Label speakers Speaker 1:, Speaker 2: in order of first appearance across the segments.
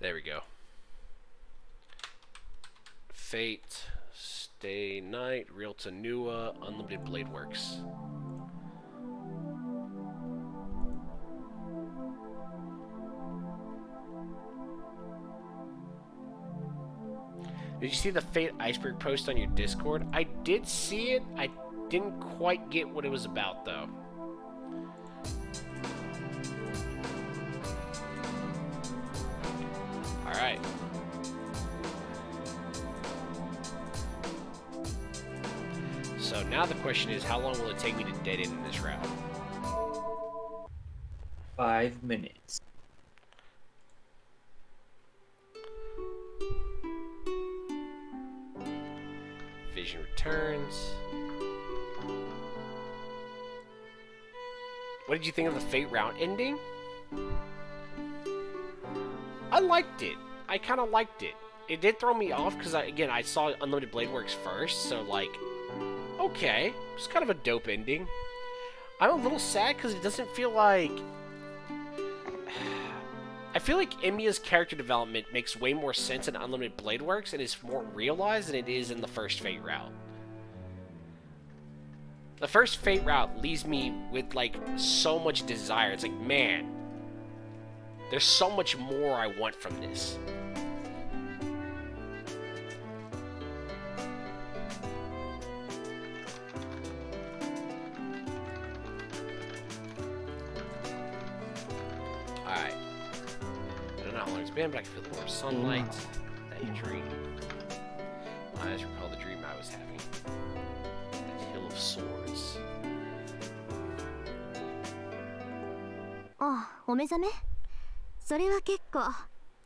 Speaker 1: There we go. Fate, Stay Night, Real Tanua, Unlimited Blade Works. Did you see the Fate Iceberg post on your Discord? I did see it. I didn't quite get what it was about, though. Alright. So now the question is, how long will it take me to dead end in this route?
Speaker 2: 5 minutes.
Speaker 1: Vision returns. What did you think of the Fate round ending? I liked it. I kind of liked it. It did throw me off because, again, I saw Unlimited Blade Works first, so, like, okay. It's kind of a dope ending. I'm a little sad because it doesn't feel like... I feel like Emiya's character development makes way more sense in Unlimited Blade Works and is more realized than it is in the first Fate route. The first Fate route leaves me with, like, so much desire. It's like, man, there's so much more I want from this. Alright. I don't know how long it's been, but I can feel the warm sunlight. That dream. My eyes recall the dream I was having. That hill of swords.
Speaker 3: あ、お目覚め？それは結構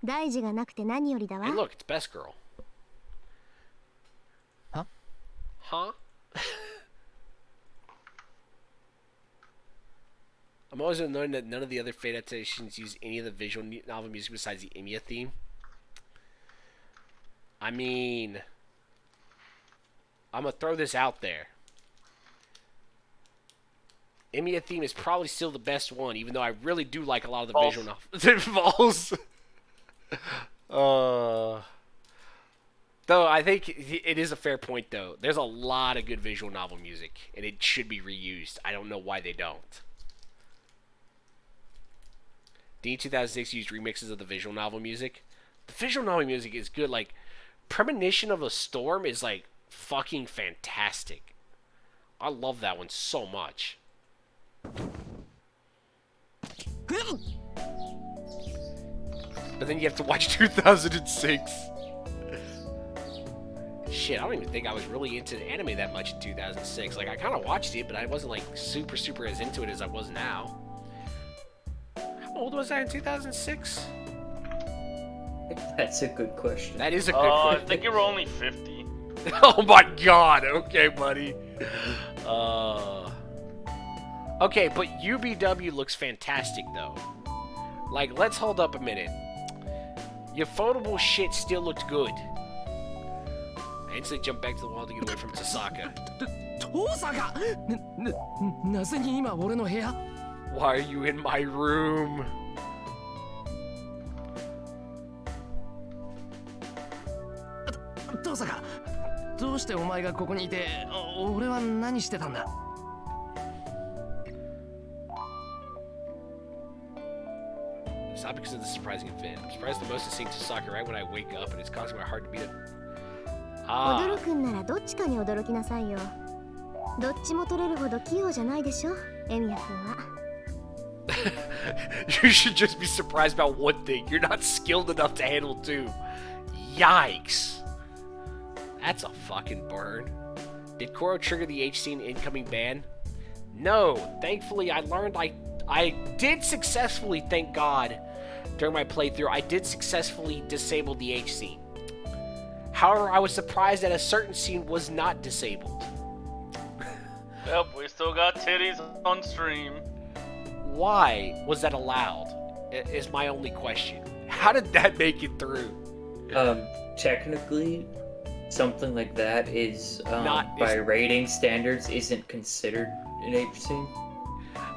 Speaker 3: 大事がなくて何よりだわ。
Speaker 1: Hey, look, it's Best Girl.
Speaker 4: Huh?
Speaker 1: Huh? I'm always annoyed that none of the other Fate adaptations use any of the visual novel music besides the Emiya theme. I mean, I'm gonna throw this out there. Emiya theme is probably still the best one, even though I really do like a lot of the visual novels. Though I think it is a fair point, though. There's a lot of good visual novel music, and it should be reused. I don't know why they don't. D2006 used remixes of the visual novel music. The visual novel music is good. Like, Premonition of a Storm is, like, fucking fantastic. I love that one so much. But then you have to watch 2006. Shit, I don't even think I was really into anime that much in 2006. Like, I kind of watched it, but I wasn't, like, super as into it as I was now. How old was I in 2006?
Speaker 2: That's a good question.
Speaker 1: That is a good question.
Speaker 5: I think you were only 50.
Speaker 1: Oh my god, okay, buddy. Okay, but UBW looks fantastic, though. Like, let's hold up a minute. Your foldable shit still looked good. I instantly jumped back to the wall to get away from Tasaka.
Speaker 4: Tosaka! なぜに今俺の部屋?
Speaker 1: Why are you in my room?
Speaker 4: Tosaka, どうしてお前がここにいて、俺は何してたんだ?
Speaker 1: It's not because of the surprising event. I'm surprised the most is seeing Tasaka right when I wake up, and it's causing my heart to beat it.
Speaker 3: 驚くんならどっちかに驚きなさいよ。どっちも取れるほど器用じゃないでしょ、エミヤ君は。
Speaker 1: You should just be surprised about one thing. You're not skilled enough to handle two. Yikes. That's a fucking burn. Did Koro trigger the H scene incoming ban? No. Thankfully, I learned I did successfully, thank God, during my playthrough, I did successfully disable the H scene. However, I was surprised that a certain scene was not disabled.
Speaker 5: Yep, we still got titties on stream.
Speaker 1: Why was that allowed? Is my only question. How did that make it through?
Speaker 2: Technically, something like that is by rating standards isn't considered an H scene.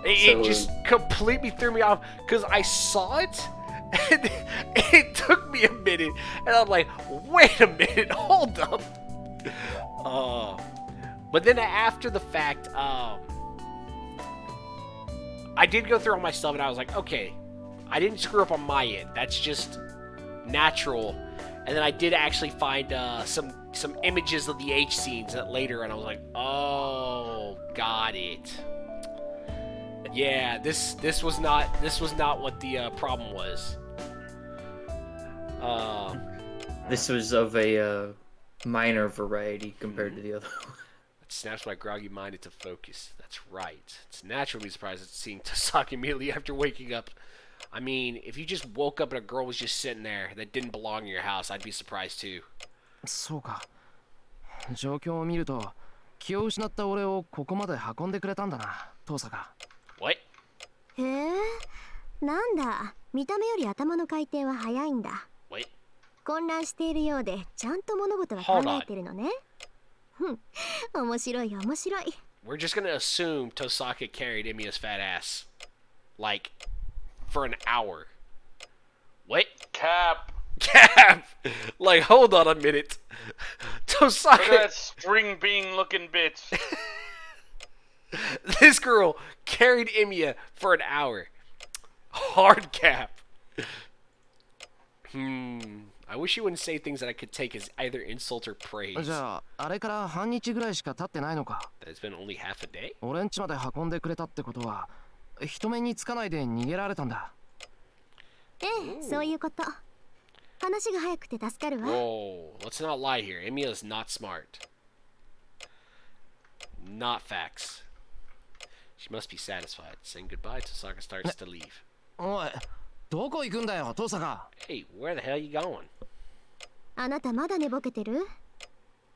Speaker 1: It just completely threw me off because I saw it and it took me. minute, and I'm like, wait a minute, hold up. But then after the fact, I did go through all my stuff, and I was like, okay, I didn't screw up on my end. That's just natural. And then I did actually find some images of the H scenes later, and I was like, oh, got it. Yeah, this was not what the problem was.
Speaker 2: This was of a minor variety compared to the other one.
Speaker 1: It snaps my groggy mind into focus. That's right. It's natural to be surprised at seeing Tasaki immediately after waking up. I mean, if you just woke up and a girl was just sitting there that didn't belong in your house, I'd be surprised too.
Speaker 4: そうか。状況を見ると、気を失った俺をここまで運んでくれたんだな、父さんが。
Speaker 1: What?
Speaker 3: へえ、なんだ、見た目より頭の回転は早いんだ。
Speaker 1: Wait.
Speaker 3: 混乱しているようで、ちゃんと物事は考えてるのね。面白い面白い。
Speaker 1: We're just gonna assume Tosaka carried Emiya's fat ass, like, for an hour. What?
Speaker 5: Cap.
Speaker 1: Cap! Like, hold on a minute.
Speaker 5: Look at
Speaker 1: Tosaka...
Speaker 5: that string bean looking bitch.
Speaker 1: This girl carried Emiya for an hour. Hard cap. I wish you wouldn't say things that I could take as either insult or praise.
Speaker 4: じゃあ、あれから半日ぐらいしか経ってないのか。
Speaker 1: It's been only half a day?
Speaker 4: 俺ん家まで運んでくれたってことは、人目につかないで逃げられたんだ。
Speaker 3: ええ、そういうこと。話が早くて助かるわ。
Speaker 1: Whoa, let's not lie here. Emiya's not smart. Not facts. She must be satisfied. Saying goodbye, Tosaka starts to leave.
Speaker 4: おい、どこ行くんだよ、父さんが。
Speaker 1: Hey, where the hell you going?
Speaker 3: あなたまだ寝ぼけてる？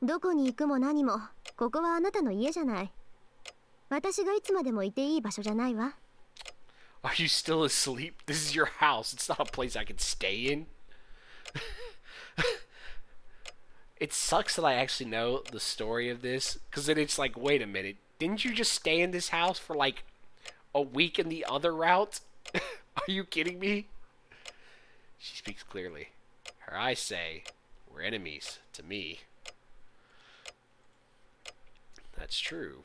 Speaker 3: どこに行くも何も、ここはあなたの家じゃない。私がいつまでもいていい場所じゃないわ。
Speaker 1: Are you still asleep? This is your house. It's not a place I can stay in. It sucks that I actually know the story of this, because then it's like, wait a minute. Didn't you just stay in this house for like a week in the other route? Are you kidding me? She speaks clearly. Her eyes say, we're enemies to me. That's true.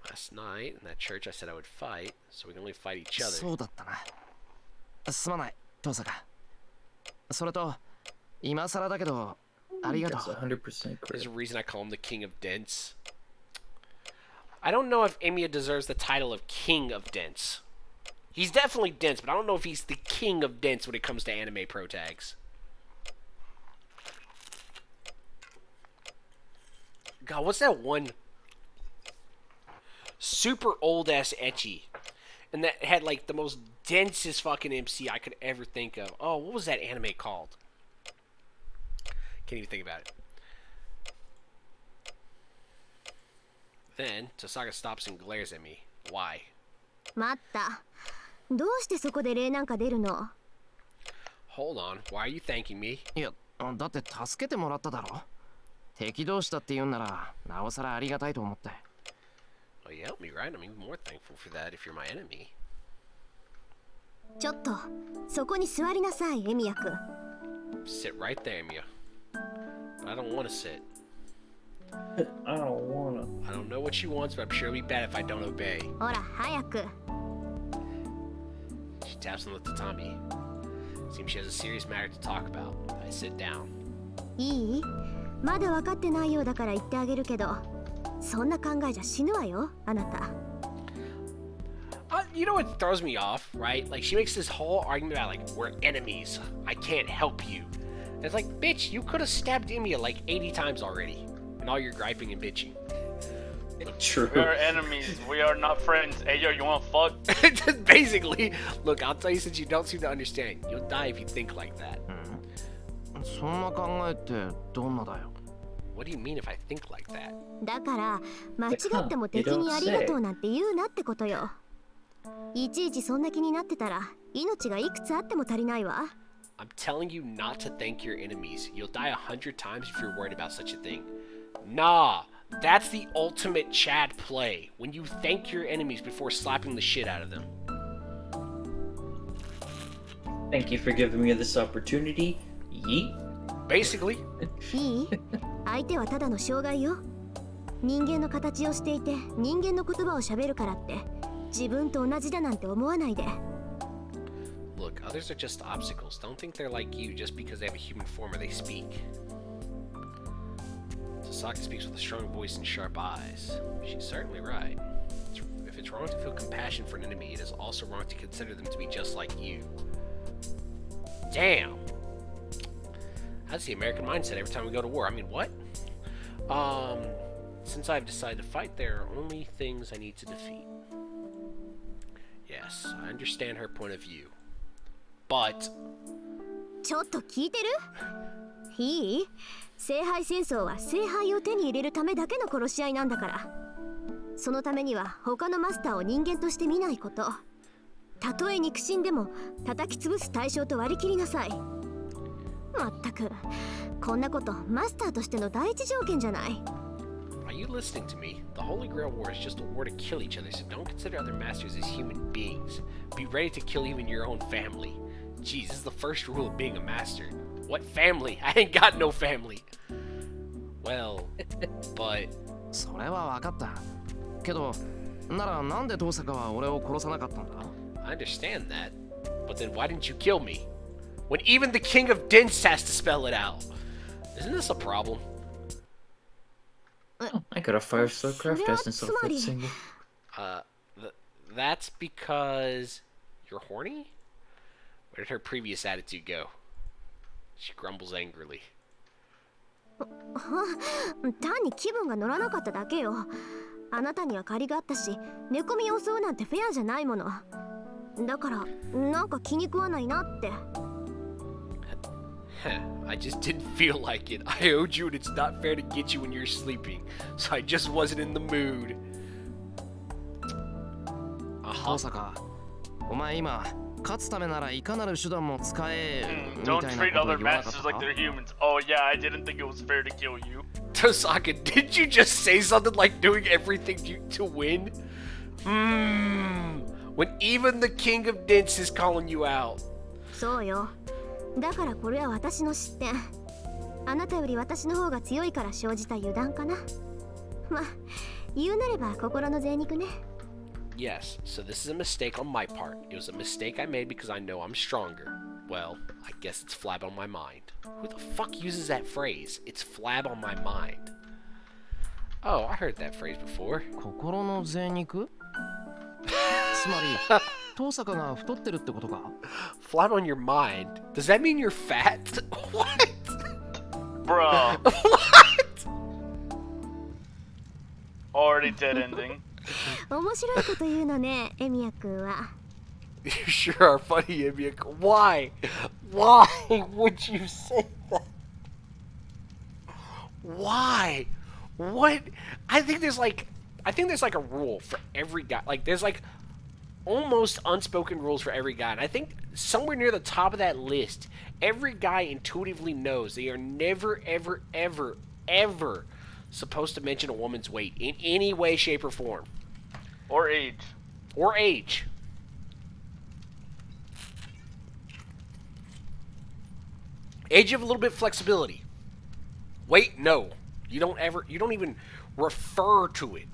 Speaker 1: Last night in that church I said I would fight, so we can only fight each other.
Speaker 4: そうだったな。すまない、父さんが。それと、今更だけど、ありがとう。
Speaker 2: That's 100%
Speaker 1: There's a
Speaker 2: correct.
Speaker 1: reason I call him the King of Dents. I don't know if Emiya deserves the title of King of Dents. He's definitely dense, but I don't know if he's the King of Dents when it comes to anime pro tags. God, what's that one super old ass ecchi? And that had like the most densest fucking MC I could ever think of. Oh, what was that anime called? Can't even think about it. Then, Tosaka stops and glares at me. Why?
Speaker 3: 待った。どうしてそこで礼なんか出るの？
Speaker 1: Hold on, why are you thanking me?
Speaker 4: いや、だって助けてもらっただろ。敵同士だって言うんなら、なおさらありがたいと思って。
Speaker 1: Oh, you helped me, right? I'm even more thankful for that if you're my enemy.
Speaker 3: ちょっと、そこに座りなさい、エミヤ君。
Speaker 1: Sit right there, Emiya. But I don't want to sit.
Speaker 2: I don't wanna.
Speaker 1: I don't know what she wants, but I'm sure it'll be bad if I don't obey.
Speaker 3: ほら、早く。
Speaker 1: She taps on the tatami. Seems she has a serious matter to talk about. I sit down.
Speaker 3: いい？まだ分かってないようだから言ってあげるけど、そんな考えじゃ死ぬわよ、あなた。
Speaker 1: You know what throws me off, right? Like, she makes this whole argument about, like, we're enemies. I can't help you. And it's like, bitch, you could have stabbed Emiya like 80 times already. And all your griping and bitching.
Speaker 2: True.
Speaker 5: We are enemies. We are not friends. Hey, yo, you want to fuck?
Speaker 1: Basically, look, I'll tell you since you don't seem to understand. You'll die if you think like that.
Speaker 4: そんな考えってどんなだよ。
Speaker 1: What do you mean if I think like that?
Speaker 3: だから、間違っても敵にありがとうなんて言うなってことよ。いちいちそんな気になってたら、命がいくつあっても足りないわ。
Speaker 1: I'm telling you not to thank your enemies. You'll die 100 times if you're worried about such a thing. Nah, that's the ultimate Chad play. When you thank your enemies before slapping the shit out of them.
Speaker 2: Thank you for giving me this opportunity. Yeet.
Speaker 1: Basically.
Speaker 3: いい？相手はただの障害よ。人間の形をしていて人間の言葉を喋るからって自分と同じだなんて思わないで。
Speaker 1: Look, others are just obstacles. Don't think they're like you just because they have a human form or they speak. Sasaki speaks with a strong voice and sharp eyes. She's certainly right. If it's wrong to feel compassion for an enemy, it is also wrong to consider them to be just like you. Damn. That's the American mindset every time we go to war. I mean, what? Since I've decided to fight, there are only things I need to defeat. Yes, I understand her point of view. But...
Speaker 3: ちょっと聞いてる？いい？聖杯戦争は聖杯を手に入れるためだけの殺し合いなんだから。そのためには他のマスターを人間として見ないこと。たとえ肉親でも叩き潰す対象と割り切りなさい。まったく、こんなことマスターとしての第一条件じゃない。
Speaker 1: Are you listening to me? The Holy Grail War is just a war to kill each other, so don't consider other masters as human beings. Be ready to kill even your own family. Jeez, this is the first rule of being a master. What family? I ain't got no family. Well, but...
Speaker 4: それは分かった。けど、ならなんで遠坂は俺を殺さなかったんだ？
Speaker 1: I understand that. But then why didn't you kill me? When even the King of Dents has to spell it out. Isn't this a problem?
Speaker 2: Oh, I got a 5-star craft test instead of a single.
Speaker 1: That's because you're horny? Where did her previous attitude go? She grumbles angrily.
Speaker 3: 単に気分が乗らなかっただけよ。あなたには借りがあったし、寝込みを襲うなんてフェアじゃないもの。だから、なんか気に食わないなって。
Speaker 1: I just didn't feel like it. I owed you and it's not fair to get you when you're sleeping. So I just wasn't in the mood.
Speaker 4: 遠坂、お前今勝つためならいかなる手段も使えみたい
Speaker 5: Don't
Speaker 4: な
Speaker 5: treat
Speaker 4: こと
Speaker 5: other
Speaker 4: 言わなかった
Speaker 5: masters
Speaker 4: か？
Speaker 5: like they're humans. Oh yeah, I didn't think it was fair to kill you.
Speaker 1: Tosaka, did you just say something like doing everything to win? When even the King of Dents is calling you out.
Speaker 3: そうよ。だからこれは私の失点。あなたより私の方が強いから生じた油断かな。まあ、言うなれば心の贅肉ね。
Speaker 1: Yes, so this is a mistake on my part. It was a mistake I made because I know I'm stronger. Well, I guess it's flab on my mind. Who the fuck uses that phrase? It's flab on my mind. Oh, I heard that phrase before.
Speaker 4: 心の贅肉？つまり、遠坂が太ってるってことか？
Speaker 1: Flab on your mind? Does that mean you're fat? What?
Speaker 5: Bruh.
Speaker 1: What?
Speaker 5: Already dead ending.
Speaker 3: 面白いこと言うのね、エミヤ君は。
Speaker 1: You sure are funny, Emiya. Why? Why would you say that? Why? What? I think there's like a rule for every guy. Like there's like almost unspoken rules for every guy. And I think somewhere near the top of that list, every guy intuitively knows they are never, ever, ever, ever supposed to mention a woman's weight in any way, shape, or form.
Speaker 5: Or age.
Speaker 1: Or age. Age, you have a little bit of flexibility. Weight, no. You don't even refer to it.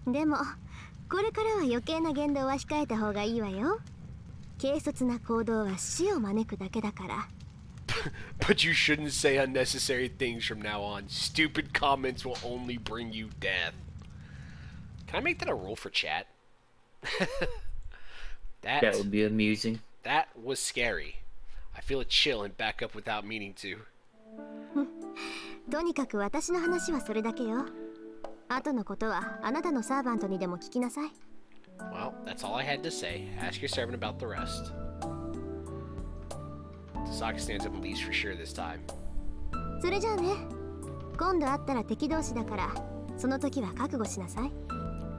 Speaker 3: But でも、これからは余計な言動は控えた方がいいわよ。軽率な行動は死を招くだけだから。
Speaker 1: But you shouldn't say unnecessary things from now on. Stupid comments will only bring you death. Can I make that a rule for chat?
Speaker 2: That would be amusing.
Speaker 1: That was scary. I feel a chill and back up without meaning to.
Speaker 3: とにかく私の話はそれだけよ。後のことはあなたのサーバントにでも聞きなさい。
Speaker 1: Well, that's all I had to say. Ask your servant about the rest. Sasaki stands up and leaves for sure this time.
Speaker 3: それじゃあね。今度会ったら敵同士だから、その時は覚悟しなさい。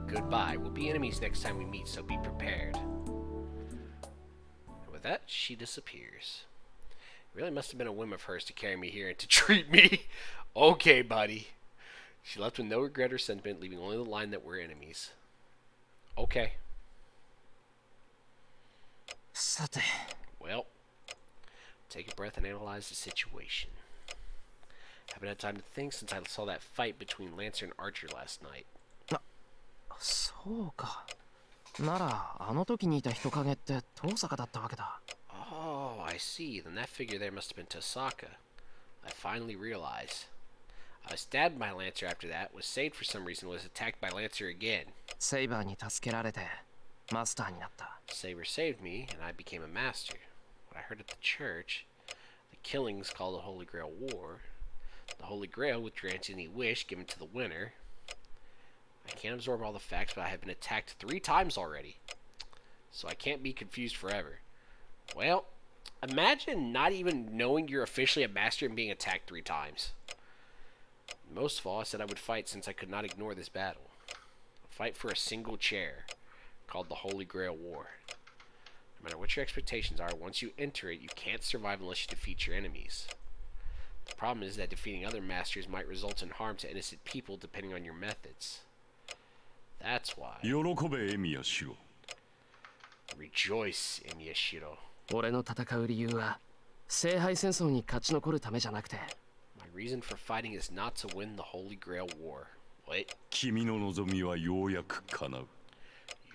Speaker 1: Goodbye. We'll be enemies next time we meet, so be prepared. And with that, she disappears. It really must have been a whim of hers to carry me here and to treat me. Okay, buddy. She left with no regret or sentiment, leaving only the line that we're enemies. Okay.
Speaker 4: さて
Speaker 1: Well, take a breath and analyze the situation. Haven't had time to think since I saw that fight between Lancer and Archer last night.
Speaker 4: そうかならあの時にいた人影って遠坂だったわけだ
Speaker 1: Oh, I see. Then that figure there must have been Tosaka. I finally realized. I was stabbed by Lancer after that, was saved for some reason, was attacked by Lancer again.
Speaker 4: セイバーに助けられてマスターになった
Speaker 1: Saber saved me, and I became a master. What I heard at the church, the killings called the Holy Grail War. The Holy Grail would grant any wish given to the winner. I can't absorb all the facts, but I have been attacked 3 times already. So I can't be confused forever. Well, imagine not even knowing you're officially a master and being attacked 3 times. Most of all, I said I would fight since I could not ignore this battle. A fight for a single chair, called the Holy Grail War. No matter what your expectations are, once you enter it, you can't survive unless you defeat your enemies. The problem is that defeating other masters might result in harm to innocent people depending on your methods. That's why.
Speaker 6: 喜べエミヤシロ
Speaker 1: Rejoice in Yashiro.
Speaker 4: 俺の戦う理由は聖杯戦争に勝ち残るためじゃなくて
Speaker 1: My reason for fighting is not to win the Holy Grail War. What?
Speaker 6: 君の望みはようやく叶う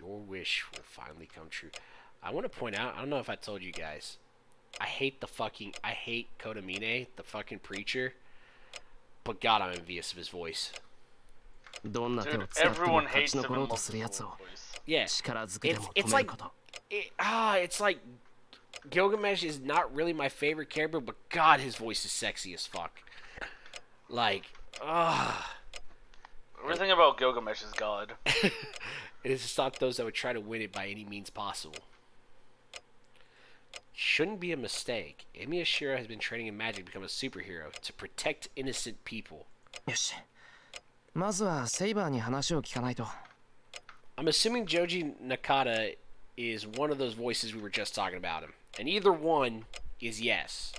Speaker 1: Your wish will finally come true. I want to point out, I don't know if I told you guys, I hate Kodamine, the fucking preacher, but God, I'm envious of his voice.
Speaker 4: どんな手を
Speaker 5: Dude,
Speaker 4: 使っても
Speaker 5: everyone
Speaker 4: 勝
Speaker 5: hates
Speaker 4: ち
Speaker 5: him
Speaker 4: 残ろ
Speaker 5: in
Speaker 4: うとするやつ
Speaker 5: multiple
Speaker 4: を
Speaker 5: ways.
Speaker 1: Yeah,
Speaker 4: 力ずくでも
Speaker 1: it's
Speaker 4: 止めること
Speaker 1: it's like Gilgamesh is not really my favorite character, but God, his voice is sexy as fuck. Like,
Speaker 5: Everything about Gilgamesh is God.
Speaker 1: it is to stop those that would try to win it by any means possible. Shouldn't be a mistake. Emi Ashura has been training in magic to become a superhero to protect innocent people.
Speaker 4: よしまずはセイバーに話を聞かないと
Speaker 1: I'm assuming Joji Nakata is one of those voices we were just talking about him. And either one is yes.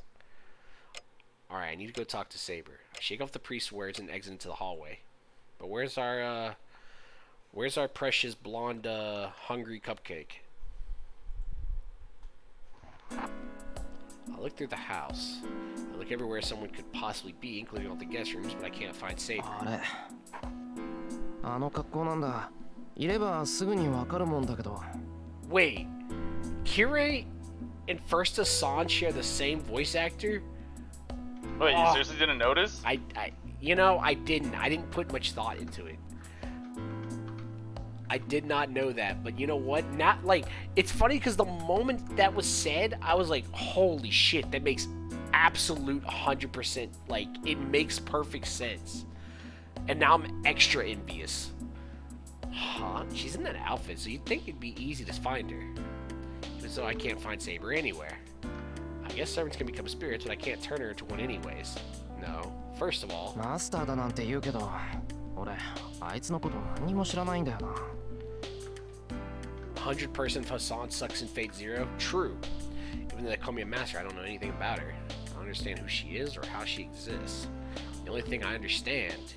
Speaker 1: Alright, I need to go talk to Saber. I shake off the priest's words and exit into the hallway. But where's our precious blonde hungry cupcake? I look through the house. I look everywhere someone could possibly be, including all the guest rooms, but I can't find Saber.
Speaker 4: あれあの格好なんだいればすぐにわかるもんだけど
Speaker 1: Wait, Kirei and First Asan share the same voice actor?
Speaker 5: Wait, you
Speaker 1: Oh.
Speaker 5: seriously didn't notice?
Speaker 1: I didn't. I didn't put much thought into it. I did not know that, but you know what? Not like it's funny because the moment that was said, I was like, "Holy shit! That makes absolute 100%. Like it makes perfect sense." And now I'm extra envious. Huh? She's in that outfit, so you'd think it'd be easy to find her. Even so, I can't find Saber anywhere. I guess servants can become spirits, but I can't turn her into one anyways. No. First of all,
Speaker 4: マスターだなんて言うけど俺あいつのこと何にも知らないんだよな
Speaker 1: 100% Hassan sucks in Fate Zero? True. Even though they call me a master, I don't know anything about her. I don't understand who she is or how she exists. The only thing I understand...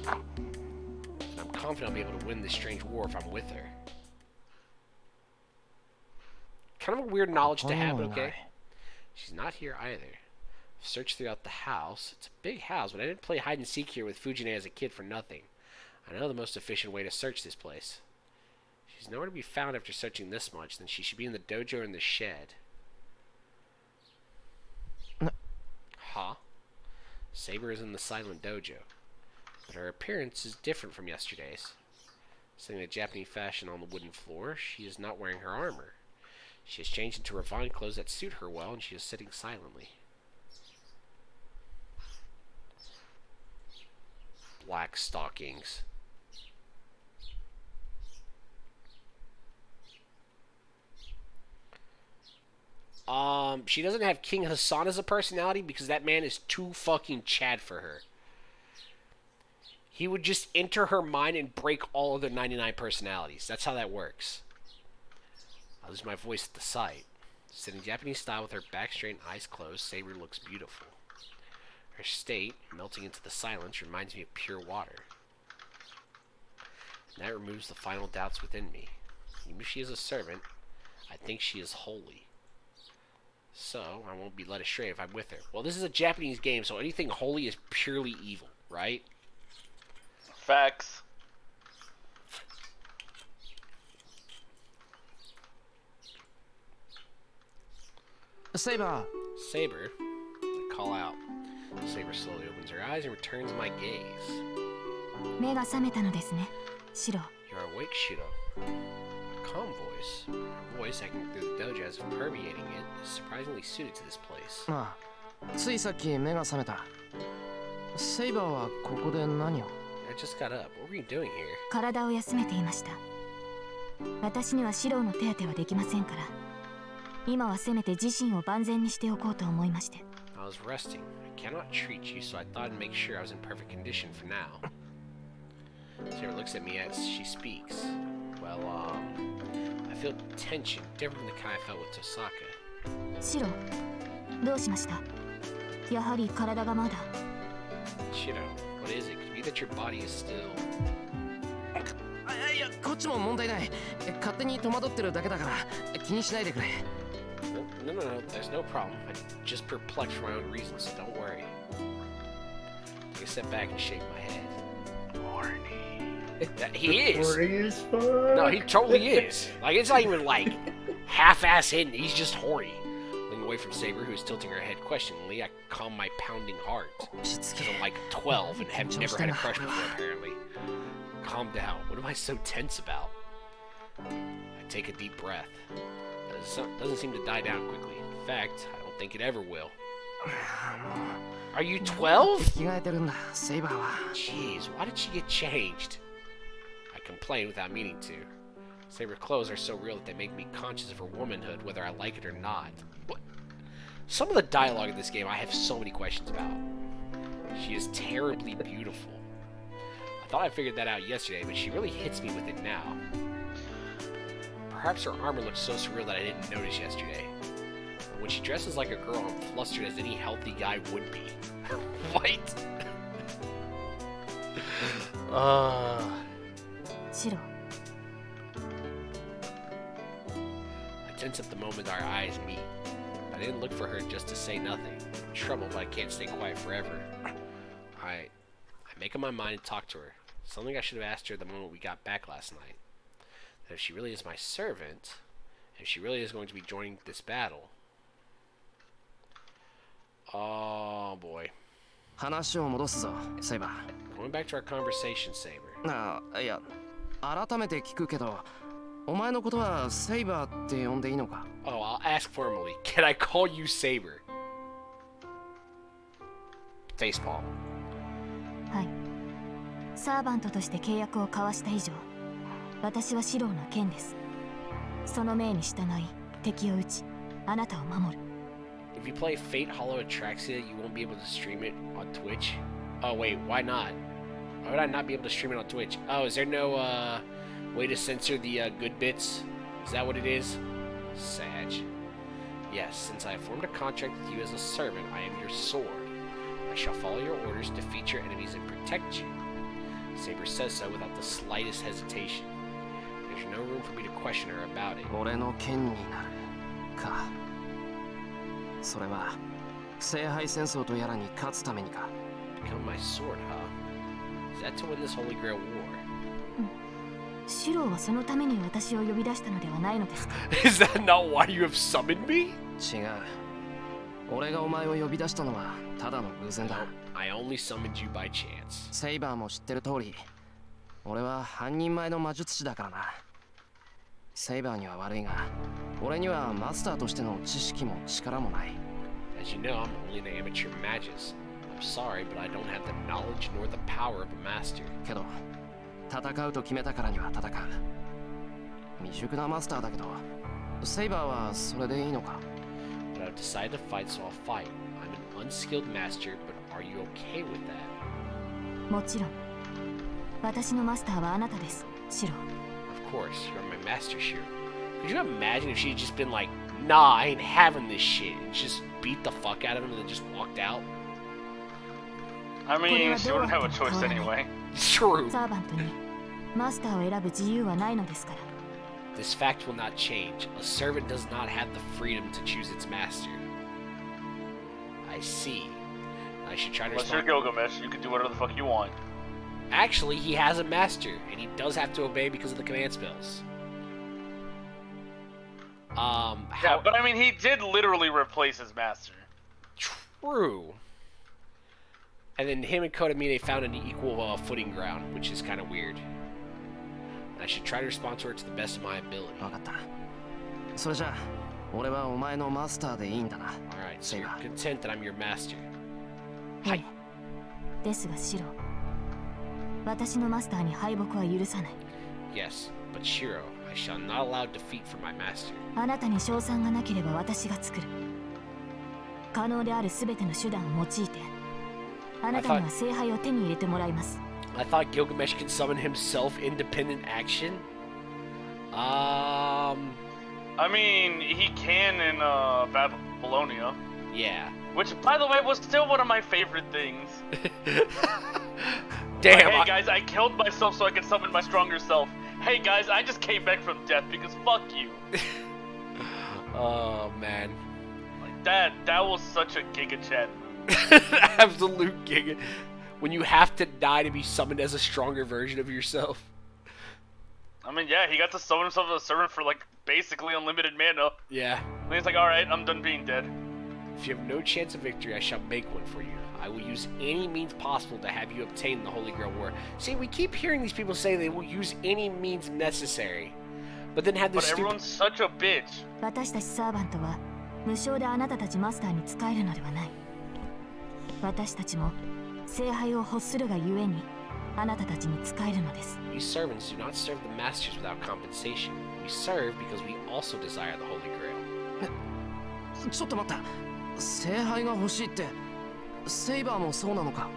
Speaker 1: And I'm confident I'll be able to win this strange war if I'm with her. Kind of a weird knowledge to have, but okay? She's not here either. I've searched throughout the house. It's a big house, but I didn't play hide and seek here with Fujine as a kid for nothing. I know the most efficient way to search this place. She's nowhere to be found after searching this much, then she should be in the dojo or in the shed. Huh? Saber is in the silent dojo. But her appearance is different from yesterday's. Sitting in a Japanese fashion on the wooden floor, she is not wearing her armor. She has changed into refined clothes that suit her well, and she is sitting silently. Black stockings. She doesn't have King Hassan as a personality because that man is too fucking Chad for her. He would just enter her mind and break all other 99 personalities. That's how that works. I lose my voice at the sight. Sitting Japanese style with her back straight and eyes closed, Saber looks beautiful. Her state, melting into the silence, reminds me of pure water. And that removes the final doubts within me. Even if she is a servant, I think she is holy. So, I won't be led astray if I'm with her. Well, this is a Japanese game, so anything holy is purely evil, right?
Speaker 5: Facts.
Speaker 4: Saber.
Speaker 1: Saber. I call out. Saber slowly opens her eyes and returns my gaze.
Speaker 3: 目が覚めたのですね、シロ。
Speaker 1: You're awake, Shiro. A calm voice. Her voice echoing through the dojo as if permeating it is surprisingly suited to this place.
Speaker 4: ああ、ついさっき目が覚めた。セイバーはここで何を？
Speaker 1: I just got up. What were you doing here?
Speaker 3: 体を休めていました。私にはシロの手当てはできませんから、今はせめて自身を万全にしておこうと思いまして。
Speaker 1: I was resting. I cannot treat you, so I thought I'd make sure I was in perfect condition for now. Sarah looks at me as she speaks. Well, I feel tension, different from the kind I felt with Tosaka.
Speaker 3: シロ、どうしました？やはり体がまだ。
Speaker 1: Shiro, what is it? Could be that your body is still...
Speaker 4: いや、こっちも問題ない。勝手に戸惑ってるだけだから気にしないでくれ。
Speaker 1: No, there's no problem. I'm just perplexed for my own reasons, so don't worry. Take a step back and shake my head. He is.
Speaker 2: Horny as fuck.
Speaker 1: No, he totally is. Like, it's not even like half-ass hidden. He's just horny. Looking away from Saber, who is tilting her head questioningly, I calm my pounding heart. Because I'm like 12 and have never had a crush before, apparently. Calm down. What am I so tense about? I take a deep breath. Doesn't seem to die down quickly. In fact, I don't think it ever will. Are you 12?
Speaker 4: 着替えてるんだ、セイバーは。
Speaker 1: Jeez, why did she get changed? I complain without meaning to. Saber's clothes are so real that they make me conscious of her womanhood, whether I like it or not. What? Some of the dialogue in this game I have so many questions about. She is terribly beautiful. I thought I figured that out yesterday, but she really hits me with it now. Perhaps her armor looks so surreal that I didn't notice yesterday. But when she dresses like a girl, I'm flustered as any healthy guy would be. What?
Speaker 3: シロ、
Speaker 1: I tense up the moment our eyes meet. I didn't look for her just to say nothing. I'm troubled, but I can't stay quiet forever. I make up my mind to talk to her. Something I should have asked her the moment we got back last night. That if she really is my servant, if she really is going to be joining this battle... Oh boy.
Speaker 4: 話を戻すぞ、セイバー。
Speaker 1: Going back to our conversation, Saber.
Speaker 4: ああ、いや、改めて聞くけど、お前のことはセイバーって呼んでいいのか？
Speaker 1: Oh, I'll ask formally. Can I call you Saber? Facepalm.
Speaker 3: はい。サーバントとして契約を交わした以上、私はシロの剣です。その命に従い、敵を撃ち、あなたを守る。
Speaker 1: If you play Fate Hollow Atraxia, you won't be able to stream it on Twitch. Oh wait, why not? Why would I not be able to stream it on Twitch? Oh, is there no way to censor the good bits? Is that what it is? Sag. Yes, since I have formed a contract with you as a servant, I am your sword. I shall follow your orders, defeat your enemies, and protect you. Saber says so without the slightest hesitation. There's no room for me to question her about it.
Speaker 4: 俺の剣になるか。それは聖杯戦争とやらに勝つためにか。
Speaker 1: Become my sword, huh? Is that to win this Holy Grail War?
Speaker 3: シロはそのために私を呼び出したのではないのですか？
Speaker 1: Is that not why you have summoned me?
Speaker 4: 違う。俺がお前を呼び出したのはただの偶然だ。
Speaker 1: I only summoned you by chance.
Speaker 4: セイバーも知ってる通り、俺は半人前の魔術師だからな。セイバーには悪いが、俺にはマスターとしての知識も力もない。
Speaker 1: As you know, I'm only an amateur magus. I'm sorry, but I don't have the knowledge nor the power of a master.
Speaker 4: けど、戦うと決めたからには戦う。未熟なマスターだけど、セイバーはそれでいいのか？
Speaker 1: But I've decided to fight, so I'll fight. I'm an unskilled master, but are you okay with that?
Speaker 3: もちろん。私のマスターはあなたです、シロ。
Speaker 1: Of course, you're my master, Shiro. Could you imagine if she had just been like, nah, I ain't having this shit, and just beat the fuck out of him and then just walked out?
Speaker 5: I mean, she wouldn't have a choice anyway.
Speaker 1: True.
Speaker 3: サーバントにマスターを選ぶ自由はないのですから。
Speaker 1: This fact will not change. A servant does not have the freedom to choose its master. I see. I should try to
Speaker 5: Unless you're
Speaker 1: respond.
Speaker 5: Gilgamesh, you can do whatever the fuck you want.
Speaker 1: Actually, he has a master, and he does have to obey because of the command spells.
Speaker 5: Yeah, but I mean, he did literally replace his master.
Speaker 1: True. And then him and Kodamine found an equal footing ground, which is kind of weird. And I should try to respond to her to the best of my ability.
Speaker 4: 分かった。それじゃあ、俺はお前のマスターでいいんだな。
Speaker 1: Alright, so you're content that I'm your master.
Speaker 3: はい。ですがシロ、私のマスターに敗北は許さない。
Speaker 1: Yes, but Shiro, I shall not allow defeat for my master.
Speaker 3: あなたに勝算がなければ私が作る。可能であるすべての手段を用いて、あなたには聖杯を手に入れてもらいます。
Speaker 1: I thought Gilgamesh could summon himself independent action.
Speaker 5: I mean, he can in Babylonia.
Speaker 1: Yeah.
Speaker 5: Which, by the way, was still one of my favorite things.
Speaker 1: Damn.
Speaker 5: Like, hey guys, I killed myself so I could summon my stronger self. Hey guys, I just came back from death because fuck you.
Speaker 1: Oh man.
Speaker 5: Like that was such a Giga Chat move.
Speaker 1: Absolute giga. When you have to die to be summoned as a stronger version of yourself.
Speaker 5: I mean, yeah, he got to summon himself as a servant for like basically unlimited mana.
Speaker 1: Yeah.
Speaker 5: And he's like, alright, I'm done being dead.
Speaker 1: If you have no chance of victory, I shall make one for you. I will use any means possible to have you obtain the Holy Grail War. See, we keep hearing these people say they will use any means necessary. But then have this
Speaker 5: But everyone's such a bitch.
Speaker 3: 私たちサーバントは無償であなたたちマスターに仕えるのではない。私たちも聖杯を欲するがゆえにあなたたちに仕えるのです。
Speaker 1: We servants do not serve the masters without compensation. We serve because we also desire the Holy Grail.
Speaker 4: ちょっと待った。聖杯が欲しいって、セイバーもそうなのか。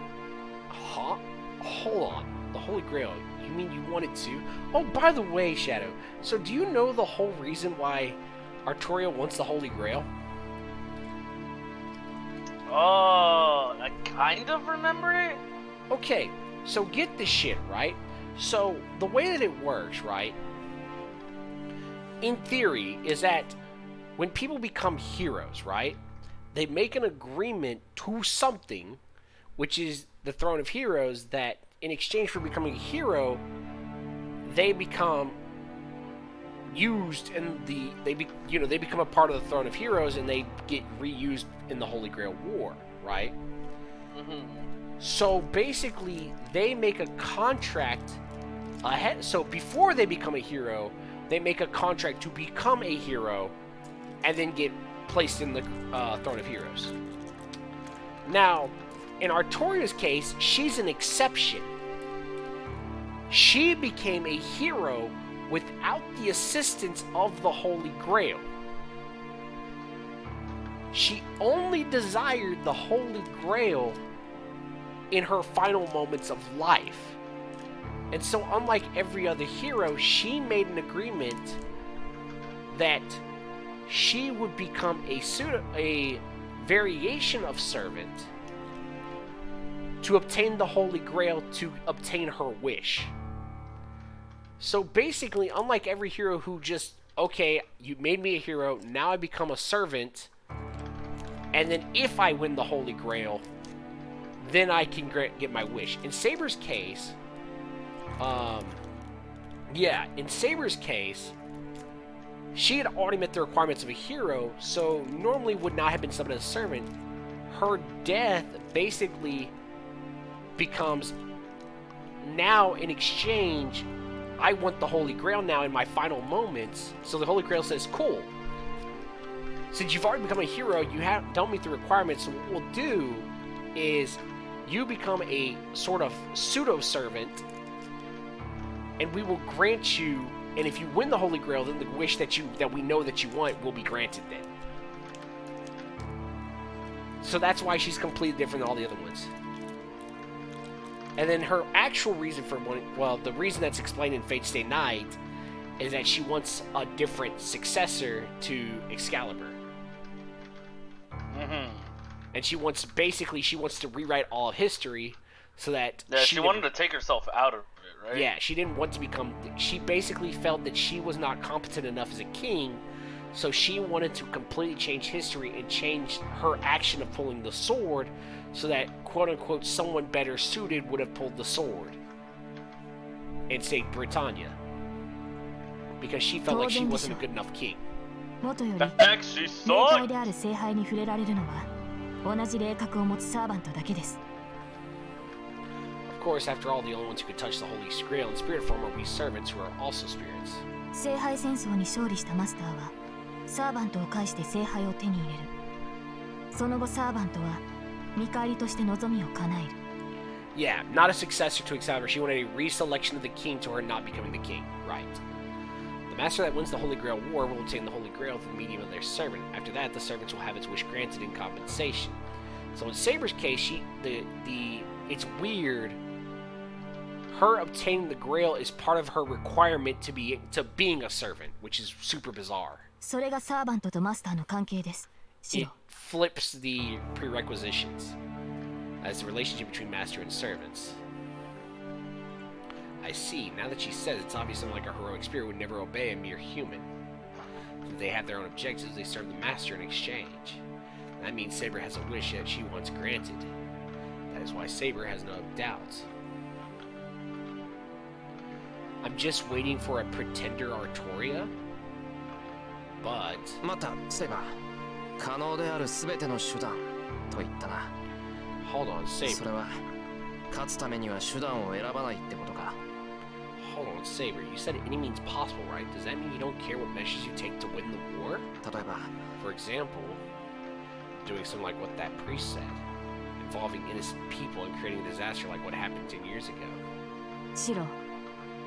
Speaker 1: Huh? Hold on. The Holy Grail. You mean you wanted to? Oh, by the way, Shadow. So do you know the whole reason why Arturia wants the Holy Grail?
Speaker 5: Oh, I kind of remember it.
Speaker 1: Okay, so get this shit, right? So, the way that it works, right? In theory, is that when people become heroes, right? They make an agreement to something, which is the Throne of Heroes, that in exchange for becoming a hero, they become used in they become a part of the Throne of Heroes and they get reused in the Holy Grail War, right?
Speaker 5: Mm-hmm.
Speaker 1: So basically, they make a contract ahead. So before they become a hero, they make a contract to become a hero, and then get placed in the Throne of Heroes. Now, in Artoria's case, she's an exception. She became a hero without the assistance of the Holy Grail. She only desired the Holy Grail in her final moments of life. And so, unlike every other hero, she made an agreement that she would become a variation of servant to obtain the Holy Grail to obtain her wish. So basically, unlike every hero who just, okay, you made me a hero, now I become a servant, and then if I win the Holy Grail, then I can get my wish. In Saber's case, in Saber's case, she had already met the requirements of a hero, so normally would not have been summoned as a servant. Her death basically becomes, now in exchange, I want the Holy Grail now in my final moments. So the Holy Grail says, cool. Since you've already become a hero, you don't meet the requirements, so what we'll do is you become a sort of pseudo-servant, and we will grant you, and if you win the Holy Grail, then the wish that we know that you want will be granted then. So that's why she's completely different than all the other ones. And then her actual reason for wanting, well, the reason that's explained in Fate Stay Night is that she wants a different successor to Excalibur.
Speaker 5: Mm-hmm.
Speaker 1: And she wants to rewrite all of history so that
Speaker 5: she wanted to take herself out of it, right?
Speaker 1: Yeah, she didn't want to become... She basically felt that she was not competent enough as a king, so she wanted to completely change history and change her action of pulling the sword so that, quote-unquote, someone better suited would have pulled the sword and saved Britannia. Because she felt like she wasn't a good enough king.
Speaker 3: もとより
Speaker 5: Facts, she
Speaker 3: 霊
Speaker 5: saw
Speaker 3: 界
Speaker 5: it.
Speaker 3: である聖杯に触れられるのは同じ霊格を持つサーバントだけです。
Speaker 1: Of course, after all, the only ones who could touch the Holy Grail in spirit form are we servants who are also spirits.
Speaker 3: 聖杯戦争に勝利したマスターはサーバントを介して聖杯を手に入れる。その後サーバントは見返りとして望みを叶える。
Speaker 1: Yeah, not a successor to Excalibur. She wanted a reselection of the king to her not becoming the king. Right. The master that wins the Holy Grail War will obtain the Holy Grail through the medium of their servant. After that, the servants will have its wish granted in compensation. So in Saber's case, it's weird. Her obtaining the Grail is part of her requirement to being a servant, which is super bizarre.
Speaker 3: それがサーバントとマスターの関係です。シ
Speaker 1: It
Speaker 3: ロ。
Speaker 1: flips the prerequisitions as the relationship between master and servants. I see. Now that she says it's obvious someone like a heroic spirit would never obey a mere human. Since they have their own objectives, they serve the master in exchange. That means Saber has a wish that she wants granted. That is why Saber has no doubts. I'm just waiting for a pretender Artoria, but...
Speaker 4: またセイバー、可能である全ての手段と言ったな。
Speaker 1: Hold on,
Speaker 4: そ
Speaker 1: Saber.
Speaker 4: れは勝つためには手段を選ばないってことか。
Speaker 1: Hold on, Saber. You said any means possible, right? Does that mean you don't care what measures you take to win the war?
Speaker 4: 例えば
Speaker 1: For example, doing something like what that priest said, involving innocent people and creating a disaster like what happened 10 years ago.
Speaker 3: シロ、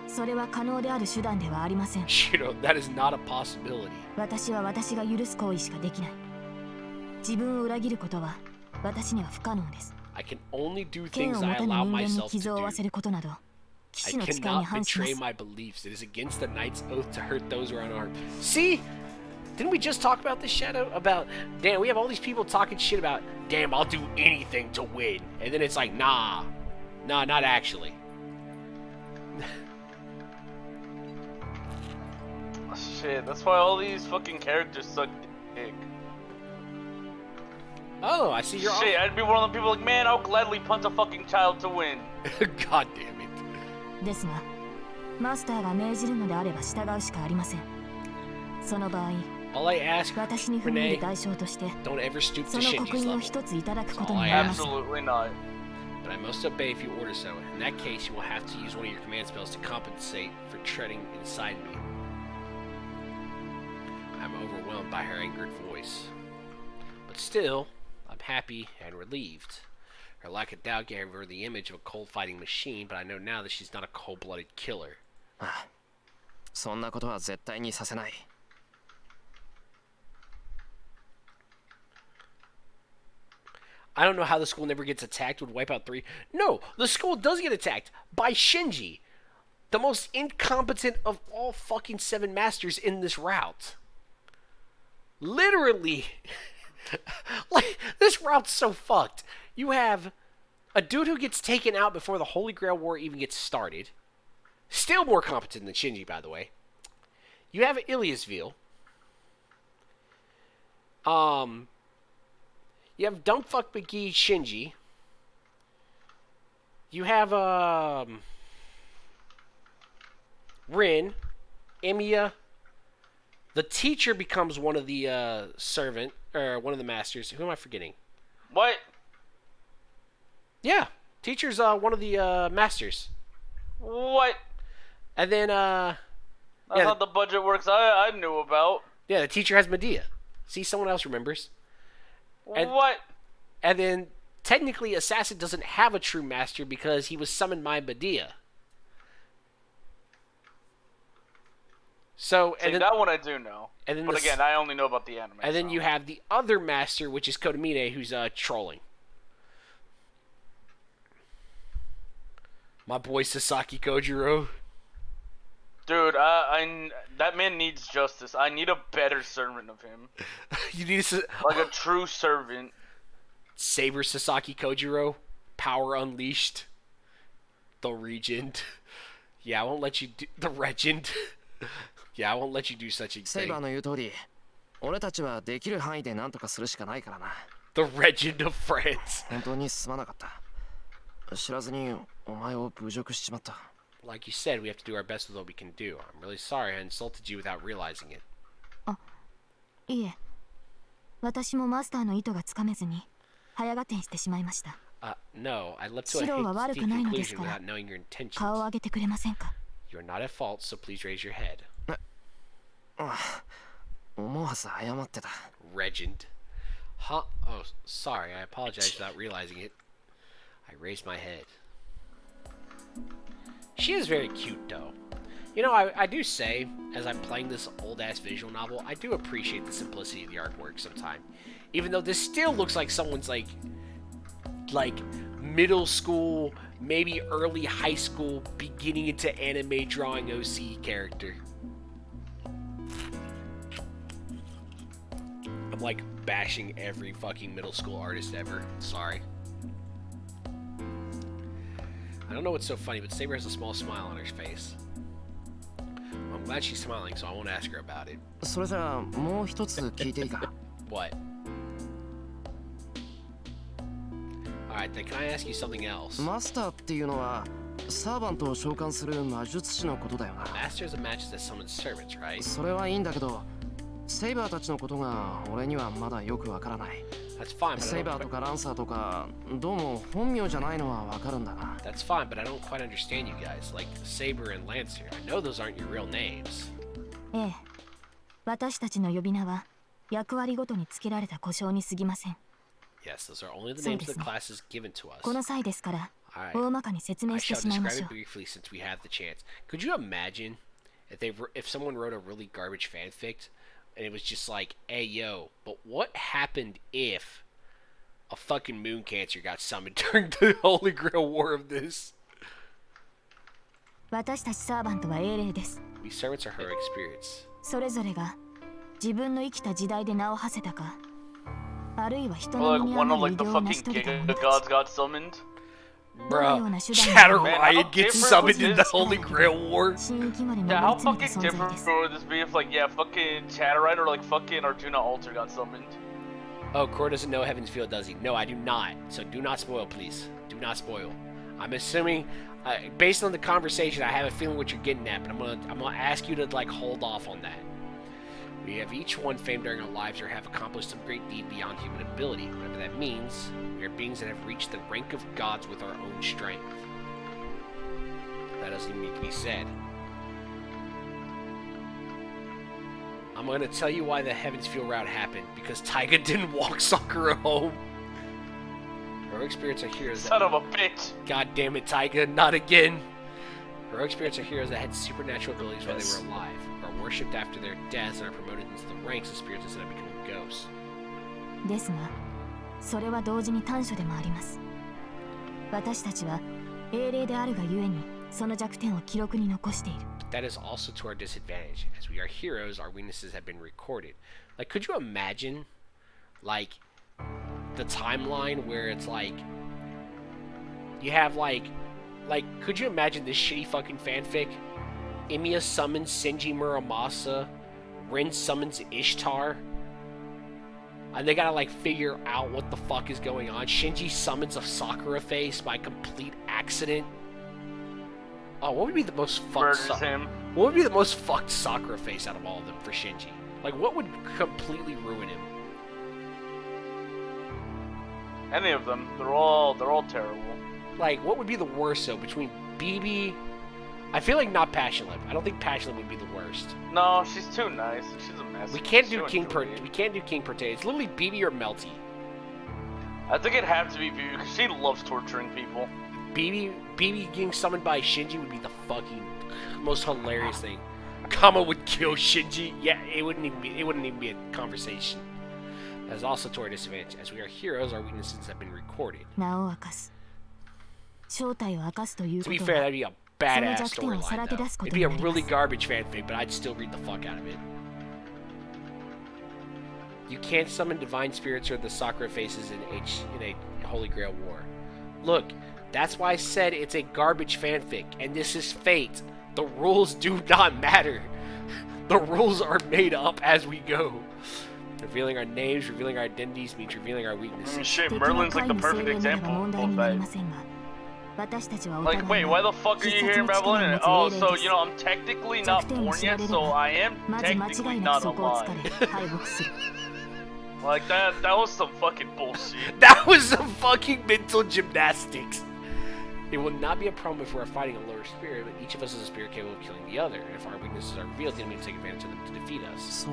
Speaker 3: それは可能である手段ではありません。
Speaker 1: Shiro, that is not a possibility.
Speaker 3: 私は私が許す行為しかできない。自分を裏切ることは私には不可能です。
Speaker 1: I can only do
Speaker 3: 剣
Speaker 1: things
Speaker 3: を持
Speaker 1: I
Speaker 3: たぬ
Speaker 1: allow
Speaker 3: 人間に
Speaker 1: myself to
Speaker 3: 傷を負わせ
Speaker 1: do.
Speaker 3: ることなど、騎
Speaker 1: I
Speaker 3: 士の誓いに
Speaker 1: cannot
Speaker 3: 反しま
Speaker 1: betray
Speaker 3: す。
Speaker 1: my beliefs. It is against the knight's oath to hurt those who are unarmed. See? Didn't we just talk about this, Shadow? About, damn, we have all these people talking shit about, damn, I'll do anything to win. And then it's like, nah, not actually.
Speaker 5: Shit, that's why all these fucking characters suck dick.
Speaker 1: Oh, I see you're
Speaker 5: Shit, I'd be one of the people like, man, I'll gladly punt a fucking child to win.
Speaker 1: God damn it.
Speaker 3: ですが、マスターが命じるのであれば従うしかありません。その場合、
Speaker 1: All I ask,
Speaker 3: 私に踏み入る
Speaker 1: Renee,
Speaker 3: 代償として、
Speaker 1: don't ever stoop
Speaker 3: そ
Speaker 1: to
Speaker 3: の刻
Speaker 1: Shinji's
Speaker 3: 印を
Speaker 1: level.
Speaker 3: 一ついただくこと
Speaker 1: All
Speaker 3: に
Speaker 1: I
Speaker 3: なります。
Speaker 5: Absolutely not.
Speaker 1: But I must obey if you order so. In that case, you will have to use one of your command spells to compensate for treading inside me. I'm overwhelmed by her angered voice. But still, I'm happy and relieved. Her lack of doubt gave her the image of a cold-fighting machine, but I know now that she's not a cold-blooded killer.
Speaker 4: ああ、そんなことは絶対にさせない。
Speaker 1: I don't know how the school never gets attacked with Wipeout 3. No, the school does get attacked by Shinji, the most incompetent of all fucking 7 masters in this route. Literally. Like, this route's so fucked. You have a dude who gets taken out before the Holy Grail War even gets started. Still more competent than Shinji, by the way. You have Iliasville. You have Dumbfuck McGee Shinji. You have Rin, Emiya. The teacher becomes one of the one of the masters. Who am I forgetting?
Speaker 5: What?
Speaker 1: Yeah, teacher's one of the masters.
Speaker 5: What?
Speaker 1: And then
Speaker 5: That's
Speaker 1: yeah,
Speaker 5: not the budget works I knew about.
Speaker 1: yeah, the teacher has Medea. See, someone else remembers. And-
Speaker 5: What?
Speaker 1: And then technically, Assassin doesn't have a true master because he was summoned by Medea. So,
Speaker 5: See,
Speaker 1: and then,
Speaker 5: that one I do know.
Speaker 1: and then
Speaker 5: But
Speaker 1: the
Speaker 5: again, I only know about the anime.
Speaker 1: and then
Speaker 5: so.
Speaker 1: you have the other master, which is Kodamine, who's trolling. My boy Sasaki Kojiro.
Speaker 5: Dude, that man needs justice. I need a better servant of him.
Speaker 1: You need to
Speaker 5: Like a true servant.
Speaker 1: Saber Sasaki Kojiro, Power Unleashed, the Regent. Yeah, I won't let you do the legend. Yeah, I won't let you do such a
Speaker 4: セイ
Speaker 1: thing.
Speaker 4: バーの言う通り、俺たちはできる範囲で何とかするしかないからな。
Speaker 1: The legend of France.
Speaker 4: 本当にすまなかった。知らずにお前を侮辱しちまった。
Speaker 1: Like you said, we have to do our best with what we can do. I'm really sorry I insulted you without realizing it.
Speaker 3: いえ、私もマスターの意図がつかめずに早合点してしまいました。
Speaker 1: No, I leapt to a
Speaker 3: シロは
Speaker 1: hasty
Speaker 3: 悪くないのです
Speaker 1: conclusion
Speaker 3: から
Speaker 1: without knowing your
Speaker 3: 顔を
Speaker 1: intentions.
Speaker 3: 上げてくれませんか。
Speaker 1: You're not at fault, so please raise your head.
Speaker 4: 思わず謝ってた。
Speaker 1: Regent. Huh? Oh, sorry. I apologize without realizing it. I raised my head. She is very cute, though. You know, I do say, as I'm playing this old-ass visual novel, I do appreciate the simplicity of the artwork sometimes. Even though this still looks like someone's, like middle school, maybe early high school, beginning into anime drawing OC character. I'm like bashing every fucking middle school artist ever. Sorry. I don't know what's so funny, but Saber has a small smile on her face. Well, I'm glad she's smiling, so I won't ask her about it.
Speaker 4: それじゃあもう一つ聞いていいか。
Speaker 1: What? Alright, then can I ask you something else?
Speaker 4: マスターっていうのはサーバントを召喚する魔術師のことだよな。
Speaker 1: Masters of matches that summon servants, right?
Speaker 4: それはいいんだけど、セイバーたちのことが俺にはまだよくわからない。
Speaker 1: That's fine, but
Speaker 4: セ
Speaker 1: I
Speaker 4: イバーと
Speaker 1: don't.
Speaker 4: かランサーとかどうも本名じゃないのはわかるんだな。
Speaker 1: That's fine, but I don't quite understand you guys. Like Saber and Lancer. I know those aren't your real names.
Speaker 3: ええ、私たちの呼び名は役割ごとにつけられた呼称に過ぎません。
Speaker 1: Yes, those are only the names of the classes given to us.
Speaker 3: この際ですから
Speaker 1: Alright.
Speaker 3: 大まかに説明
Speaker 1: I
Speaker 3: して
Speaker 1: shall
Speaker 3: しまいま
Speaker 1: describe
Speaker 3: しょ
Speaker 1: it
Speaker 3: う。
Speaker 1: briefly since we have the chance. Could you imagine if someone wrote a really garbage fanfic and it was just like, hey yo, but what happened if a fucking moon cancer got summoned during the Holy Grail War of this?
Speaker 3: 私たちサーバントは英霊です。
Speaker 1: We servants are heroic spirits.
Speaker 3: それぞれが自分の生きた時代で名を馳せたか、あるいは人
Speaker 5: Well,
Speaker 3: の
Speaker 5: like
Speaker 3: 身に
Speaker 5: one
Speaker 3: 余
Speaker 5: of
Speaker 3: る偉
Speaker 5: like the
Speaker 3: 業を成
Speaker 5: fucking
Speaker 3: し遂げた
Speaker 5: Giga
Speaker 3: 者た
Speaker 5: gods
Speaker 3: ち。
Speaker 5: got summoned.
Speaker 1: Bruh,
Speaker 3: Man,
Speaker 1: Shadow
Speaker 5: how
Speaker 1: Riot gets
Speaker 5: different
Speaker 1: summoned
Speaker 5: would
Speaker 1: in the
Speaker 5: this-
Speaker 1: Holy Grail War.
Speaker 3: 新域まで
Speaker 5: Yeah,
Speaker 3: 上
Speaker 5: how
Speaker 3: り詰め
Speaker 5: fucking
Speaker 3: た存在
Speaker 5: different
Speaker 3: です。
Speaker 5: would this be if like yeah, fucking Chatterite or like fucking Arjuna Alter got summoned?
Speaker 1: Oh, Core doesn't know Heaven's Field, does he? No, I do not. So do not spoil, please. Do not spoil. I'm assuming, based on the conversation, I have a feeling what you're getting at, but I'm gonna ask you to like hold off on that. We have each one famed during our lives or have accomplished some great deed beyond human ability. Whatever that means, we are beings that have reached the rank of gods with our own strength. That doesn't even need to be said. I'm gonna tell you why the Heaven's Field route happened. Because Taiga didn't walk Sakura home. Heroic spirits are heroes.
Speaker 5: Son of a bitch.
Speaker 1: God damn it, Taiga, not again. Heroic spirits are heroes that had supernatural abilities while
Speaker 2: Yes.
Speaker 1: they were alive, are worshipped after their deaths, and are promoted into the ranks of spirits instead of becoming ghosts.
Speaker 3: ですが、それは同時に短所でもあります。私たちは英霊であるがゆえに、その弱点を記録に残している。
Speaker 1: That is also to our disadvantage. As we are heroes, our weaknesses have been recorded. Like, could you imagine, like, the timeline where it's like, you have like, could you imagine this shitty fucking fanfic? Emiya summons Senji Muramasa, Rin summons Ishtar, and they gotta like figure out what the fuck is going on. Shinji summons a Sakura face by complete accident. Oh, what would be the most fucked
Speaker 5: Murders him.
Speaker 1: What would be the most fucked Sakura face out of all of them for Shinji? Like, what would completely ruin him?
Speaker 5: Any of them. They're all terrible.
Speaker 1: Like, what would be the worst though between BB? I feel like not Passionlip. I don't think Passionlip would be the worst.
Speaker 5: No, she's too nice. She's a mess.
Speaker 1: We can't do
Speaker 5: She'll
Speaker 1: King
Speaker 5: enjoy it.
Speaker 1: We can't do King Protea. It's literally BB or Melty.
Speaker 5: I think it'd have to be Vivi because she loves torturing people.
Speaker 1: BB getting summoned by Shinji would be the fucking most hilarious thing. Kama would kill Shinji. Yeah, it wouldn't even be a conversation. That is also to our disadvantage. As we are heroes, our weaknesses have been recorded.
Speaker 3: 名を明かす。正体を明かすという
Speaker 1: To
Speaker 3: こ
Speaker 1: be
Speaker 3: と
Speaker 1: fair,
Speaker 3: は
Speaker 1: that'd be a badass
Speaker 3: その弱点をさらけ
Speaker 1: storyline,
Speaker 3: 出す
Speaker 1: though.
Speaker 3: こと
Speaker 1: It'd be a
Speaker 3: になります。
Speaker 1: really garbage fanfic, but I'd still read the fuck out of it. You can't summon divine spirits or the Sakura faces in a Holy Grail War. Look, that's why I said it's a garbage fanfic, and this is fate. The rules do not matter. The rules are made up as we go. Revealing our names, revealing our identities means revealing our weaknesses.
Speaker 5: Shit, Merlin's like the perfect example of that. Like, wait, why the fuck are you here in Babylonian? Oh, so, you know, I'm technically not born yet, so I am technically not alive. Like, that was some fucking bullshit.
Speaker 1: That was some fucking mental gymnastics. It will not be a problem if we're fighting a lower spirit, but each of us is a spirit capable of killing the other. And if our weaknesses are revealed, the enemy will take advantage of them to defeat us.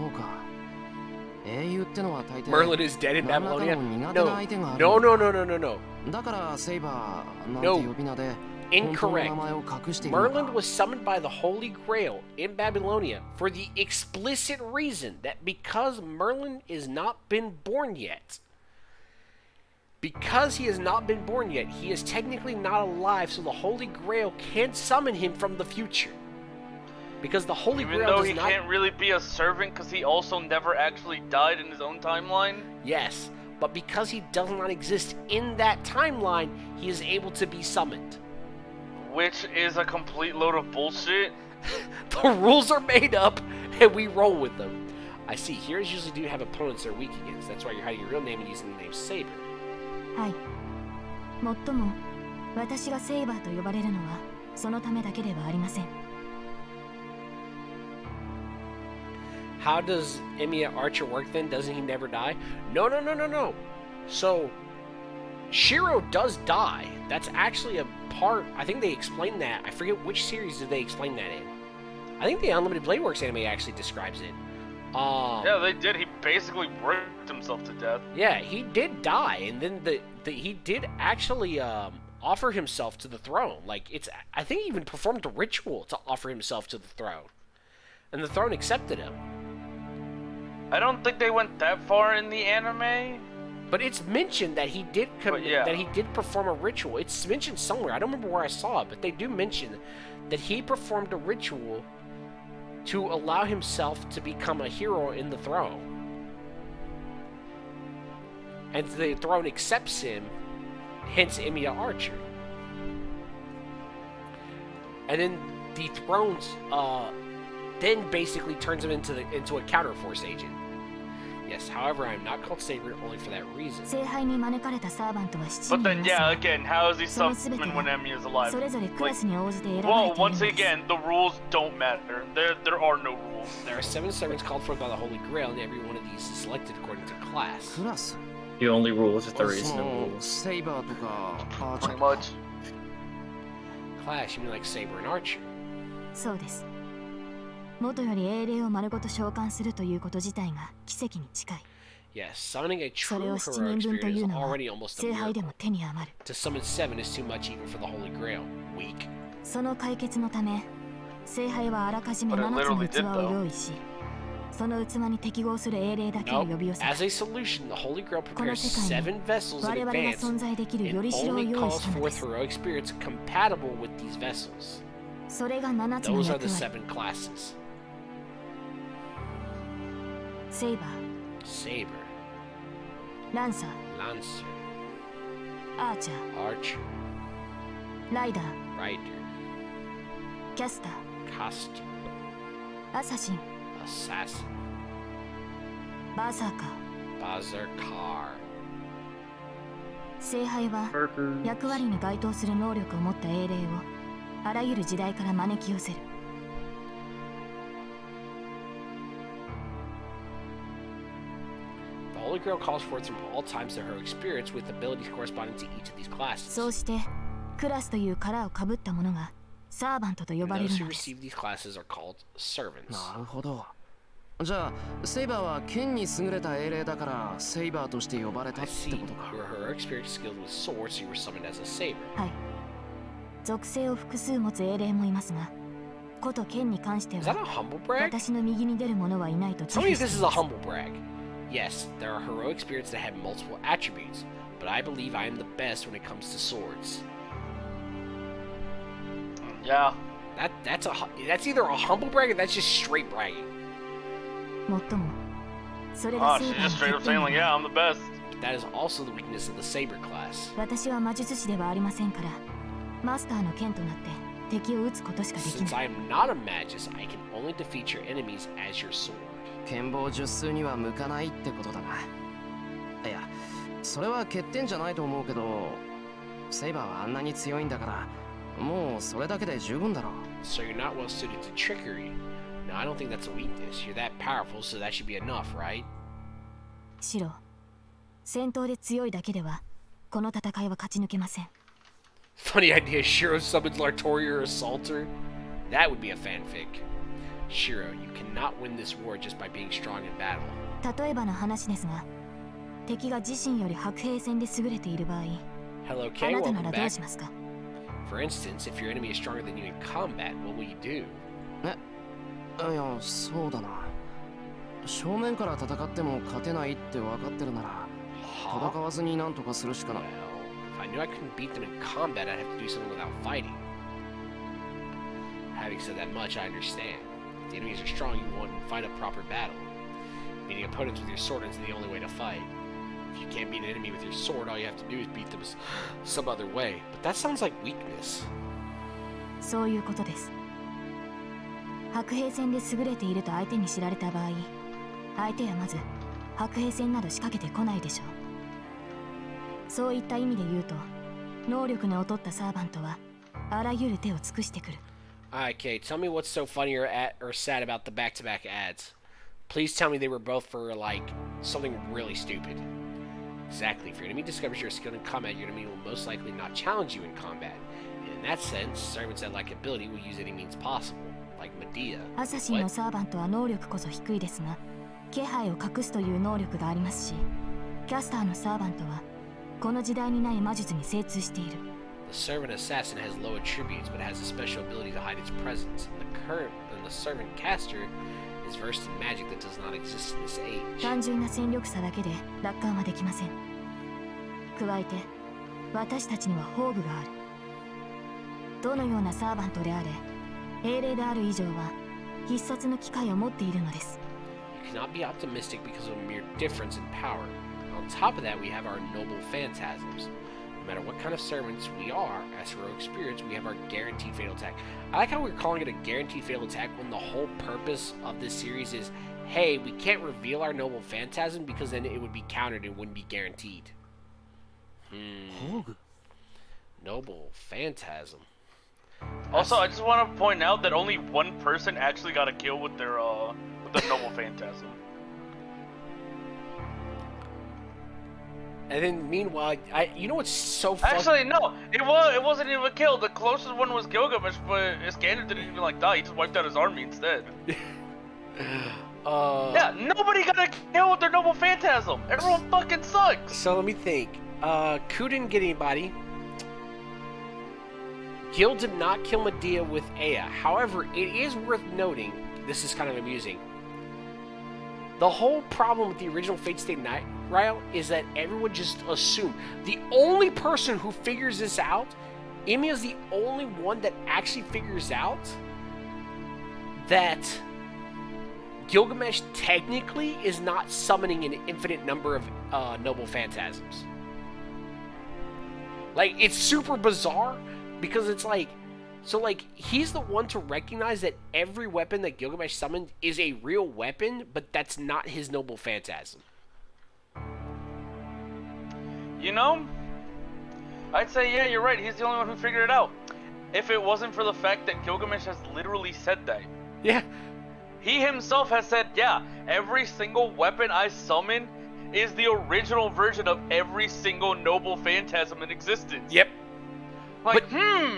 Speaker 1: Merlin is dead in Babylonia? No. No. Incorrect. Merlin was summoned by the Holy Grail in Babylonia for the explicit reason that because Merlin has not been born yet, he is technically not alive, so the Holy Grail can't summon him from the future. Because the Holy Grail does not...
Speaker 5: Even though he can't really be a servant because he also never actually died in his own timeline?
Speaker 1: Yes, but because he does not exist in that timeline, he is able to be summoned.
Speaker 5: Which is a complete load of bullshit.
Speaker 1: The rules are made up, and we roll with them. I see, heroes usually do have opponents they're weak against. That's why you're hiding your real name and using the name Saber.
Speaker 3: はい。もっとも、私がセイバーと呼ばれるのはそのためだけではありません。
Speaker 1: How does Emiya Archer work then? Doesn't he never die? No. So, Shiro does die. That's actually a part... I think they explained that. I forget which series did they explain that in. I think the Unlimited Blade Works anime actually describes it.
Speaker 5: Yeah, they did. He basically worked himself to death.
Speaker 1: Yeah, he did die, and then he did actually offer himself to the throne. Like, I think he even performed a ritual to offer himself to the throne. And the throne accepted him.
Speaker 5: I don't think they went that far in the anime.
Speaker 1: But it's mentioned that he did that he did perform a ritual. It's mentioned somewhere. I don't remember where I saw it, but they do mention that he performed a ritual to allow himself to become a hero in the throne. And the throne accepts him, hence Emiya Archer. And then the throne then basically turns him into a counterforce agent. Yes, however, I am not called Saber only for that reason.
Speaker 5: But then, yeah, again, how is he summoned when Emiya is alive? Like, well, once again, the rules don't matter. There are no rules.
Speaker 1: There are 7 servants called forth by the Holy Grail, and every one of these is selected according to class.
Speaker 2: The only rule is that there is no rules.
Speaker 5: Pretty much.
Speaker 1: Class, you mean like Saber and Archer?
Speaker 3: そうです。元より英霊を丸ごと召喚するということ自体が奇跡に近い。
Speaker 1: Yes, summoning a
Speaker 3: そ
Speaker 1: true
Speaker 3: れを
Speaker 1: heroic
Speaker 3: 7人分と
Speaker 1: spirit
Speaker 3: い
Speaker 1: is
Speaker 3: うのは
Speaker 1: already almost a
Speaker 3: 聖杯で
Speaker 1: miracle.
Speaker 3: も手に余る。
Speaker 1: To summon 7 is too much even for the Holy Grail. Weak.
Speaker 3: その解決のため、聖杯はあらかじめ7つの器を用意し、その器に適合する英霊だけを呼び寄せ、
Speaker 1: As a solution, the Holy Grail
Speaker 3: この
Speaker 1: prepares
Speaker 3: 世界に
Speaker 1: 7 vessels
Speaker 3: 我
Speaker 1: in
Speaker 3: 々が
Speaker 1: advance
Speaker 3: 存在できる
Speaker 1: and
Speaker 3: よりしろを
Speaker 1: only
Speaker 3: 用意
Speaker 1: calls
Speaker 3: したので
Speaker 1: forth
Speaker 3: す。
Speaker 1: heroic spirits compatible with these vessels.
Speaker 3: それが7つの
Speaker 1: Those are
Speaker 3: 役
Speaker 1: the
Speaker 3: 割。
Speaker 1: 7 classes.
Speaker 3: セイバー、
Speaker 1: Saber,
Speaker 3: ランサー、
Speaker 1: Lancer,
Speaker 3: アーチャー、
Speaker 1: Archer,
Speaker 3: ライダー、
Speaker 1: Rider,
Speaker 3: キャスター、
Speaker 1: Costume,
Speaker 3: アサシン、
Speaker 1: Assassin,
Speaker 3: バーサーカー。
Speaker 1: Berserker.
Speaker 3: 聖杯は役割に該当する能力を持った英霊をあらゆる時代から招き寄せる。
Speaker 1: The Holy Grail calls forth from all times the heroic spirits with abilities corresponding to each of these classes.
Speaker 3: そうしてクラスという殻をかぶった者がサーバントと呼
Speaker 1: And
Speaker 3: ばれ
Speaker 1: those
Speaker 3: る
Speaker 1: who
Speaker 3: のです。
Speaker 1: receive these classes are called servants.
Speaker 4: なるほど。じゃあセイバーは剣に優れた英霊だからセイバーとして呼ばれた
Speaker 1: I
Speaker 4: って
Speaker 1: see.
Speaker 4: ことか。
Speaker 1: Your heroic spirit is skilled with swords, so you were summoned as a saber.
Speaker 3: はい。属性を複数持つ英霊もいますが、こと剣に関して
Speaker 1: Is that a
Speaker 3: は
Speaker 1: humble brag?
Speaker 3: 私の右に出る者はいないと自
Speaker 1: Tell me
Speaker 3: 負
Speaker 1: if
Speaker 3: して
Speaker 1: this
Speaker 3: い
Speaker 1: is a
Speaker 3: ます。
Speaker 1: humble brag. Yes, there are heroic spirits that have multiple attributes, but I believe I am the best when it comes to swords.
Speaker 5: Yeah.
Speaker 1: That's either a humble brag or that's just straight bragging.
Speaker 3: もっとも、それが
Speaker 5: Oh,
Speaker 3: セ
Speaker 5: she's
Speaker 3: イバー
Speaker 5: just straight
Speaker 3: の
Speaker 5: up
Speaker 3: 欠
Speaker 5: saying
Speaker 3: 点
Speaker 5: like,
Speaker 3: な
Speaker 5: yeah,
Speaker 3: の
Speaker 5: I'm the best.
Speaker 1: But that is also the weakness of the saber class.
Speaker 3: 私は魔術師ではありませんから、マスターの剣となって敵を撃つことしかでき
Speaker 1: Since
Speaker 3: ない
Speaker 1: I am not a magus, I can only defeat your enemies as your sword.
Speaker 4: 剣謀術数には向かないってことだが。いや、それは欠点じゃないと思うけど、セイバーはあんなに強いんだから、もうそれだけで十分だろう。
Speaker 1: So you're not well suited to trickery. No, I don't think that's a weakness. You're that powerful, so that should be enough, right?
Speaker 3: シロ、戦闘で強いだけではこの戦いは勝ち抜けません。
Speaker 1: Funny idea, Shiro summons Lartoria or Assaulter? That would be a fanfic. Shiro, you cannot win this war just by being strong in battle.
Speaker 3: 例えばの話ですが、敵が自身より白兵戦で優れている場合、
Speaker 1: Hello,
Speaker 3: あ
Speaker 1: Kay,
Speaker 3: なたな
Speaker 1: welcome
Speaker 3: らどう
Speaker 1: back.
Speaker 3: しますか？
Speaker 1: For instance, if your enemy is stronger than you in combat, what will you do?
Speaker 4: いや、そうだな。正面から戦っても勝てないって分かってるなら、戦わずに何とかするしかない。
Speaker 1: Well, if I knew I couldn't beat them in combat, I'd have to do something without fighting. Having said that much, I understand. If the enemies are strong, you want to fight a proper battle. Beating opponents with your sword is the only way to fight. If you can't beat an enemy with your sword, all you have to do is beat them some other way. But that sounds like weakness.
Speaker 3: そういうことです。白兵戦で優れていると相手に知られた場合、相手はまず白兵戦など仕掛けてこないでしょう。そういった意味で言うと、能力の劣ったサーバントはあらゆる手を尽くしてくる。
Speaker 1: Alright, Kay, tell me what's so funny or sad about the back-to-back ads. Please tell me they were both for, like, something really stupid. Exactly. If your enemy discovers you're skilled in combat, your enemy will most likely not challenge you in combat. And in that sense, servants that lack ability will use any means possible, like Medea.
Speaker 3: アサシンのサーバントは能力こそ低いですが、気配を隠すという能力がありますし、キャスターのサーバントはこの時代にない魔術に精通している。
Speaker 1: The servant assassin has low attributes, but has a special ability to hide its presence. And the servant caster is versed in magic that does not exist in this age.
Speaker 3: 単純な戦力差だけで楽観はできません。加えて、私たちには宝具がある。どのようなサーバントであれ、英霊である以上は必殺の機会を持っているのです。
Speaker 1: You cannot be optimistic because of a mere difference in power. On top of that, we have our noble phantasms. No matter what kind of servants we are, as heroic spirits, we have our guaranteed fatal attack. I like how we're calling it a guaranteed fatal attack when the whole purpose of this series is, hey, we can't reveal our noble phantasm because then it would be countered and wouldn't be guaranteed. Noble phantasm.
Speaker 5: Also, I just want to point out that only one person actually got a kill with their noble phantasm.
Speaker 1: And then meanwhile, you know what's so funny?
Speaker 5: Actually, no, it wasn't even a kill. The closest one was Gilgamesh, but Iskander didn't even like die. He just wiped out his army instead. Yeah, nobody got a kill with their noble phantasm. Everyone fucking sucks.
Speaker 1: So let me think. Ku didn't get anybody. Gil did not kill Medea with Ea. However, it is worth noting, this is kind of amusing. The whole problem with the original Fate Stay Night Riot is that everyone just assumed. The only person who figures this out, Emi is the only one that actually figures out that Gilgamesh technically is not summoning an infinite number of noble phantasms. Like, it's super bizarre because it's like, so like, he's the one to recognize that every weapon that Gilgamesh summoned is a real weapon, but that's not his noble phantasm.
Speaker 5: You know, I'd say, yeah, you're right. He's the only one who figured it out. If it wasn't for the fact that Gilgamesh has literally said that.
Speaker 1: Yeah.
Speaker 5: He himself has said, yeah, every single weapon I summon is the original version of every single noble phantasm in existence.
Speaker 1: Yep.
Speaker 5: Like,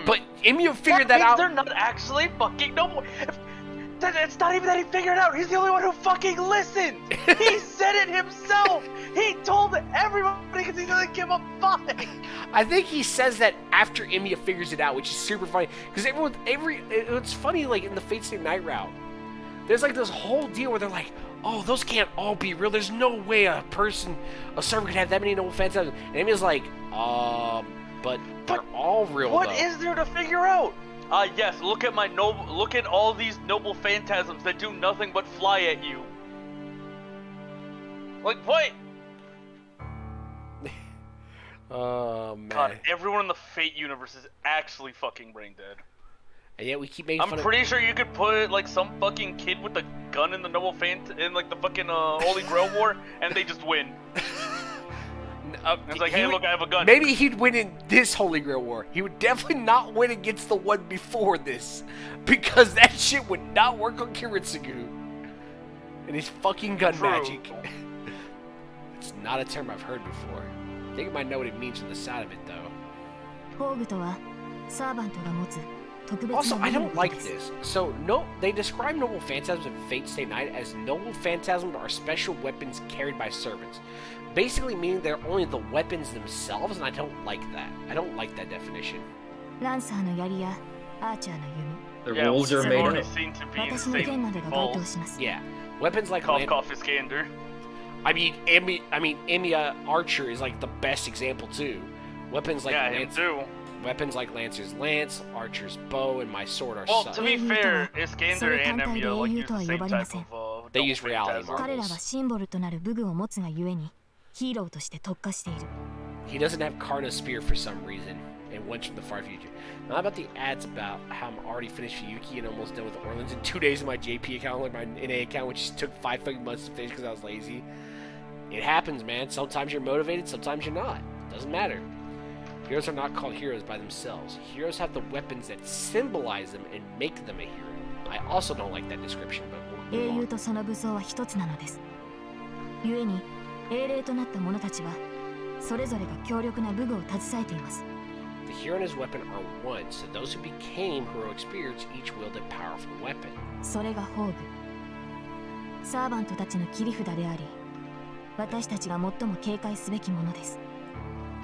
Speaker 1: But Emu figured that out.
Speaker 5: They're not actually fucking noble. It's not even that he figured it out. He's the only one who fucking listened. He said it himself. He told everybody because he doesn't give a fuck.
Speaker 1: I think he says that after Emiya figures it out, which is super funny. Because it's funny, like, in the Fate Stay Night route, there's, like, this whole deal where they're like, oh, those can't all be real. There's no way a server could have that many noble phantasms. And Emiya's like, but they're all real,
Speaker 5: What
Speaker 1: though.
Speaker 5: is there to figure out? Yes, look at all these noble phantasms that do nothing but fly at you. Like, what?
Speaker 1: Oh, man.
Speaker 5: God, everyone in the Fate universe is actually fucking brain dead.
Speaker 1: And yet we keep making
Speaker 5: I'm
Speaker 1: fun
Speaker 5: pretty sure you could put like some fucking kid with a gun in the Noble in like the fucking Holy Grail War, and they just win. It's like, hey, look, I have a gun.
Speaker 1: Maybe he'd win in this Holy Grail War. He would definitely not win against the one before this. Because that shit would not work on Kiritsugu. And his fucking gun
Speaker 5: True.
Speaker 1: magic. It's not a term I've heard before. I think I might know what it means from the sound of it, though.
Speaker 3: 宝具とはサーバントが持つ特別
Speaker 1: Also,
Speaker 3: な
Speaker 1: I
Speaker 3: 武具の
Speaker 1: don't
Speaker 3: こと
Speaker 1: like
Speaker 3: です
Speaker 1: this. So, no, they describe noble phantasms in Fate Stay Night as noble phantasms are special weapons carried by servants. Basically meaning they're only the weapons themselves, and I don't like that. I don't like that definition.
Speaker 3: ランサーの槍やアーチャーの弓
Speaker 2: The
Speaker 5: Yeah,
Speaker 2: rules are
Speaker 5: we've
Speaker 2: made
Speaker 5: already
Speaker 2: up.
Speaker 5: seen to be
Speaker 3: 私の剣などが該当
Speaker 5: insane
Speaker 3: します
Speaker 1: Yeah, weapons like
Speaker 5: cough cough Iskander.
Speaker 1: Emiya Archer is like the best example too. Weapons like
Speaker 5: Yeah, him too.
Speaker 1: weapons like Lancer's lance, Archer's bow, and my sword are
Speaker 5: Well,
Speaker 1: such.
Speaker 5: to be fair, Iskander and
Speaker 3: それ単体で
Speaker 5: Emiya like
Speaker 3: 英雄
Speaker 5: use
Speaker 3: とは
Speaker 5: the
Speaker 3: 呼
Speaker 5: same
Speaker 3: ばれま
Speaker 5: type
Speaker 3: せん
Speaker 5: of
Speaker 1: They
Speaker 5: double
Speaker 1: use reality
Speaker 5: phantasm.
Speaker 3: 彼らはシンボルとなる武具を持つがゆえにヒーローとして特化している
Speaker 1: He doesn't have Karna's spear for some reason, and once from the far future. Not about the ads about how I'm already finished Fuyuki and almost done with Orleans in 2 days in my JP account, like my NA account, which took 5 fucking months to finish because I was lazy. It happens, man. Sometimes you're motivated, sometimes you're not. Doesn't matter. Heroes are not called heroes by themselves. Heroes have the weapons that symbolize them and make them a hero. I also don't like that description, but we'll
Speaker 3: 英
Speaker 1: move
Speaker 3: 雄
Speaker 1: on.
Speaker 3: とその武装は一つなのですゆえに英霊となった者たちはそれぞれが強力な武具を携えています
Speaker 1: The hero and his weapon are one, so those who became heroic spirits each wield a powerful weapon.
Speaker 3: それが宝具サーバントたちの切り札であり私たちが最も警戒すべきものです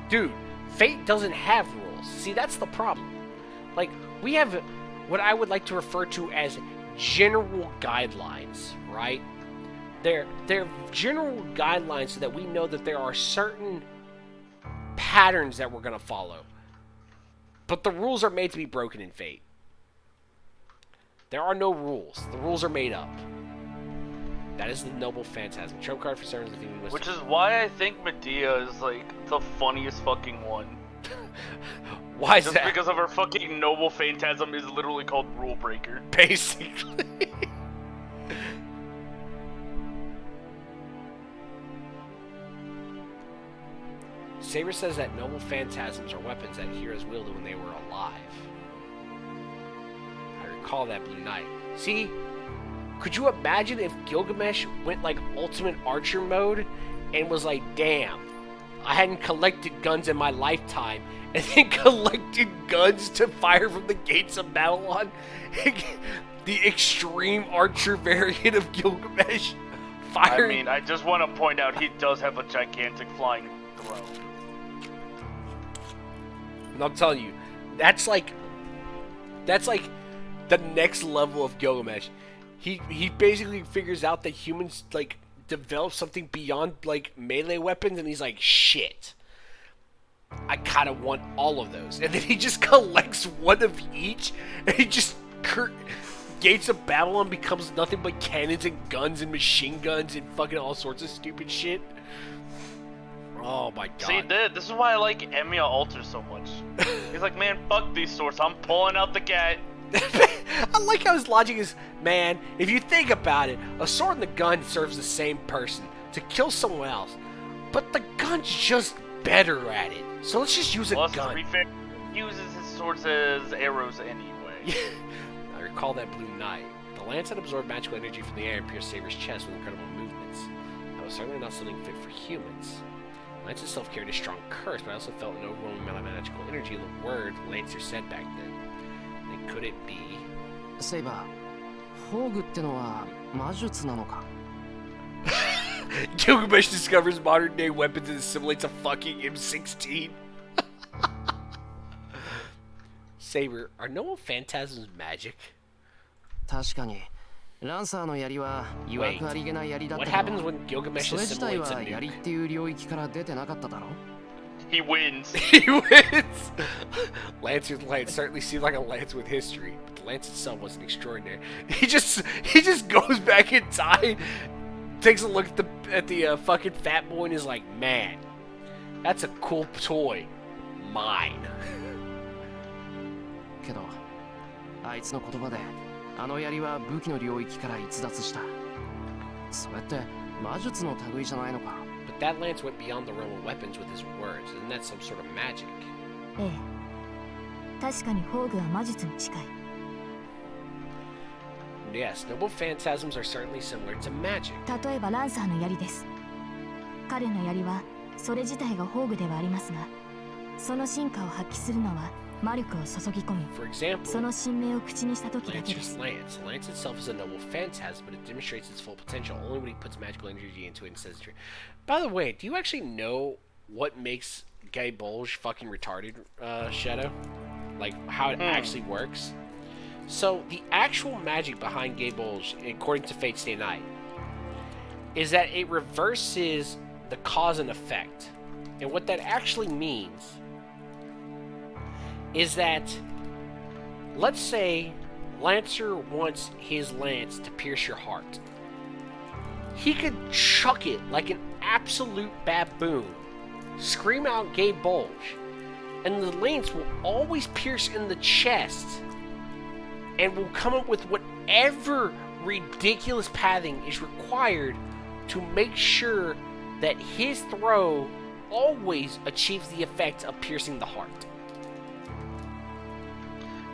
Speaker 1: Dude, Fate doesn't have rules. See, that's the problem. Like, we have what I would like to refer to as general guidelines, right? They're general guidelines so that we know that there are certain patterns that we're going to follow. But the rules are made to be broken in Fate. There are no rules. The rules are made up. That is the noble phantasm. Trump card for servants. I think we must.
Speaker 5: Which is why I think Medea is like the funniest fucking one.
Speaker 1: Why is
Speaker 5: Just
Speaker 1: that?
Speaker 5: because of her fucking noble phantasm is literally called Rule Breaker.
Speaker 1: Basically. Saber says that noble phantasms are weapons that heroes wielded when they were alive. I recall that Blue Knight. See, could you imagine if Gilgamesh went like ultimate archer mode and was like, damn, I hadn't collected guns in my lifetime, and then collected guns to fire from the gates of Babylon? The extreme archer variant of Gilgamesh.
Speaker 5: I
Speaker 1: Firing.
Speaker 5: mean, I just want to point out he does have a gigantic flying throne.
Speaker 1: And I'm telling you, that's like the next level of Gilgamesh. He basically figures out that humans like develop something beyond like melee weapons, and he's like, shit, I kind of want all of those. And then he just collects one of each, and he just Gates of Babylon becomes nothing but cannons and guns and machine guns and fucking all sorts of stupid shit. Oh my god.
Speaker 5: See, this is why I like Emiya Alter so much. He's like, man, fuck these swords. I'm pulling out the cat.
Speaker 1: I like how his logic is, man, if you think about it, a sword and the gun serves the same person to kill someone else, but the gun's just better at it. So let's just use a
Speaker 5: Plus, to
Speaker 1: gun.
Speaker 5: be fair, he uses his swords as arrows anyway.
Speaker 1: I recall that Blue Knight. The lance had absorbed magical energy from the air and pierced Saber's chest with incredible movements. That was certainly not something fit for humans. The lance itself carried a strong curse, but I also felt an overwhelming amount of magical energy in the word Lancer said back then. Then could it be?
Speaker 4: セイバー、宝具ってのは魔術なのか
Speaker 1: Gilgamesh discovers modern day weapons and assimilates a fucking M16. Saber, are noble phantasms magic?
Speaker 4: 確かにランサーの槍は曰くありげな槍だった
Speaker 1: What
Speaker 4: け
Speaker 1: happens
Speaker 4: ど
Speaker 1: when Gilgamesh
Speaker 4: それ自体
Speaker 1: assimilates
Speaker 4: は
Speaker 1: a
Speaker 4: 槍
Speaker 1: nuke?
Speaker 4: っていう領域から出てなかっただろ
Speaker 5: He wins.
Speaker 1: He wins! Lancer's lance certainly seemed like a lance with history, but the lance itself wasn't extraordinary. He just goes back in time, takes a look at the fucking fat boy and is like, man, that's a cool toy. Mine.
Speaker 4: けどあいつの言葉であの槍は武器の領域から逸脱した。それって魔術の類じゃないのか。
Speaker 1: But that lance went beyond the realm of weapons with his words. Isn't that some sort of magic?
Speaker 3: ええ、確かに宝具は魔術に近い。
Speaker 1: Yes, noble phantasms are certainly similar to magic.
Speaker 3: 例えばランサーの槍です。彼の槍はそれ自体が宝具ではありますが、その進化を発揮するのは魔力を注ぎ込み、
Speaker 1: For example,
Speaker 3: その神明を口にした時だけで
Speaker 1: Lancer's
Speaker 3: す。
Speaker 1: lance. The lance itself is a noble phantasm, but it demonstrates its full potential only when he puts magical energy into it and says it's true. By the way, do you actually know what makes Gay Bulge fucking retarded, Shadow? Like, how it actually works? So, the actual magic behind Gay Bulge, according to Fate Stay Night, is that it reverses the cause and effect. And what that actually means is that, let's say Lancer wants his lance to pierce your heart. He could chuck it like an absolute baboon, scream out Gay Bulge, and the lance will always pierce in the chest and will come up with whatever ridiculous pathing is required to make sure that his throw always achieves the effect of piercing the heart.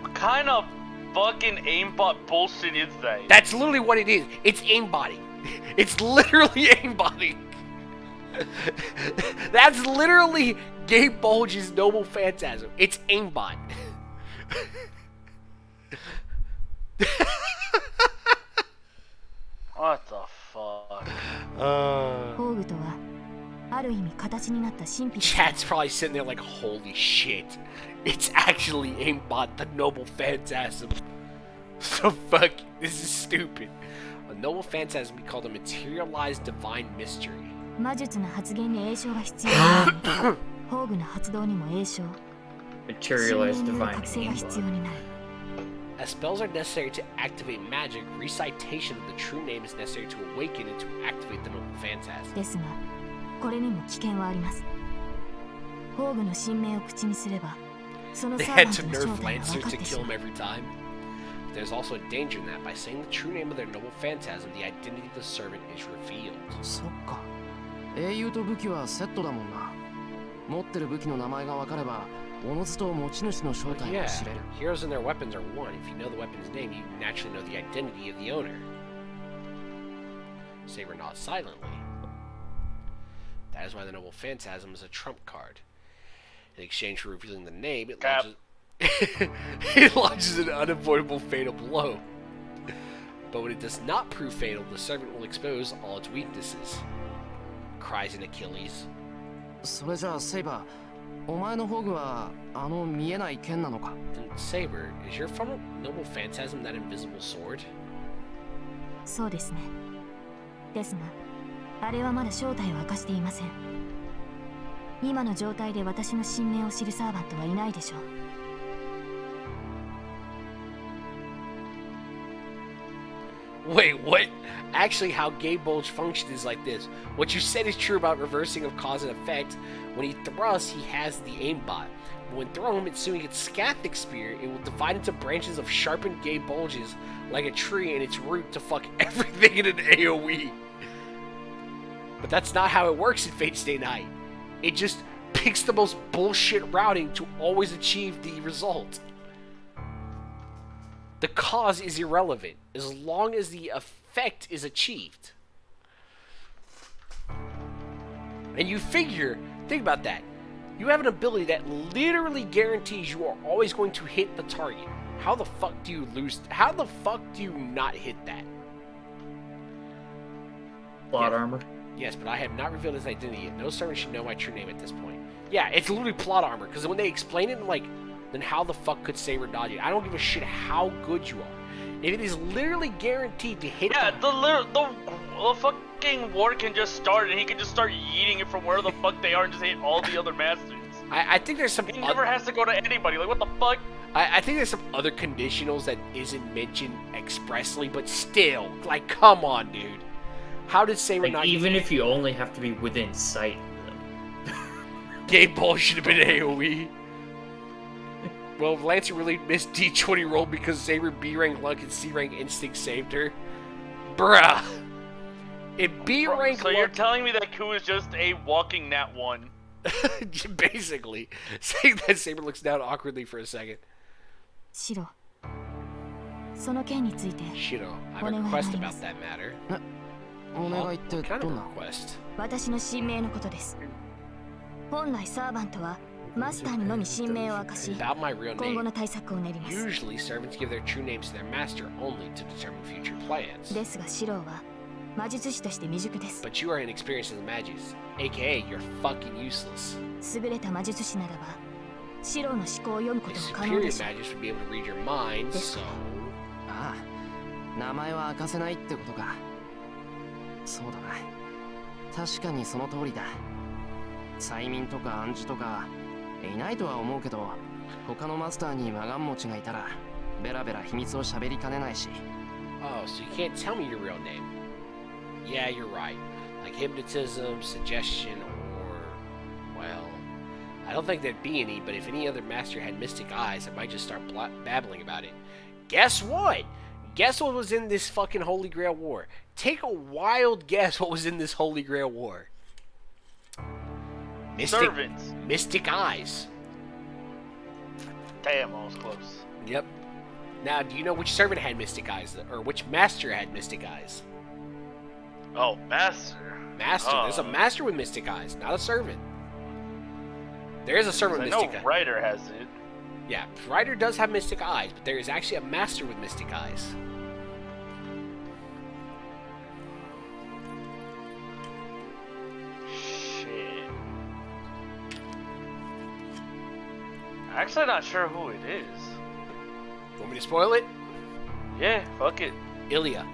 Speaker 5: What kind of fucking aimbot bullshit is that?
Speaker 1: That's literally what it is. It's aimbotting. It's literally aimbotting. That's literally Gabe Bulge's noble phantasm. It's aimbot.
Speaker 5: What the fuck?
Speaker 3: 宝具とはある意味形になった神秘です。
Speaker 1: Chat's probably sitting there like, holy shit. It's actually aimbot the noble phantasm. So fuck, this is stupid. A noble phantasm we call a materialized divine mystery.
Speaker 3: 魔術の発現に栄唱が必要なので、宝具の発動にも栄唱、
Speaker 2: Materialized
Speaker 3: 神明による
Speaker 2: divine
Speaker 3: 覚醒が必要
Speaker 2: aimbot.
Speaker 3: になる。
Speaker 1: As spells are necessary to activate magic, recitation of the true name is necessary to awaken and to activate the noble phantasm.
Speaker 3: ですが、これにも危険はあります。宝具の神明を口にすれば、その
Speaker 1: They
Speaker 3: サーバ
Speaker 1: had
Speaker 3: ン
Speaker 1: to
Speaker 3: トの
Speaker 1: nerf
Speaker 3: 正体が分
Speaker 1: Lancer
Speaker 3: かっ
Speaker 1: to
Speaker 3: てし
Speaker 1: kill
Speaker 3: ま
Speaker 1: him
Speaker 3: う。
Speaker 1: every time. There's also a danger in that by saying the true name of their noble phantasm, the identity of the servant is revealed.
Speaker 4: そっか。英雄と武器はセットだもんな。持ってる武器の名前が分かれば、おのずと持ち主の正
Speaker 1: But
Speaker 4: 体
Speaker 1: yeah,
Speaker 4: を知れる。
Speaker 1: heroes and their weapons are one. If you know the weapon's name, you naturally know the identity of the owner. Saber nods silently. That is why the noble phantasm is a trump card. In exchange for revealing the name, it
Speaker 5: Cap.
Speaker 1: launches it launches an unavoidable fatal blow. But when it does not prove fatal, the servant will expose all its weaknesses. Cries in Achilles.
Speaker 4: それじゃあセイバー、お前の宝具はあの見えない剣なのか。
Speaker 1: Then Saber, is your noble phantasm that invisible sword?
Speaker 3: そうですね。ですが、あれはまだ正体を明かしていません。今の状態で私の神明を知るサーバントはいないでしょう。
Speaker 1: Wait, what? Actually, how Gay Bulge functions is like this. What you said is true about reversing of cause and effect. When he thrusts, he has the aimbot. But when thrown, assuming its Scathic Spear, it will divide into branches of sharpened Gay Bulges like a tree and its root to fuck everything in an AoE. But that's not how it works in Fate Stay Night. It just picks the most bullshit routing to always achieve the result. The cause is irrelevant as long as the effect is achieved. And you figure, think about that. You have an ability that literally guarantees you are always going to hit the target. How the fuck do you lose? How the fuck do you not hit that?
Speaker 2: Plot
Speaker 1: Yeah.
Speaker 2: armor.
Speaker 1: Yes, but I have not revealed his identity yet. No servant should know my true name at this point. Yeah, it's literally plot armor, because when they explain it, I'm like, then how the fuck could Saber dodge it? I don't give a shit how good you are. If it is literally guaranteed to hit
Speaker 5: Yeah,
Speaker 1: the...
Speaker 5: the fucking war can just start and he can just start yeeting it from where the fuck they are and just hit all the other masters.
Speaker 1: I think there's some...
Speaker 5: He never has to go to anybody. Like, what the fuck?
Speaker 1: I think there's some other conditionals that isn't mentioned expressly, but still, like, come on, dude. How did Saber
Speaker 2: Like,
Speaker 1: not...
Speaker 2: even if you only have to be within sight of them.
Speaker 1: Game Ball should have been AoE. Well, Lancer really missed D20 roll because Saber B rank luck and C rank instinct saved her. Bruh. If B rank
Speaker 5: So
Speaker 1: luck...
Speaker 5: you're telling me that Ku is just a walking nat 1?
Speaker 1: Basically. Saying that, Saber looks down awkwardly for a second.
Speaker 3: シロ、その件について
Speaker 1: Shiro, I have a request about that matter.
Speaker 4: お願いって
Speaker 1: What kind
Speaker 4: ど
Speaker 1: of
Speaker 4: んな
Speaker 1: request?
Speaker 3: 私の神明のことです。本来サーバントはマスターにのみ神明を明かし、
Speaker 1: About my real
Speaker 3: 今後
Speaker 1: name.
Speaker 3: の対策を練ります。
Speaker 1: Usually, servants give their true names to their master only to determine future plans.
Speaker 3: ですがシロは魔術師として未熟です。
Speaker 1: But you are inexperienced in the magics, aka you're fucking useless.
Speaker 3: 優れた魔術師ならば、シロの思考を読むこ
Speaker 1: A
Speaker 3: とも可能
Speaker 1: superior
Speaker 3: でしょう。
Speaker 1: magist would be able to read your mind, so...
Speaker 4: ああ、名前は明かせないってことか。そうだな。確かにその通りだ。催眠とか暗示とかいないとは思うけど、他のマスターに魔眼持ちがいたらベラベラ秘密を喋りかねないし。
Speaker 1: Oh, so you can't tell me your real name. Yeah, you're right. Like hypnotism, suggestion, or... Well... I don't think there'd be any, but if any other master had mystic eyes, I might just start babbling about it. Guess what? Guess what was in this fucking Holy Grail War? Take a wild guess what was in this Holy Grail War.
Speaker 5: Servants.
Speaker 1: Mystic eyes.
Speaker 5: Damn, I was close.
Speaker 1: Yep. Now, do you know which servant had mystic eyes, or which master had mystic eyes?
Speaker 5: Oh, master.
Speaker 1: Master. There's a master with mystic eyes, not a servant. There is a servant with
Speaker 5: I know
Speaker 1: mystic eyes.
Speaker 5: Ryder has it.
Speaker 1: Yeah, Ryder does have mystic eyes, but there is actually a master with mystic eyes.
Speaker 5: Shit. Actually, not sure who it is.
Speaker 1: Want me to spoil it?
Speaker 5: Yeah, fuck it.
Speaker 1: Ilya.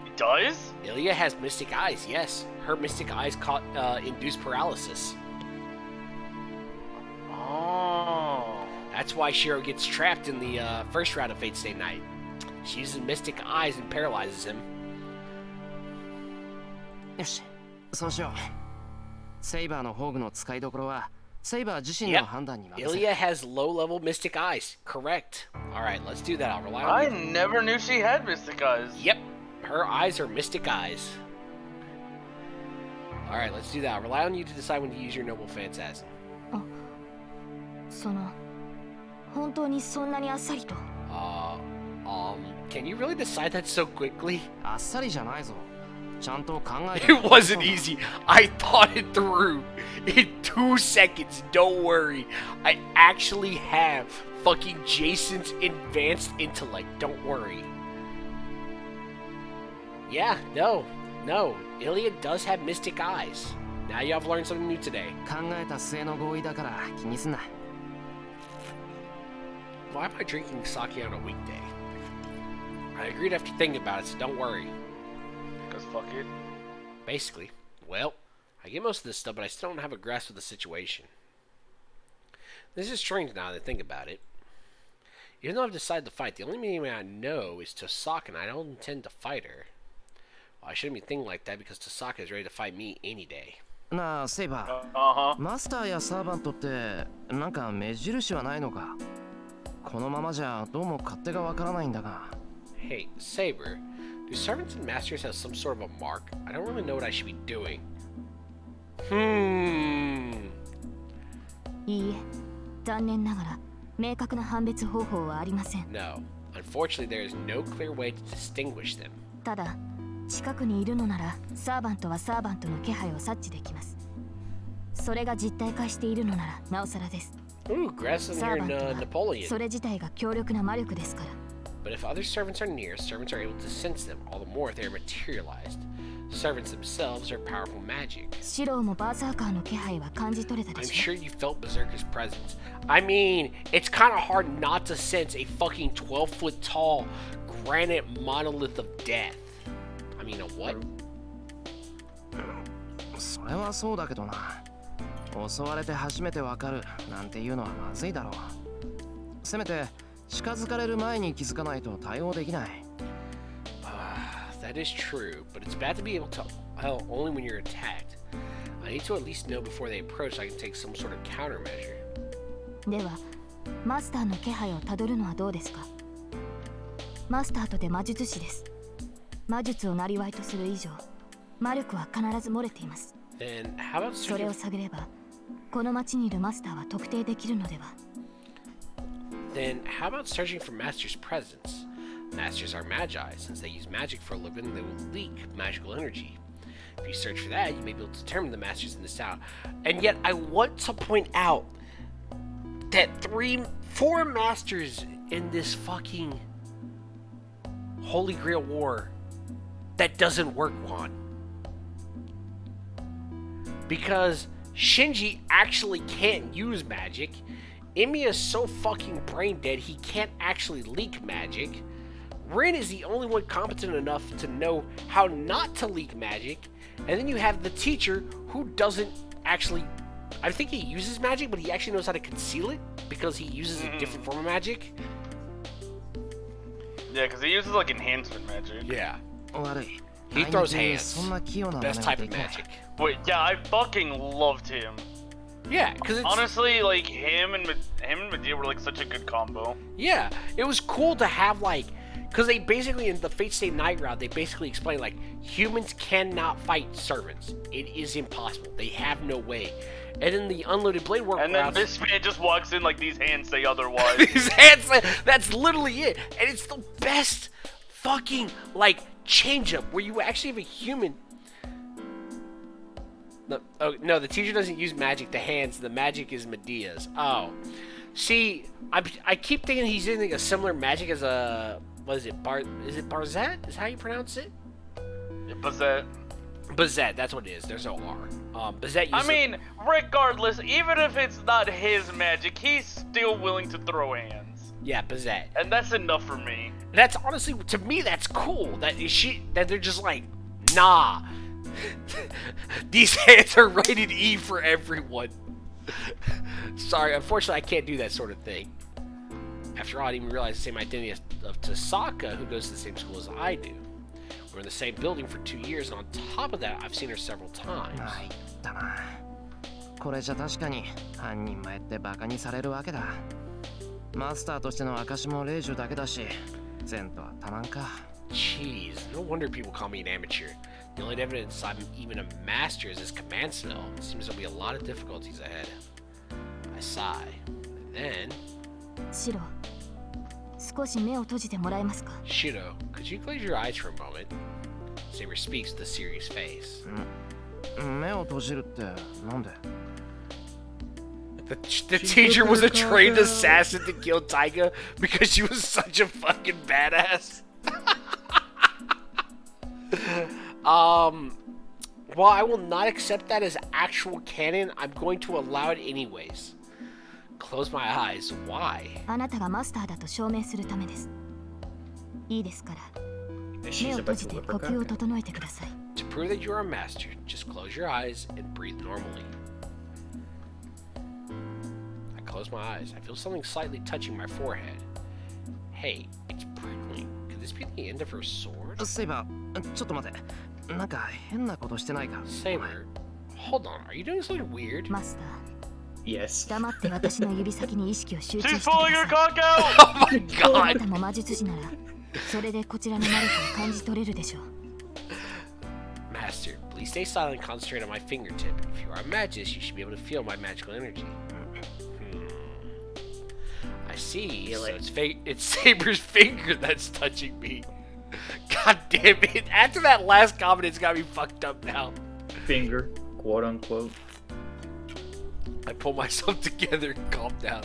Speaker 5: He does?
Speaker 1: Ilya has mystic eyes, yes. Her mystic eyes induce paralysis.
Speaker 5: Oh.
Speaker 1: That's why Shiro gets trapped in the first round of Fate's Day Night. She uses mystic eyes and paralyzes him.
Speaker 4: よし、そうしよう。セイバーの宝具の使いどころはセイバー自身の
Speaker 1: Yep.
Speaker 4: 判断に任せる。
Speaker 1: Ilya has low-level mystic eyes. Correct. Alright, let's do that. I'll rely on
Speaker 5: I
Speaker 1: you.
Speaker 5: never knew she had mystic eyes.
Speaker 1: Yep. Her eyes are mystic eyes. Alright, let's do that. I'll rely on you to decide when to use your noble phantasm.
Speaker 3: その本当にそんなにあっさりと。
Speaker 1: Can you really decide that so quickly?
Speaker 4: あっさりじゃないぞ。ちゃんと考えて
Speaker 1: It wasn't easy. I thought it through. In 2 seconds, don't worry. I actually have fucking Jason's advanced intellect. Don't worry. Yeah, no. Ilya does have mystic eyes. Now you have learned something new today.
Speaker 4: 考えた末の合意だから気にすんな。
Speaker 1: Why am I drinking sake on a weekday? I agreed after thinking about it, so don't worry.
Speaker 5: Because fuck it.
Speaker 1: Basically. Well, I get most of this stuff, but I still don't have a grasp of the situation. This is strange now that I think about it. Even though I've decided to fight, the only name I know is Tosaka, and I don't intend to fight her. Well, I shouldn't be thinking like that because Tosaka is ready to fight me any day.
Speaker 4: なあ、セイバー。
Speaker 5: Uh-huh.
Speaker 4: マスターやサーバントってなんか目印はないのか。このままじゃどうも勝手がわからないんだが。
Speaker 1: Hey, Saber, do servants and masters have some sort of a mark? I don't really know what I should be doing.
Speaker 3: いいえ、残念ながら明確な判別方法はありません。
Speaker 1: No. Unfortunately, there is no clear way to distinguish them.
Speaker 3: ただ、近くにいるのならサーバントはサーバントの気配を察知できます。それが実体化しているのならなおさらです。
Speaker 1: Ooh, Gress and
Speaker 3: サ
Speaker 1: your
Speaker 3: ーバントは
Speaker 1: Napoleon.
Speaker 3: それ自体が強力な魔力ですから。
Speaker 1: But if other servants are near, servants are able to sense them, all the more if they are materialized. Servants themselves are powerful magic.
Speaker 3: シローもバーサーカーの気配は感じ取れたで
Speaker 1: I'm
Speaker 3: しょ
Speaker 1: sure you felt Berserker's presence. I mean, it's kind of hard not to sense a fucking 12-foot tall granite monolith of death. I mean, a what?
Speaker 4: それはそうだけどな。襲われて初めてわかるなんていうのはまずいだろう。せめて近づかれる前に気づかないと対応できない。
Speaker 1: That is true, but it's bad to be able to tell only when you're attacked. I need to at least know before they approach so I can take some sort of countermeasure.
Speaker 3: ではマスターの気配をたどるのはどうですか。マスターとて魔術師です。魔術を生りとする以上魔力は必ず漏れています。
Speaker 1: Then how about
Speaker 3: それ
Speaker 1: searching?
Speaker 3: を探ればこの町にいるマスターは特定できるのでは。
Speaker 1: Then how about searching for Master's presence? Masters are magi. Since they use magic for a living, they will leak magical energy. If you search for that, you may be able to determine the masters in this town. And yet, I want to point out that 4 masters in this fucking Holy Grail War that doesn't work on. Because Shinji actually can't use magic. Emi is so fucking brain dead he can't actually leak magic. Rin is the only one competent enough to know how not to leak magic. And then you have the teacher who doesn't actually... I think he uses magic, but he actually knows how to conceal it because he uses a different form of magic.
Speaker 5: Yeah, because he uses like enhancement magic.
Speaker 1: Yeah.
Speaker 4: 悪い。
Speaker 1: He throws
Speaker 4: あい
Speaker 1: hands.
Speaker 4: つそんな器用な真似
Speaker 1: Best
Speaker 4: が
Speaker 1: type
Speaker 4: で
Speaker 1: of
Speaker 4: きない
Speaker 1: magic.
Speaker 5: Wait, yeah, I fucking loved him.
Speaker 1: Yeah, because it's...
Speaker 5: Honestly, like him and Medea were like such a good combo.
Speaker 1: Yeah, it was cool to have like... Because they basically, in the Fate Stay Night route, they basically explain like, humans cannot fight servants. It is impossible. They have no way. And in the Unloaded Blade Work
Speaker 5: And then
Speaker 1: routes...
Speaker 5: this man just walks in like these hands say otherwise.
Speaker 1: These hands, that's literally it. And it's the best fucking, like, change-up where you actually have a human... No, oh, no, the teacher doesn't use magic. The hands, the magic is Medea's. Oh. See, I keep thinking he's using a similar magic as a... What is it? Is it Barzette? Is how you pronounce it?
Speaker 5: Bazette.
Speaker 1: Bazette, that's what it is. There's no R. Bazette uses...
Speaker 5: I mean, regardless, even if it's not his magic, he's still willing to throw hands.
Speaker 1: Yeah, Bazette.
Speaker 5: And that's enough for me.
Speaker 1: That's honestly, to me, that's cool. That they're just like, nah. These hands are rated E for everyone. Sorry, unfortunately, I can't do that sort of thing. After all, I didn't even realize the same identity of Tasaka, who goes to the same school as I do. We're in the same building for 2 years, and on top of that, I've seen her several times.
Speaker 4: あいったな。これじゃ確かに犯人前ってバカにされるわけだ。マスターとしての証も霊樹だけだし、前途は多難か。
Speaker 1: Jeez, no wonder people call me an amateur. The only evidence I'm even a master is this command spell. It seems there'll be a lot of difficulties ahead. I sigh. And then...
Speaker 3: シロ、少し目を閉じてもらえますか。
Speaker 1: Shido, could you close your eyes for a moment? Saber speaks with a serious face.
Speaker 4: 目を閉じるってなんで？
Speaker 1: The teacher was a trained assassin to kill Taiga because she was such a fucking badass. While I will not accept that as actual canon, I'm going to allow it anyways. Close my eyes. Why?
Speaker 3: あなたがマスターだと証明するためです。いいですから。目
Speaker 2: She's
Speaker 3: を閉
Speaker 2: about
Speaker 3: じ
Speaker 2: to
Speaker 3: て
Speaker 2: whip
Speaker 3: 呼
Speaker 2: her
Speaker 3: 吸を
Speaker 2: cock.
Speaker 3: 整えてください。
Speaker 1: To prove that you're a master, just close your eyes and breathe normally. I close my eyes. I feel something slightly touching my forehead. Hey, it's prickling. Could this be the end of her sword?
Speaker 4: セイバー、ちょっと待て。なんか変なことしてないか。
Speaker 1: Saber, hold on. Are you doing something weird?
Speaker 3: マスター、
Speaker 2: Yes.
Speaker 3: 黙って私の指先に意識を集中
Speaker 5: She's
Speaker 3: してく
Speaker 5: pulling
Speaker 3: だ
Speaker 5: her
Speaker 3: さい。
Speaker 5: cock out!
Speaker 1: Oh my
Speaker 3: あな
Speaker 1: god!
Speaker 3: たも魔術師なら、それでこちらの魔力を感じ取れるでしょう。
Speaker 1: Master, please stay silent and concentrate on my fingertip. If you are a magist, you should be able to feel my magical energy. I see.
Speaker 2: Feel
Speaker 1: So
Speaker 2: it.
Speaker 1: it's Saber's finger that's touching me. God damn it. After that last comment, it's got me fucked up now.
Speaker 2: Finger, quote unquote.
Speaker 1: I pull myself together and calm down.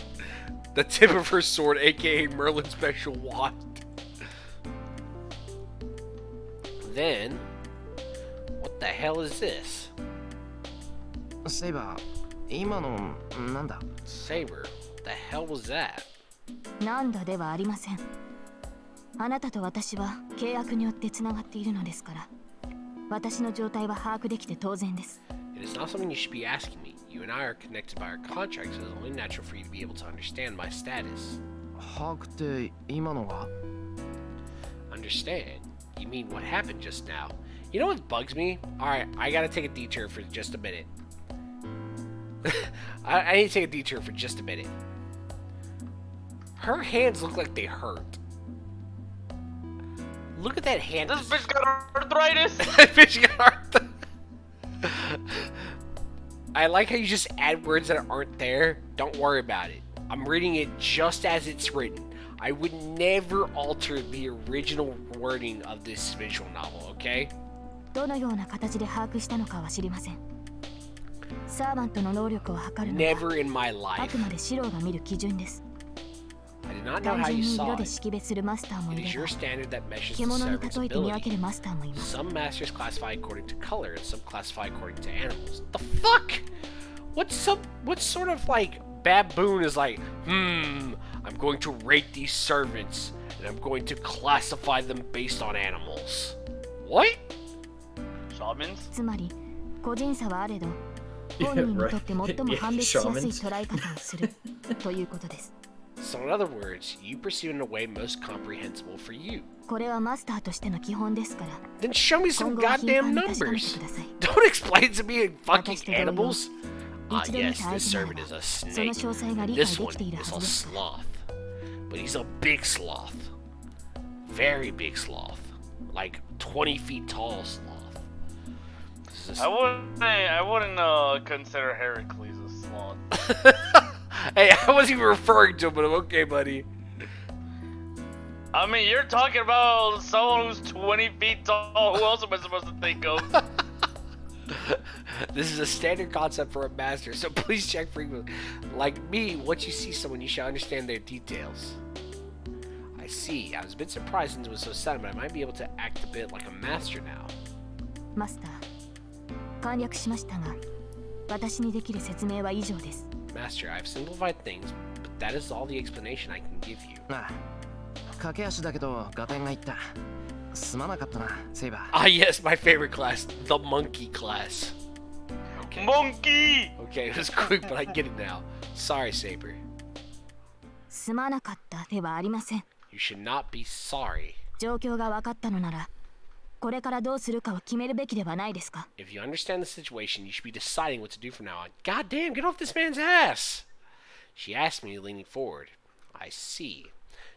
Speaker 1: The tip of her sword, aka Merlin's special wand. Then, what the hell is this?
Speaker 4: セイバー、今のなんだ？
Speaker 1: Saber, the hell was that?
Speaker 3: なんだではありません。あなたと私は契約によってつながっているのですから、私の状態は把握できて当然です。
Speaker 1: It is not something you should be asking me. You and I are connected by our contract, so it's only natural for you to be able to understand my status.
Speaker 4: 把握って今のは？
Speaker 1: Understand? You mean what happened just now? You know what bugs me? Alright, I gotta take a detour for just a minute. I need to take a detour for just a minute. Her hands look like they hurt. Look at that hand.
Speaker 5: This bitch got arthritis.
Speaker 1: That bitch got arthritis. I like how you just add words that aren't there. Don't worry about it. I'm reading it just as it's written. I would never alter the original wording of this visual novel, okay?
Speaker 3: どのような形で把握したのかは知りません。サーバントの能力を測るのは
Speaker 1: Never in my
Speaker 3: あ
Speaker 1: life.
Speaker 3: くまでシローが見る基準です。
Speaker 1: I did not know
Speaker 3: 単
Speaker 1: how
Speaker 3: 純
Speaker 1: you
Speaker 3: に色
Speaker 1: saw
Speaker 3: で
Speaker 1: it.
Speaker 3: 識別するマスターも
Speaker 1: It
Speaker 3: い
Speaker 1: is
Speaker 3: れ
Speaker 1: your
Speaker 3: ば、
Speaker 1: standard that measures the
Speaker 3: 獣に
Speaker 1: servant's
Speaker 3: 例えて見分
Speaker 1: ability.
Speaker 3: けるマスターもいます。
Speaker 1: Some masters classify according to color, and some classify according to animals. The fuck? What's sort of like baboon is like, I'm going to rate these servants, and I'm going to classify them based on animals. What?
Speaker 5: Shamans?
Speaker 3: つまり、個人差はあれど、本人にとって最も判別しやすい捉え方をするということです。
Speaker 1: So in other words, you perceive in a way most comprehensible for you.
Speaker 3: これはマスターとしての基本ですから。
Speaker 1: Then show me some
Speaker 3: 今後は頻
Speaker 1: goddamn
Speaker 3: 繁に確かめて
Speaker 1: numbers.
Speaker 3: ください。
Speaker 1: Don't explain to me fucking
Speaker 3: 私と同様、
Speaker 1: animals. Ah,
Speaker 3: 一度見
Speaker 1: yes,
Speaker 3: た相
Speaker 1: this
Speaker 3: 手な
Speaker 1: servant
Speaker 3: ら
Speaker 1: is a
Speaker 3: その
Speaker 1: snake.
Speaker 3: 詳細が理
Speaker 1: This
Speaker 3: 解で
Speaker 1: one
Speaker 3: きているは
Speaker 1: is
Speaker 3: ず
Speaker 1: a
Speaker 3: ですから。
Speaker 1: sloth. But he's a big sloth. Very big sloth. Like 20 feet tall sloth. This is
Speaker 5: I wouldn't consider Heracles a sloth.
Speaker 1: Hey, I wasn't even referring to him, but I'm okay, buddy.
Speaker 5: I mean, you're talking about someone who's 20 feet tall. Who else am I supposed to think of?
Speaker 1: This is a standard concept for a master, so please check frequently. Like me, once you see someone, you should understand their details. I see. I was a bit surprised since it was so sudden, but I might be able to act a bit like a master now.
Speaker 3: マスター、簡略しましたが、私にできる説明は以上です。
Speaker 1: Master, I've simplified things, but that is all the explanation I can give you.
Speaker 4: ああ、駆け足だけど合点がいった。すまなかったな、セイバー。
Speaker 1: Ah, yes, my favorite class, the monkey class. Okay.
Speaker 5: Monkey!
Speaker 1: Okay, it was quick, but I get it now. Sorry, Saber.
Speaker 3: すまなかったではありません。
Speaker 1: You should not be sorry.
Speaker 3: 状況が分かったのなら、これからどうするかを決めるべきではないですか。
Speaker 1: If you understand the situation, you should be deciding what to do from now on. God damn, get off this man's ass! She asked me, leaning forward. I see.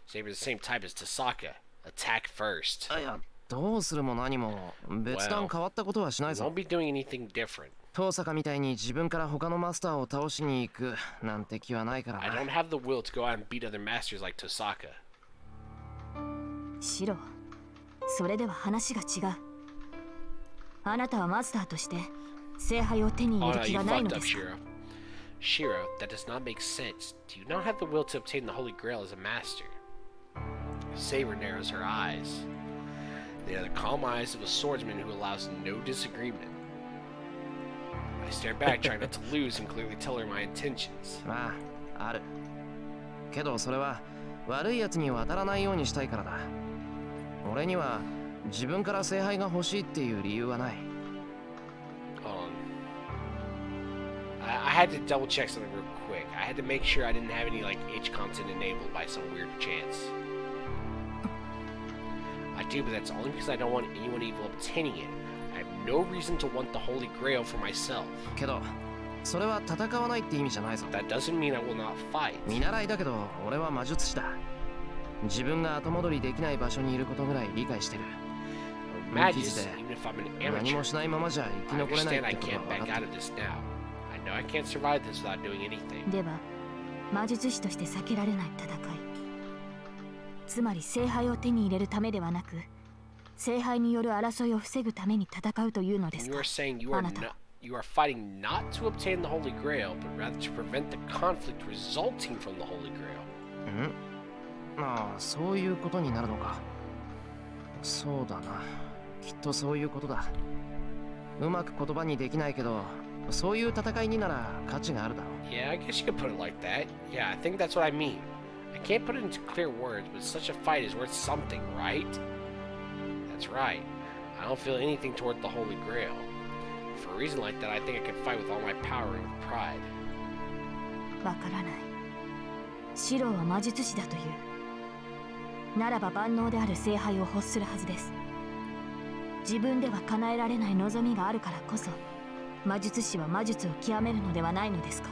Speaker 1: Saber's the same type as Tasaka. Attack first.
Speaker 4: いや、どうするも何も別段変わったことはしない
Speaker 1: Won't
Speaker 4: ぞ。
Speaker 1: be doing anything different.
Speaker 4: 遠坂みたいに自分から他のマスターを倒しに行くなんて気はないから
Speaker 1: I
Speaker 4: な。
Speaker 1: don't have the will to go out and beat other masters like Tosaka.
Speaker 3: シロ、それでは話が違う。あなたはマスターとして聖杯を手に入
Speaker 1: Oh
Speaker 3: れ
Speaker 1: no,
Speaker 3: る気
Speaker 1: you
Speaker 3: がない
Speaker 1: fucked
Speaker 3: の
Speaker 1: up,
Speaker 3: ですか。
Speaker 1: Shiro. Shiro, that does not make sense. Do you not have the will to obtain the Holy Grail as a master? Saber narrows her eyes. They are the calm eyes of a swordsman who allows no disagreement. I stare back, trying not to lose and clearly tell her my intentions.
Speaker 4: まあ、ある。けどそれは悪いやつに渡らないようにしたいからだ。俺には自分から聖杯が欲しいっていう理由はない。
Speaker 1: I had to double check something real quick. I had to make sure I didn't have any like itch content enabled by some weird chance. I do, but that's only because I don't want anyone evil obtaining it. I have no reason to want the Holy Grail for myself.
Speaker 4: けど、それは戦わないって意味じゃないぞ。
Speaker 1: That doesn't mean I will not fight.
Speaker 4: 見習いだけど、俺は魔術師だ。自分が後戻りできない場所にいることぐらい理解してる。
Speaker 1: I'm a magist, even if I'm an
Speaker 4: 何
Speaker 1: amateur.
Speaker 4: もしないままじゃ生き
Speaker 1: I
Speaker 4: 残れない
Speaker 1: understand
Speaker 4: っ
Speaker 1: I
Speaker 4: てことは
Speaker 1: can't
Speaker 4: 分
Speaker 1: back
Speaker 4: かっ
Speaker 1: out of this now. I know I can't survive this without doing anything.
Speaker 3: では、魔術師として避けられない戦い。つまり聖杯を手に入れるためではなく、聖杯による争いを防ぐために戦うというのです
Speaker 1: You
Speaker 3: か。
Speaker 1: are saying you are fighting not to obtain the Holy Grail, but rather to prevent the conflict resulting from the Holy Grail.
Speaker 4: まあ、そういうことになるのか。そうだな。きっとそういうことだ。うまく言葉にできないけど、そういう戦いになら価値があるだろう。
Speaker 1: Yeah, I guess you could put it like that. Yeah, I think that's what I mean. I can't put it into clear words, but such a fight is worth something, right? That's right. I don't feel anything toward the Holy Grail. For a reason like that, I think I can fight with all my power and with pride.
Speaker 3: わからない。シローは魔術師だという。ならば万能である聖杯を欲するはずです。自分では叶えられない望みがあるからこそ、魔術師は魔術を極めるのではないのですか。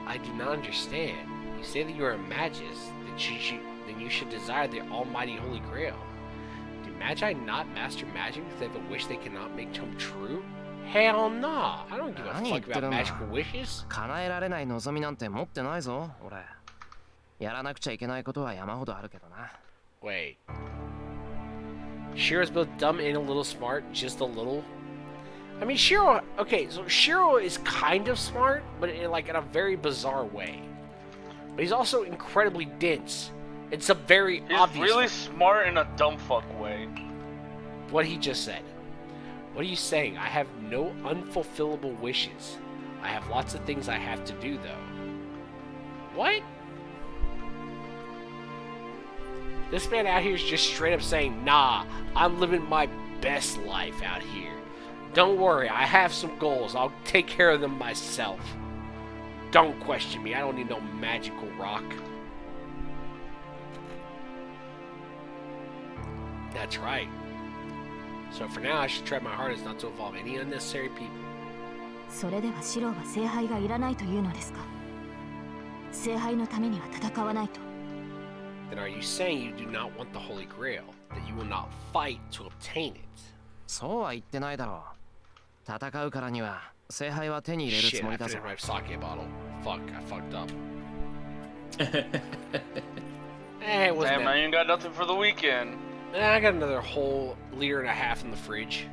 Speaker 1: I do not understand. You say that you are a magist, then you should desire the almighty Holy Grail. Do Magi not master magic because they have a wish they cannot make come true? Hell nah! I don't give a fuck about magical wishes.
Speaker 4: 叶えられない望みなんて持ってないぞ、俺。やらなくちゃいけないことは山ほどあるけどな。
Speaker 1: Wait. Shiro's both dumb and a little smart, just a little. I mean, Shiro. Okay, so Shiro is kind of smart, but in a very bizarre way. But he's also incredibly dense. It's a very obvious.
Speaker 5: He's really smart in a dumb fuck way.
Speaker 1: What he just said. What are you saying? I have no unfulfillable wishes. I have lots of things I have to do, though. What? This man out here is just straight up saying, nah, I'm living my best life out here. Don't worry, I have some goals. I'll take care of them myself. Don't question me. I don't need no magical rock. That's right. So for now, I should try my hardest not to involve any unnecessary people.
Speaker 3: それではシローは聖杯がいらないというのですか？聖杯のためには戦わないと。
Speaker 1: Then are you saying you do not want the Holy Grail? That you will not fight to obtain it?
Speaker 4: そうは言ってないだろう。戦うからには聖杯は手に入れる
Speaker 1: Shit,
Speaker 4: つも
Speaker 1: I
Speaker 4: りだぞ。
Speaker 1: finished my sake bottle. Fuck, I fucked up. It wasn't
Speaker 5: Damn,
Speaker 1: that.
Speaker 5: now you ain't got nothing for the weekend.
Speaker 1: I got another whole liter and a half in the fridge.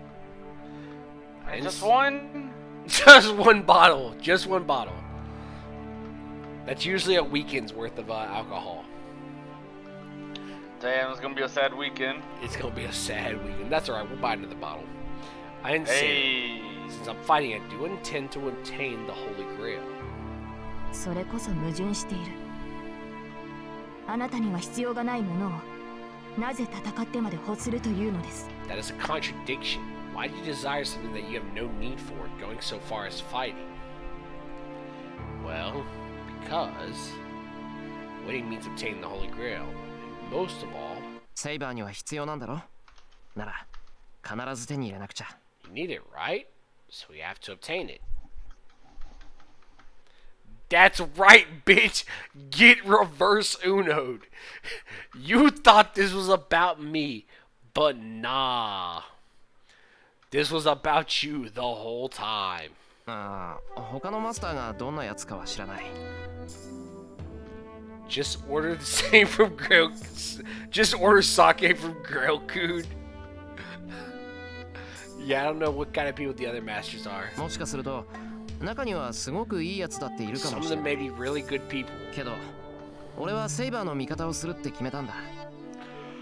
Speaker 5: Just one?
Speaker 1: Just one bottle. Just one bottle. That's usually a weekend's worth of alcohol.
Speaker 5: Damn, it's gonna be a sad weekend.
Speaker 1: It's gonna be a sad weekend. That's alright, we'll buy another bottle. I didn't say
Speaker 5: Hey.
Speaker 1: since I'm fighting, I do intend to obtain the Holy Grail.
Speaker 3: それこそ矛盾している。あなたには必要がないものをなぜ戦ってまで欲するというのです。
Speaker 1: That is a contradiction. Why do you desire something that you have no need for, going so far as fighting? Well, because waiting means obtaining the Holy Grail. And most of all,
Speaker 4: セイバーには必要なんだろ？なら必ず手に入れなくちゃ。
Speaker 1: you need it, right? So we have to obtain it. That's right, bitch! Get reverse Uno'd. You thought this was about me, but nah. This was about you the whole time.
Speaker 4: ああ、他のマスターがどんなやつかは知らない。
Speaker 1: Just order the same from Grail. Just order sake from Grail-kun. Yeah, I don't know what kind of people the other masters are.
Speaker 4: もしかすると中にはすごくいいやつだっているか
Speaker 1: Some
Speaker 4: も
Speaker 1: of
Speaker 4: しれ
Speaker 1: them
Speaker 4: ない。
Speaker 1: may be really good people.
Speaker 4: けど俺はセイバーの味方をするって決めたんだ。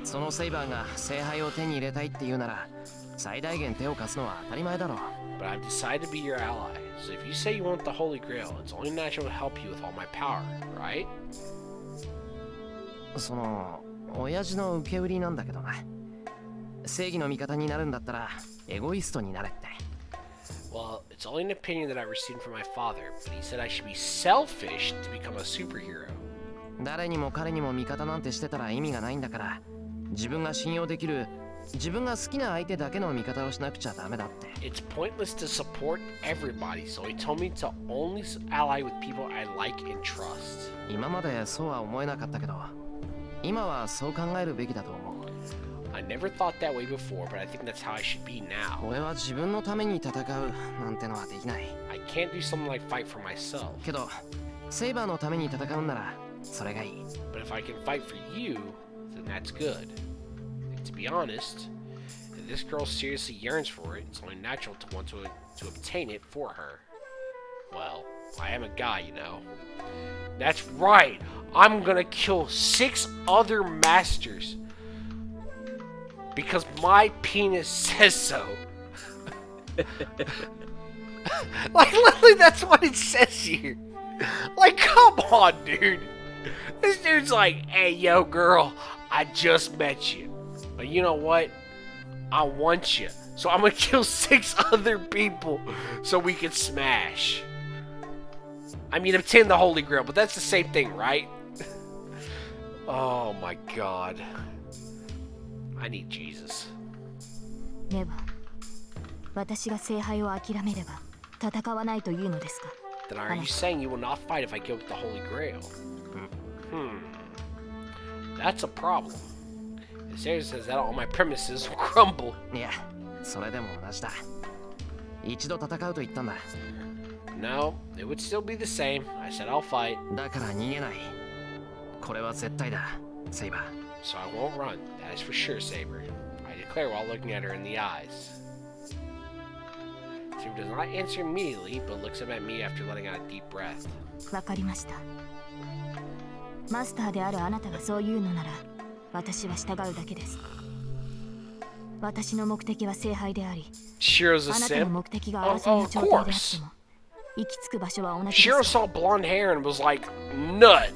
Speaker 4: そのセイバーが聖杯を手に入れたいって言うなら最大限手を貸すのは当たり前だろう。
Speaker 1: But I've decided to be your ally. So if you say you want the Holy Grail, it's only natural to help you with all my power, right?
Speaker 4: その親父の受け売りなんだけどな。正義の味方になるんだったらエゴイストになれって。
Speaker 1: Well, it's only an opinion that I received from my father, but he said I should be selfish to become a superhero.
Speaker 4: 誰にも彼にも味方なんてしてたら意味がないんだから、自分が信用できる自分が好きな相手だけの味方をしなくちゃダメだって。
Speaker 1: It's pointless to support everybody, so he told me to only ally with people I like and trust.
Speaker 4: 今までそうは思えなかったけど、今はそう考えるべきだと思う。
Speaker 1: I never thought that way before, but I think that's how I should be now.
Speaker 4: 俺は自分のために戦うなんてのはできない。
Speaker 1: I can't do something like fight for myself.
Speaker 4: けど、セイバーのために戦うんならそれがいい。
Speaker 1: But if I can fight for you, then that's good. And to be honest, if this girl seriously yearns for it, it's only natural to want to obtain it for her. Well, I am a guy, you know. That's right! I'm gonna kill 6 other masters. Because my penis says so. Like, literally, that's what it says here. Like, come on, dude. This dude's like, hey, yo, girl, I just met you. But you know what? I want you. So I'm gonna kill 6 other people so we can smash. I mean, obtain the Holy Grail, but that's the same thing, right? Oh my god. I need Jesus.
Speaker 3: では、私が聖杯を諦めれば戦わないというのですか？
Speaker 1: Then are you saying you will not fight if I get with the Holy Grail? That's a problem. If Saber says that, all my premises will crumble.
Speaker 4: いや、それでも同じだ。一度戦うと言ったんだ。
Speaker 1: No, it would still be the same. I said I'll fight.
Speaker 4: だから逃げない。これは絶対だ、セイバー。
Speaker 1: So I won't run. That is for sure, Saber. I declare while looking at her in the eyes. Saber does not answer immediately, but looks up at me after letting out a deep breath.
Speaker 3: わかりました。マスターであるあなたがそう言うのなら、私は従うだけです。私の目的は聖杯であり、
Speaker 1: Shiro's a
Speaker 3: あなたの
Speaker 1: sim?
Speaker 3: 目的が争いの頂点であっても、行き着く場所は同じです。
Speaker 1: Shiro saw blonde hair and was like, nut!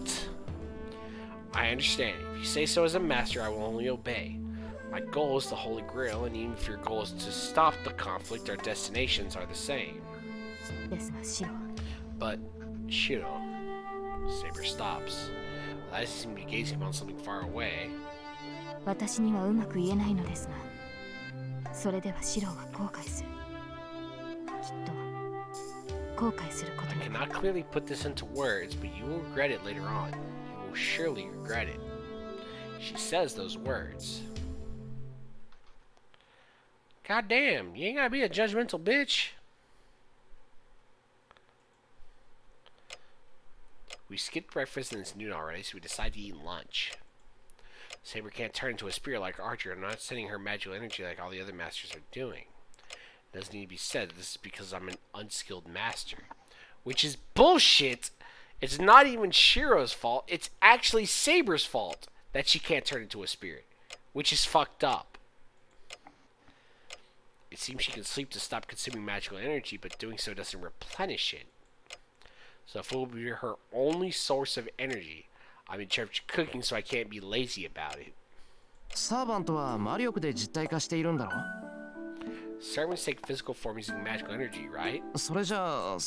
Speaker 1: I understand. If you say so as a master, I will only obey. My goal is the Holy Grail, and even if your goal is to stop the conflict, our destinations are the same.
Speaker 3: ですが、シロ。
Speaker 1: But, Shiro, Saber stops. I seem to be gazing on something far away.
Speaker 3: 私にはうまく言えないのですが、それではシロは後悔する。きっと後悔すること
Speaker 1: I
Speaker 3: に。
Speaker 1: cannot clearly put this into words, but you will regret it later on. You will surely regret it. She says those words. God damn, you ain't gotta be a judgmental bitch. We skipped breakfast and it's noon already, so we decide to eat lunch. Saber can't turn into a spirit like Archer. I'm not sending her magical energy like all the other masters are doing. It doesn't need to be said. This is because I'm an unskilled master. Which is bullshit. It's not even Shiro's fault. It's actually Saber's fault that she can't turn into a spirit. Which is fucked up. It seems she can sleep to stop consuming magical energy, but doing so doesn't replenish it. So if it will be her only source of energy, I'm in charge of cooking, so I can't be lazy about it.
Speaker 4: サーバントは魔力で実体化しているんだろ？
Speaker 1: Servants take physical form using magical energy, right?
Speaker 4: それじゃあ、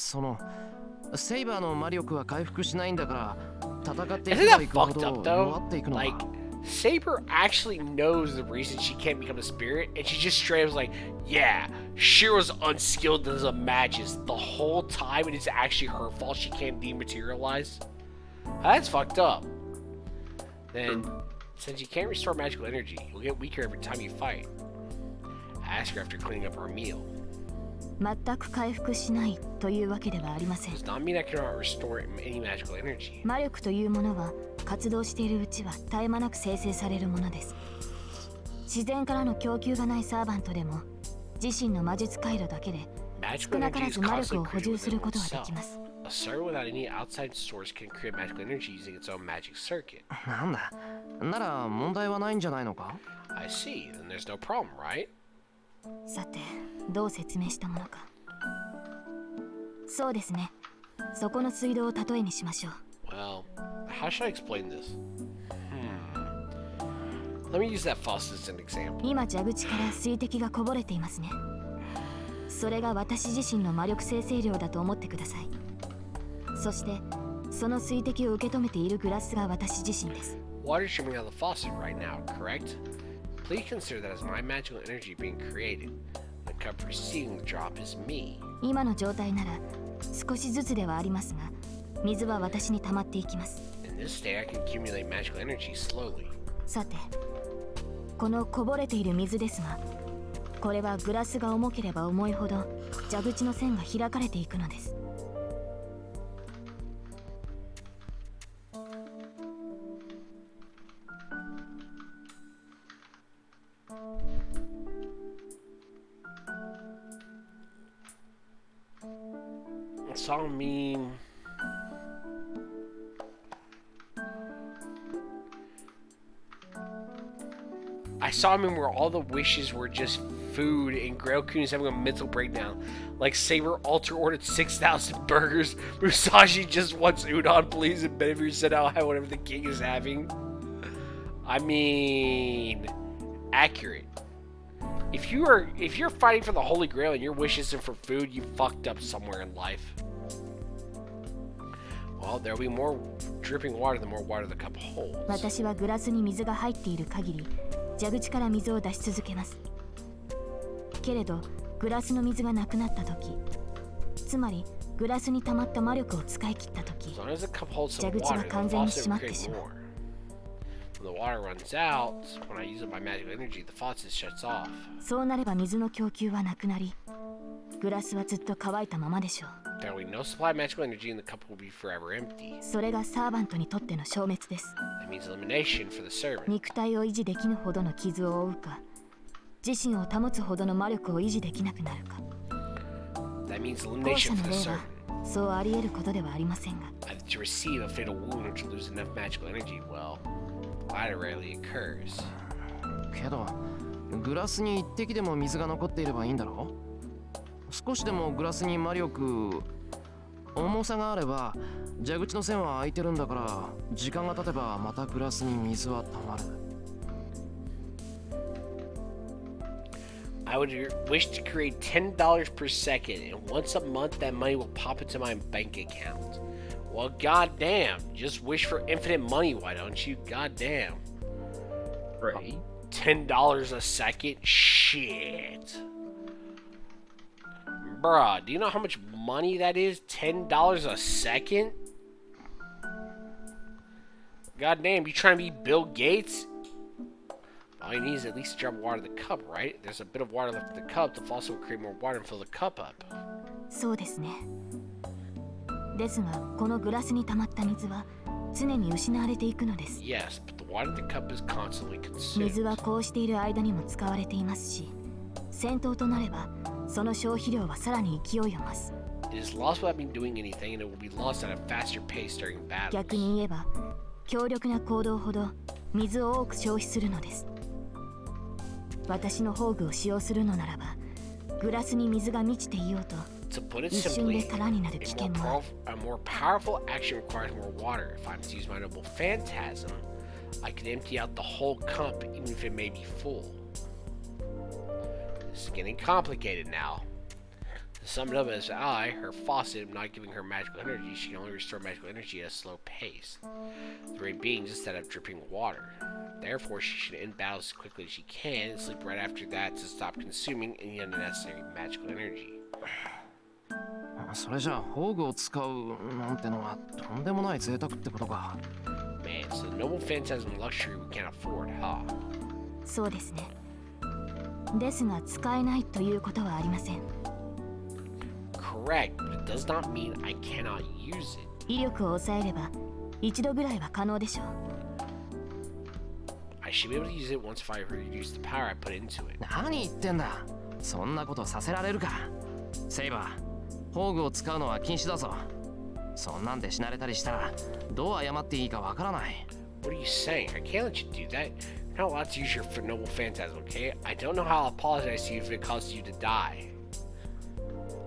Speaker 4: セイバーの魔力は回復しないんだから、戦っていけばいくほど弱っていくのか。
Speaker 1: Like, Saber actually knows the reason she can't become a spirit, and she just straight up is like, yeah, Shiro's unskilled as a magus the whole time, and it's actually her fault she can't dematerialize. That's fucked up. Then, since you can't restore magical energy, you'll get weaker every time you fight. Ask her after cleaning up our meal.
Speaker 3: 全く回復しないというわけではありません。
Speaker 1: Does not mean I cannot restore any magical energy.
Speaker 3: 魔力というものは活動しているうちは絶え間なく生成されるものです。自然からの供給がないサーバントでも自身の魔術回路だけで少なからず魔力を補充することはできます。
Speaker 1: A server without any outside source can create magical energy using its own magic circuit.
Speaker 4: なんだ。なら問題はないんじゃないのか？
Speaker 1: I see. Then there's no problem, right?
Speaker 3: さて、どう説明したものか。そうですね。そこの水道を例えにしましょう。
Speaker 1: Well, how should I explain this? Let me use that faucet as an example.
Speaker 3: 今蛇口から水滴がこぼれていますね。それが私自身の魔力生成量だと思ってください。そして、その水滴を受け止めているグラスが私自身です。
Speaker 1: Water streaming out of the faucet right now, correct? Please consider that as my magical energy being created. The cup receiving the drop is me.
Speaker 3: 今の状態なら少しずつではありますが、水は私に溜まっていきます。
Speaker 1: In this state, I can accumulate magical energy slowly.
Speaker 3: さて、このこぼれている水ですが、これはグラスが重ければ重いほど蛇口の線が開かれていくのです。
Speaker 1: So I mean, I saw him in where all the wishes were just food, and Grail-kun is having a mental breakdown. Like Saber Alter ordered 6,000 burgers, Musashi just wants udon, please, and Benavir said I'll have whatever the king is having. I mean, accurate. If you're fighting for the Holy Grail and your wish isn't for food, you fucked up somewhere in life. Well, there'll be more dripping water the more water the cup holds.
Speaker 3: 私はグラスに水が入っている限り、蛇口から水を出し続けます。けれど、グラスの水がなくなった時、つまりグラスに溜まった魔力を使い切った時、
Speaker 1: As long as the cup holds some
Speaker 3: 蛇口
Speaker 1: water,
Speaker 3: は
Speaker 1: the
Speaker 3: 完全に
Speaker 1: faucet
Speaker 3: 閉ま
Speaker 1: will
Speaker 3: って
Speaker 1: create
Speaker 3: しまう。
Speaker 1: more. When the water runs out, when I use up my magical energy, the faucet shuts off.
Speaker 3: そうなれば水の供給はなくなり、グラスはずっと乾いたままでしょう。
Speaker 1: There will be no supply of magical energy and the cup will be forever empty.
Speaker 3: それがサーバントにとっての消滅です。
Speaker 1: That means elimination for the servant.
Speaker 3: 肉体を維持できぬほどの傷を負うか、自身を保つほどの魔力を維持できなくなるか。
Speaker 1: That means
Speaker 3: 後
Speaker 1: elimination
Speaker 3: 者の
Speaker 1: for the
Speaker 3: 例は
Speaker 1: servant.
Speaker 3: そうあり得ることではありませんが。
Speaker 1: Either to receive a fatal wound or to lose enough magical energy, well, the latter rarely occurs.
Speaker 4: けどグラスに一滴でも水が残っていればいいんだろ。少しでもグラスに魔力、重さがあれば蛇口の線は開いてるんだから、時間が経てばまたグラスに水は溜まる。
Speaker 1: I would wish to create $10 per second, and once a month that money will pop into my bank account. Well, goddamn, just wish for infinite money, why don't you? Goddamn.
Speaker 2: Right.
Speaker 1: $10 a second? Shit. Bruh, do you know how much money that is? $10 a second? Goddamn, you trying to be Bill Gates? All you need is at least a drop of water in the cup, right? There's a bit of water left in the cup. The faucet will create more water and fill the cup up.
Speaker 3: そうですね。ですが、このグラスに溜まった水は常に失われていくのです。
Speaker 1: Yes, but the water in the cup is constantly
Speaker 3: 水
Speaker 1: consumed.
Speaker 3: はこうしている間にも使われていますし、戦闘となればその消費量はさらに勢いを増す。
Speaker 1: It is lost without me doing anything, and it will be lost at a faster pace during
Speaker 3: 逆
Speaker 1: battles.
Speaker 3: に言えば、強力な行動ほど水を多く消費するのです。私の宝具を使用するのならば、グラスに水が満ちていようと、
Speaker 1: To put it
Speaker 3: 一瞬で
Speaker 1: simply,
Speaker 3: 空になる危険もある。
Speaker 1: a more powerful action requires more water. If I'm to use my noble phantasm, I could empty out the whole cup, even if it may be full. This is getting complicated now. To sum it up, as her faucet, am not giving her magical energy, she can only restore magical energy at a slow pace. The very being instead of dripping water. Therefore, she should end battles as quickly as she can and sleep right after that to stop consuming any unnecessary magical energy.
Speaker 4: それじゃあ宝具を使うなんてのはとんでもない贅沢ってことか。
Speaker 1: Man, it's a noble phantasm luxury we can't afford, huh?
Speaker 3: そうですね。ですが使えないということはありません。
Speaker 1: Correct, but it does not mean I cannot use it.
Speaker 3: 威力を抑えれば一度ぐらいは可能でしょう。
Speaker 1: I should be able to use it once if I reduce the power I put into it.
Speaker 4: 何言ってんだ。そんなことさせられるか。セイバー、宝具を使うのは禁止だぞ。そんなんで死なれたりしたらどう謝っていいかわからない。
Speaker 1: What are you saying? I can't let you do that. You're not allowed to use your noble phantasm, okay? I don't know how I'll apologize to you if it causes you to die.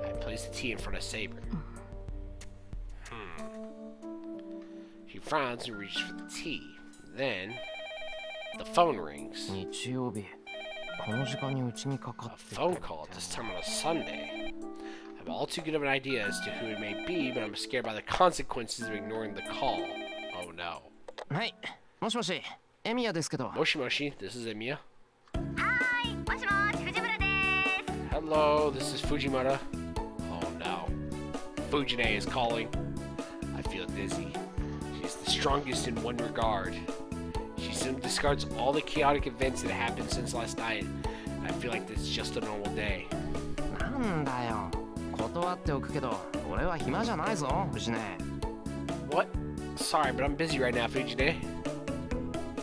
Speaker 1: I place the tea in front of Saber. She frowns and reaches for the tea. Then, the phone rings.
Speaker 4: 日曜日、この時間にうちにかか
Speaker 1: A
Speaker 4: ってき
Speaker 1: phone
Speaker 4: た
Speaker 1: call at this time on a Sunday. I have all too good of an idea as to who it may be, but I'm scared by the consequences of ignoring the call. Oh no.
Speaker 4: はい、もしもし、エミヤですけど。
Speaker 1: Moshi Moshi, this is Emiya.
Speaker 3: はい、もしもし、藤村です。
Speaker 1: Hello, this is Fujimura. Oh no. Fujine is calling. I feel dizzy. She's the strongest in one regard. She simply discards all the chaotic events that happened since last night. I feel like this is just a normal day.
Speaker 4: なんだよ。断っておくけど、俺は暇じゃないぞ、藤根。
Speaker 1: What? Sorry, but I'm busy right now, Fujine.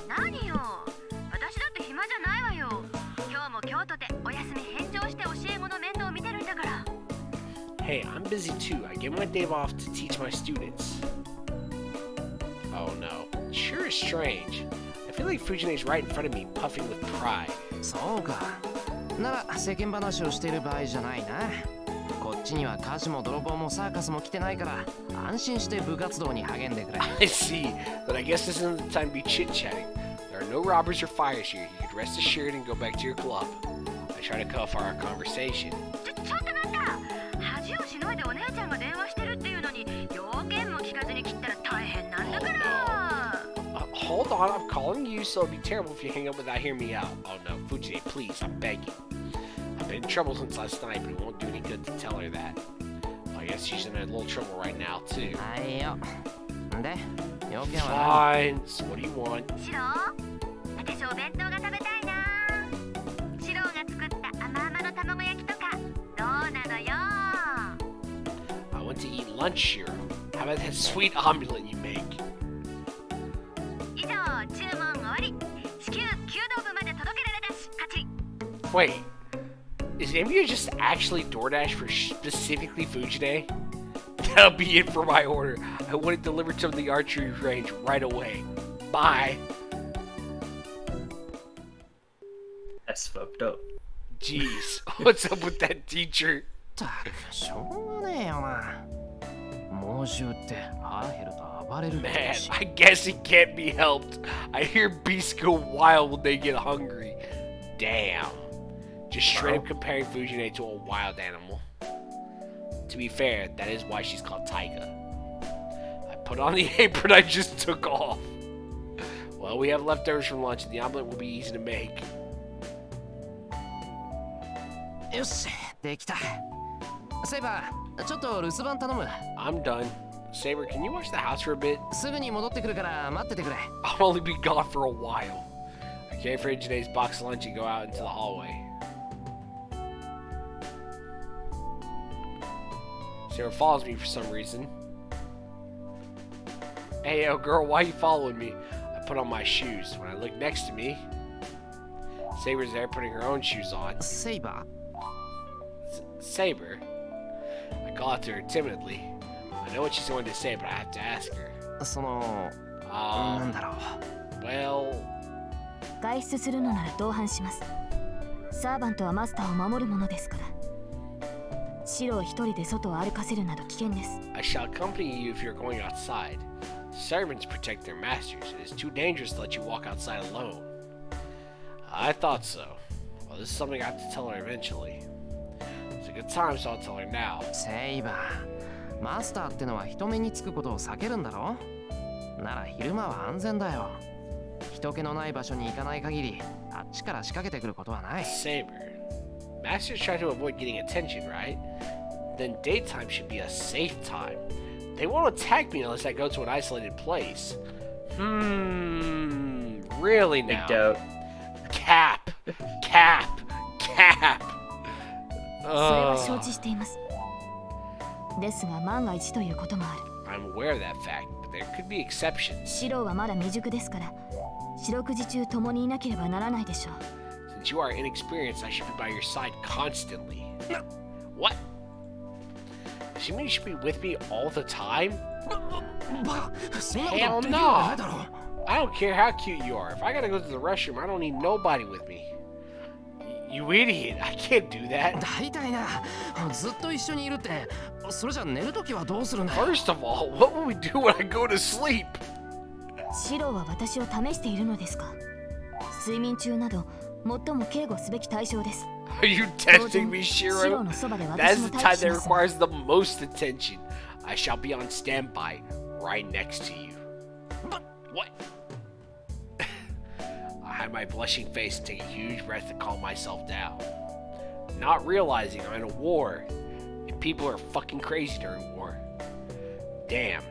Speaker 3: 何よ、私だって暇じゃないわよ。今日も京都でお休み返上して教え子の面倒を見てるんだから。
Speaker 1: Hey, I'm busy too. I get my day off to teach my students. Oh no. Sure is strange. I feel like Fujine's right in front of me, puffing with pride.
Speaker 4: そうか。なら世間話をしている場合じゃないな。こっちには火事も泥棒もサーカスも来てないから安心して部活動に励んでくれ。
Speaker 1: I see, but I guess this isn't the time to be chit-chatting. There are no robbers or fires here. You can rest assured and go back to your club. I try to cut off our conversation.
Speaker 3: ちょっと待った恥をしのいでお姉ちゃんが電話してるっていうのに要件も聞かずに切ったら大変なんだから。
Speaker 1: Hold on, I'm calling you, so it'd be terrible if you hang up without hearing me out. Oh no, Fujine, please, I'm begging. I've been in trouble since last night, but it won't do any good to tell her that. I guess she's in a little trouble right now, too.
Speaker 4: はいよ。で、要件は
Speaker 1: Fine. So what do you want?
Speaker 3: シロ私お弁当が食べたいな。シロが作った甘々の卵焼きとかどうなのよ。
Speaker 1: I want to eat lunch, Shiro. How about that sweet omelet you make?
Speaker 3: 以上注文終わり。至急弓道部まで届けられたし勝ち。
Speaker 1: Wait, is India just actually DoorDash for specifically Fujine? That'll be it for my order. I want it delivered to the archery range right away. Bye.
Speaker 2: That's fucked up.
Speaker 1: Jeez, what's up with that teacher?
Speaker 4: ったくしょうがねえよな。猛獣って腹減ると暴れるって言
Speaker 1: Man,
Speaker 4: うし
Speaker 1: I guess it can't be helped. I hear beasts go wild when they get hungry. Damn. Just straight up comparing Fujine to a wild animal. To be fair, that is why she's called Taiga. I put on the apron I just took off. Well, we have leftovers from lunch, and the omelet will be easy to make.
Speaker 4: よし、できた。セイバー、ちょっと留守番頼む。
Speaker 1: I'm done. Saber, can you watch the house for a bit?
Speaker 4: すぐに戻ってくるから待っててくれ。
Speaker 1: I'll only be gone for a while. I carry Fujine's box of lunch and go out into the hallway. Sarah follows me for some reason. Hey, yo, girl, why are you following me? I put on my shoes. When I look next to me, Saber's there putting her own shoes on.
Speaker 4: セイバ
Speaker 1: Saber. I call out to her timidly. I know what she's going to say, but I have to ask her.
Speaker 4: ー、その、なんだろう。
Speaker 1: Well,
Speaker 3: 外出するのなら同伴します。サーバントはマスターを守るものですから。シロを一人で外を歩かせるなど危険です。
Speaker 1: I shall accompany you if you're going outside. Servants protect their masters. It is too dangerous to let you walk outside alone. I thought so. Well, this is something I have to tell her eventually. It's a good time, so I'll tell her now.
Speaker 4: セイバー、マスターってのは人目につくことを避けるんだろ。なら昼間は安全だよ。人気のない場所に行かない限り、あっちから仕掛けてくることはない。
Speaker 1: Saber. Masters try to avoid getting attention, right? Then daytime should be a safe time. They won't attack me unless I go to an isolated place. Really now?
Speaker 2: Big doubt.
Speaker 1: Cap. Cap. Cap.
Speaker 3: それは承知しています。ですが万が一ということもある。
Speaker 1: I'm aware of that fact, but there could be exceptions.
Speaker 3: シロはまだ未熟ですから、四六時中共にいなければならないでしょう。
Speaker 1: Since you are inexperienced, I should be by your side constantly. What? Does she mean you should be with me all the time?
Speaker 4: バカ、そんなこと
Speaker 1: Hell
Speaker 4: できるわけない
Speaker 1: no!
Speaker 4: だろ。
Speaker 1: I don't care how cute you are. If I gotta go to the restroom, I don't need nobody with me. You idiot! I can't do that.
Speaker 4: 大体な、ずっと一緒にいるって、それじゃ寝るときはどうするんだ。
Speaker 1: First of all, what will we do when I go to sleep?
Speaker 3: シロは私を試しているのですか。睡眠中など最も警護すべき対象です。
Speaker 1: Are you testing me,
Speaker 3: シロ
Speaker 1: Shiro?
Speaker 3: のそばで
Speaker 1: That
Speaker 3: 私
Speaker 1: is
Speaker 3: も
Speaker 1: the
Speaker 3: 待
Speaker 1: time
Speaker 3: 機し
Speaker 1: that
Speaker 3: ます。
Speaker 1: requires the most attention. I shall be on standby right next to you. What? I hide my blushing face and take a huge breath to calm myself down. Not realizing I'm in a war, and people are fucking crazy during war. Damn,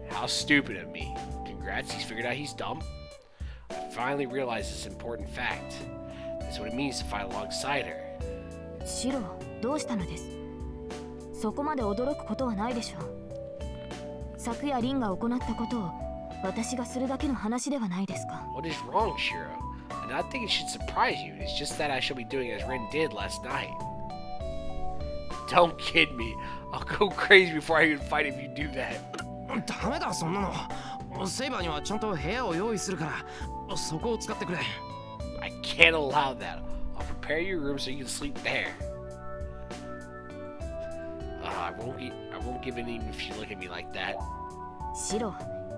Speaker 1: how stupid of me. Congrats, he's figured out he's dumb. I finally realized this important fact. That's what it means to fight alongside her.
Speaker 3: シロ、どうしたのです。そこまで驚くことはないでしょう。昨夜リンが行ったことを私がするだけの話ではないですか。
Speaker 1: What is wrong, Shiro? I do not think it should surprise you. It's just that I shall be doing as Rin did last night. Don't kid me. I'll go crazy before I even fight if you do that.
Speaker 4: ダメだ、そんなの。セイバーにはちゃんと部屋を用意するから、そこを使ってくれ。
Speaker 1: I can't allow that. I'll prepare your room so you can sleep there. I won't give in even if you look at me like that.
Speaker 3: シロ、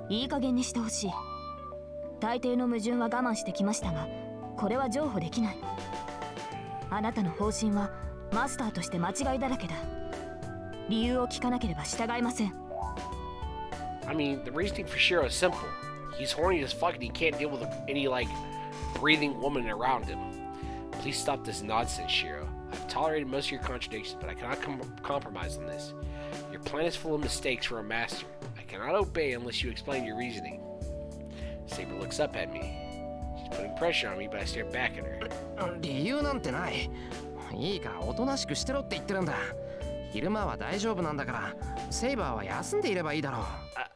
Speaker 3: いい加減にしてほしい。大抵の矛盾は我慢してきましたが、これは譲歩できない。あなたの方針はマスターとして間違いだらけだ。理由を聞かなければ従いません。
Speaker 1: I mean, the reasoning for Shiro is simple. He's horny as fuck and he can't deal with any, breathing woman around him. Please stop this nonsense, Shiro. I've tolerated most of your contradictions, but I cannot compromise on this. Your plan is full of mistakes for a master. I cannot obey unless you explain your reasoning. Saber looks up at me. She's putting pressure on me, but I stare back at her.
Speaker 4: 理由なんてない。いいからおとなしくしてろって言ってるんだ。昼間は大丈夫なんだから、セイバーは休んでいればいいだろう。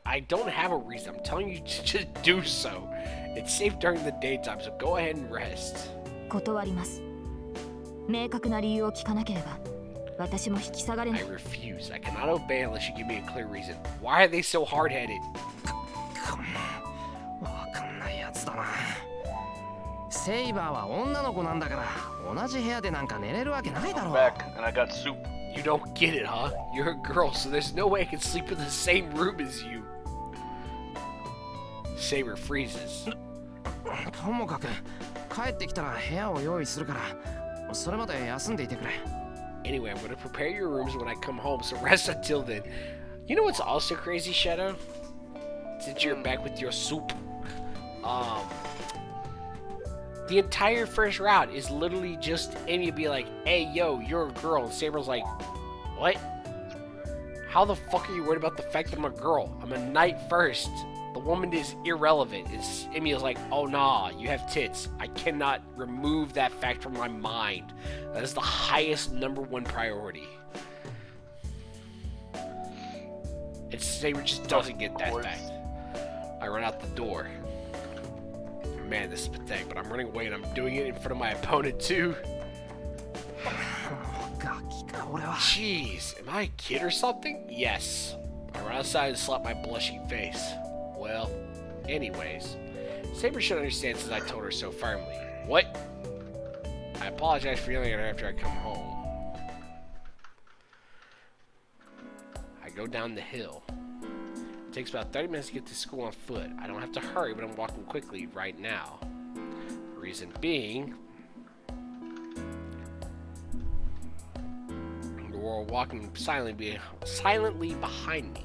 Speaker 1: I don't have a reason. I'm telling you to just do so. It's safe during the daytime, so go ahead and rest.
Speaker 3: 断ります。明確な理由を聞かなければ、私も引き下がれない。
Speaker 1: I refuse. I cannot obey unless you give me a clear reason. Why are they so hard-headed?
Speaker 4: わかんないやつだな。セイバーは女の子なんだから、同じ部屋でなんか寝れるわけないだろう。
Speaker 5: Back, and I got soup.
Speaker 1: You don't get it, huh? You're a girl, so there's no way I can sleep in the same room as you. Saber freezes.
Speaker 4: ともかく帰ってきたら部屋を用意するから、それまで休んでいてくれ。
Speaker 1: Anyway, I'm going to prepare your rooms when I come home, so rest until then. You know what's also crazy, Shadow? Since you're back with your soup, the entire first route is literally just Amy be like, hey, yo, you're a girl. And Saber's like, what? How the fuck are you worried about the fact that I'm a girl? I'm a knight first. The woman is irrelevant. Amy is like, oh, nah, you have tits. I cannot remove that fact from my mind. That is the highest #1 priority. And Saber just doesn't get that fact. I run out the door. Man, this is pathetic, but I'm running away and I'm doing it in front of my opponent too. Jeez, am I a kid or something? Yes. I run outside and slap my blushing face. Well, anyways, Saber should understand since I told her so firmly. What? I apologize for yelling at her after I come home. I go down the hill. It takes about 30 minutes to get to school on foot. I don't have to hurry, but I'm walking quickly right now. The reason being, the world walking silently behind me.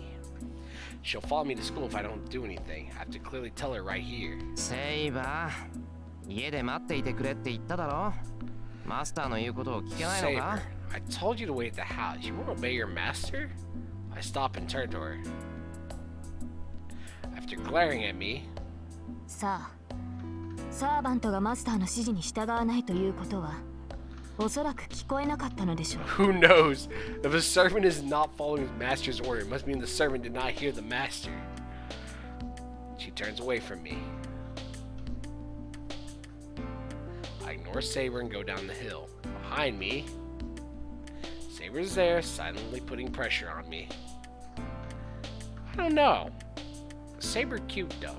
Speaker 1: She'll follow me to school if I don't do anything. I have to clearly tell her right here.
Speaker 4: セイバー、家で待っていてくれって言っただろ。マスターの言うことを聞けないのか？
Speaker 1: Saber, I told you to wait at the house. You won't obey your master? I stop and turn to her. After glaring at me,
Speaker 3: さあ、サーバントがマスターの指示に従わないということは、おそらく聞こえなかったのでしょう。
Speaker 1: who knows? If a servant is not following his master's order, it must mean the servant did not hear the master. She turns away from me. I ignore Saber and go down the hill. Behind me, Saber's there, silently putting pressure on me. I don't know. Saber cute though.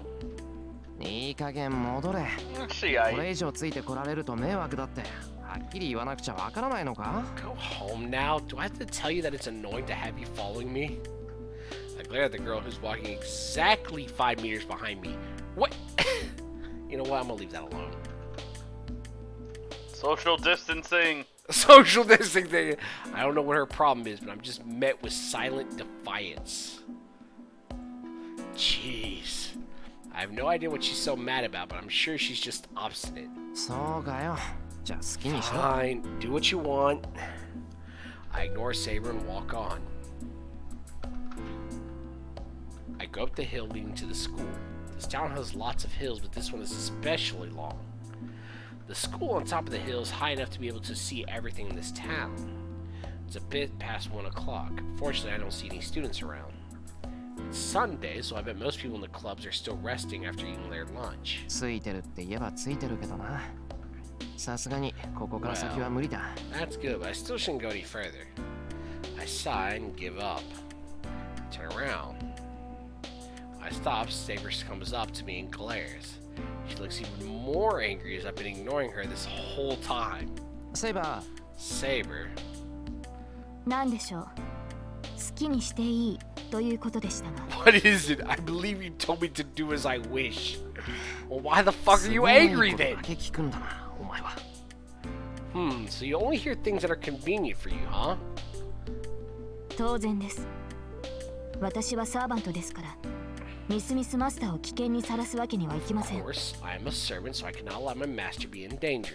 Speaker 4: いい加減戻れ。これ以上ついてこられると迷惑だって。はっきり言わなくちゃわからないのか？
Speaker 1: Go home now? Do I have to tell you that it's annoying to have you following me? I glare at the girl who's walking exactly 5 meters behind me. What? You know what? I'm gonna leave that alone.
Speaker 5: Social distancing.
Speaker 1: Social distancing. I don't know what her problem is, but I'm just met with silent defiance. Jeez. I have no idea what she's so mad about, but I'm sure she's just obstinate.
Speaker 4: そうかよ。じゃあ好きにしろ。
Speaker 1: Fine, do what you want. I ignore Saber and walk on. I go up the hill leading to the school. This town has lots of hills, but this one is especially long. The school on top of the hill is high enough to be able to see everything in this town. It's a bit past 1 o'clock. Fortunately, I don't see any students around. It's Sunday, so I bet most people in the clubs are still resting after eating their lunch.
Speaker 4: ついてるって言えばついてるけどな。さすがにここから先は無理だ。
Speaker 1: That's good, but I still shouldn't go any further. I sigh and give up. Turn around. I stop, Saber comes up to me and glares. She looks even more angry as I've been ignoring her this whole time.
Speaker 4: セイバー。
Speaker 1: Saber.
Speaker 3: なんでしょう。好きにしていいということでしたが。
Speaker 1: What is it? I believe you told me to do as I wish. Well, why the fuck are you angry then?
Speaker 4: だけ聞くんだな、お前は。
Speaker 1: So you only hear things that are convenient for you, huh?
Speaker 3: 当然です。私はサーバントですから、ミスミスマスターを危険にさらすわけにはいきません。
Speaker 1: Of course, I am a servant, so I cannot allow my master be in danger.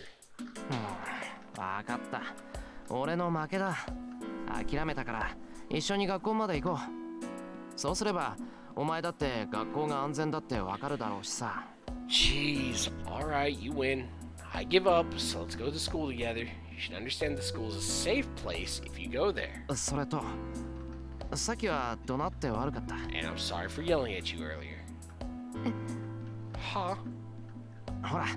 Speaker 4: わかった。俺の負けだ。諦めたから一緒に学校まで行こう。そうすればお前だって学校が安全だってわかるだろうしさ。
Speaker 1: Jeez, alright, you win. I give up, so let's go to school together. You should understand the school is a safe place if you go there.
Speaker 4: それとさっきは怒鳴って悪かった。
Speaker 1: And I'm sorry for yelling at you earlier. Huh?
Speaker 4: ほら、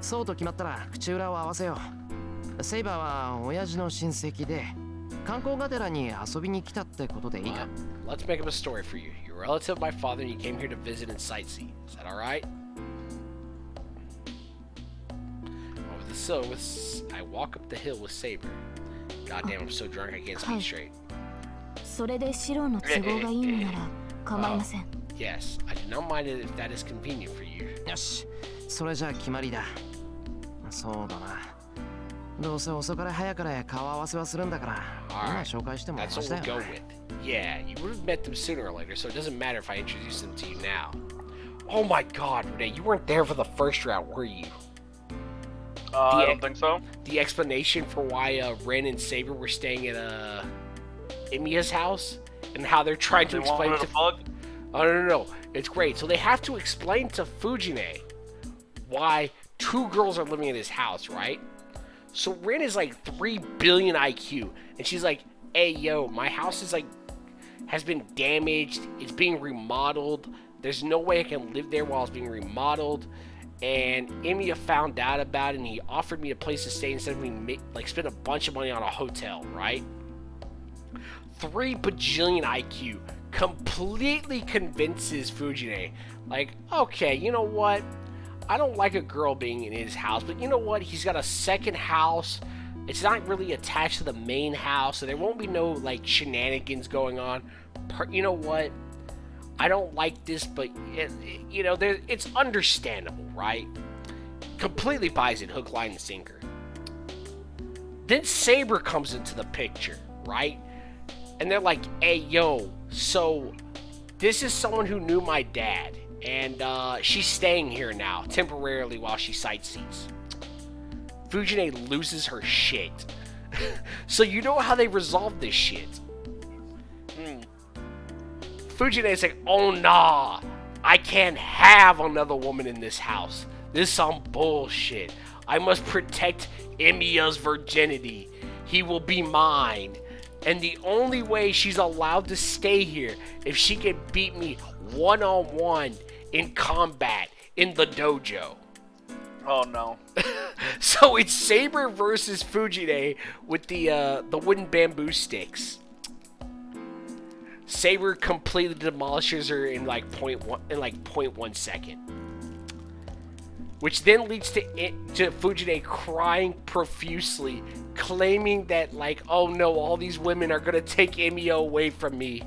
Speaker 4: そうと決まったら口裏を合わせよう。セイバーは親父の親戚で観光がてらに遊びに来たってことでいいか。
Speaker 1: Let's make up a story for you. You're a relative of my father and you came here to visit and sightsee. Is that alright? I walk up the hill with Saber. Goddamn, I'm so drunk I can't speak straight.
Speaker 3: それでシロの都合がいいのなら構いません。
Speaker 1: Yes, I do not mind it if that is convenient for you.
Speaker 4: よし、それじゃあ決まりだ。そうだな。どうせ遅かれ早かれ顔合わせはするんだから、今紹介しても同
Speaker 1: That's
Speaker 4: じ
Speaker 1: what
Speaker 4: だ
Speaker 1: we'll
Speaker 4: よ
Speaker 1: go
Speaker 4: ね。
Speaker 1: with. Yeah, you would have met them sooner or later, so it doesn't matter if I introduce them to you now. Oh my god, Renee, you weren't there for the first round, were you?
Speaker 5: I don't think so.
Speaker 1: The explanation for why Ren and Saber were staying at Emiya's house and how they're trying to explain to... Oh, no. It's great. So they have to explain to Fujine why two girls are living in his house, right? So Ren is like 3 billion IQ, and she's like, hey, yo, my house is like, has been damaged. It's being remodeled. There's no way I can live there while it's being remodeled. And Emiya found out about it, and he offered me a place to stay instead of me spend a bunch of money on a hotel, right? 3 bajillion IQ completely convinces Fujine, like, okay, you know what? I don't like a girl being in his house, but you know what? He's got a second house. It's not really attached to the main house, so there won't be no, like, shenanigans going on. You know what? I don't like this, but, you know, it's understandable, right? Completely buys it, hook, line, and sinker. Then Saber comes into the picture, right? And they're like, hey, yo, so this is someone who knew my dad, and she's staying here now, temporarily, while she sightsees. Fujine loses her shit. So you know how they resolve this shit. Fujine's like, oh nah, I can't have another woman in this house. This is some bullshit. I must protect Emiya's virginity. He will be mine. And the only way she's allowed to stay here if she can beat me one-on-one in combat in the dojo.
Speaker 5: Oh no.
Speaker 1: So it's Saber versus Fujine with the wooden bamboo sticks. Saber completely demolishes her in like 0.1 second. Which then leads to Fujine crying profusely, claiming that, like, oh no, all these women are gonna take Emiya away from me.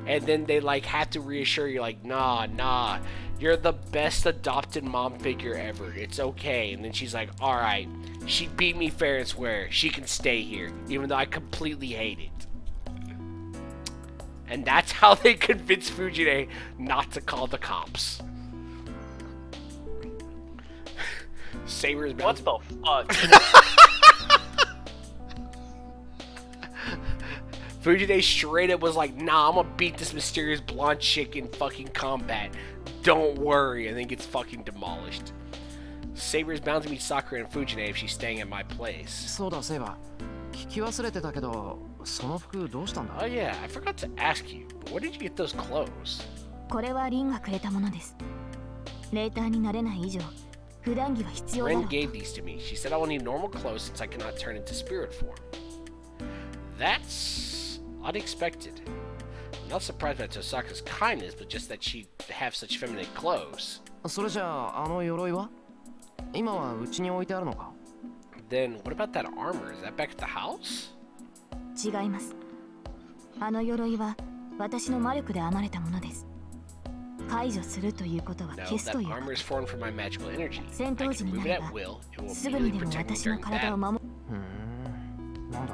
Speaker 1: And then they, like, have to reassure you, like, nah, you're the best adopted mom figure ever. It's okay. And then she's like, alright, she beat me fair and square. She can stay here, even though I completely hate it. And that's how they convince Fujine not to call the cops. Saber's about
Speaker 5: What the fuck?
Speaker 1: Fujine straight up was like, nah, I'm gonna beat this mysterious blonde chick in fucking combat. Don't worry, and then gets fucking demolished. Saber is bound to meet Sakura and Fujine if she's staying at my place.
Speaker 4: そうだ、セイバー。聞き忘れてたけど、その服どうしたんだ?
Speaker 1: Oh yeah, I forgot to ask you, but where did you get those clothes?
Speaker 3: これはリンがくれたものです。レーターになれない以上、普段着は必要だろ
Speaker 1: Ren gave these to me. She said I will need normal clothes since I cannot turn into spirit form. That's unexpected. I'm not surprised by Tosaka's kindness, but just that she'd have such feminine clothes.
Speaker 4: それじゃあ、あの鎧は? 今は家に置いてあるのか?
Speaker 1: Then what about that armor? Is that back at the house?
Speaker 3: 違います。あの鎧は私の魔力で編まれたものです。解除するということは
Speaker 1: No,
Speaker 3: 消す
Speaker 1: that
Speaker 3: というこ
Speaker 1: armor
Speaker 3: と。
Speaker 1: is formed from my magical energy.
Speaker 3: 戦
Speaker 1: I
Speaker 3: 闘時
Speaker 1: can
Speaker 3: に
Speaker 1: move
Speaker 3: な
Speaker 1: it
Speaker 3: れ
Speaker 1: at
Speaker 3: ば
Speaker 1: will. It will
Speaker 3: すぐに
Speaker 1: immediately
Speaker 3: でも
Speaker 1: protect me
Speaker 3: 私の
Speaker 1: during
Speaker 3: 体を
Speaker 1: battle.
Speaker 3: 守
Speaker 4: なんだ。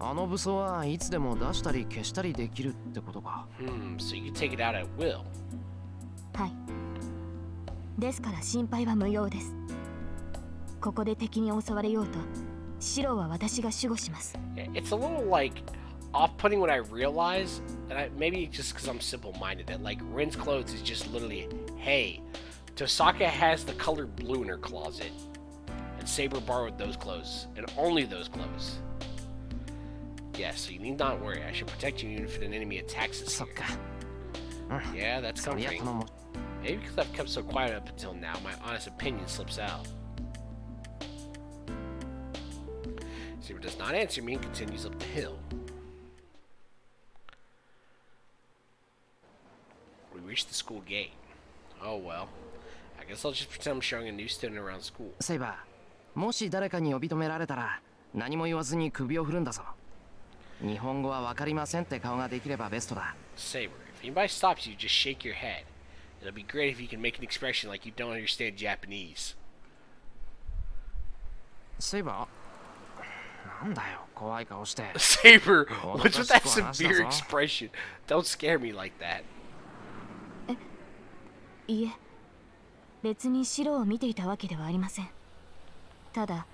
Speaker 4: あの武装はいつでも出したり消したりできるってことか。
Speaker 1: So you can take it out at will.
Speaker 3: はい。ですから心配は無用です。ここで敵に襲われようと、白は私が守護します。
Speaker 1: It's a little like off-putting when I realize and maybe just because I'm simple-minded, that like Rin's clothes is just literally, hey, Tosaka has the color blue in her closet, and Saber borrowed those clothes, and only those clothes. Yes, so you need not worry. I should protect you even if an enemy attacks us here. Yeah, that's comforting. Maybe because I've kept so quiet up until now, my honest opinion slips out. Saber does not answer me and continues up the hill. We reach the school gate. Oh well. I guess I'll just pretend I'm showing a new student around school.
Speaker 4: Saber, もし誰かに呼び止められたら何も言わずに首を振るんだぞ。日本語はわかりませんって顔ができればベストだ。
Speaker 1: Saber, if anybody stops you, just shake your head. It'll be great if you can make an expression like you don't understand Japanese.
Speaker 4: Saber? なんだよ、怖い顔して。
Speaker 1: Saber, what's with that severe expression? Don't scare me like that.
Speaker 3: いえ、別に白を見ていたわけではありません。ただ、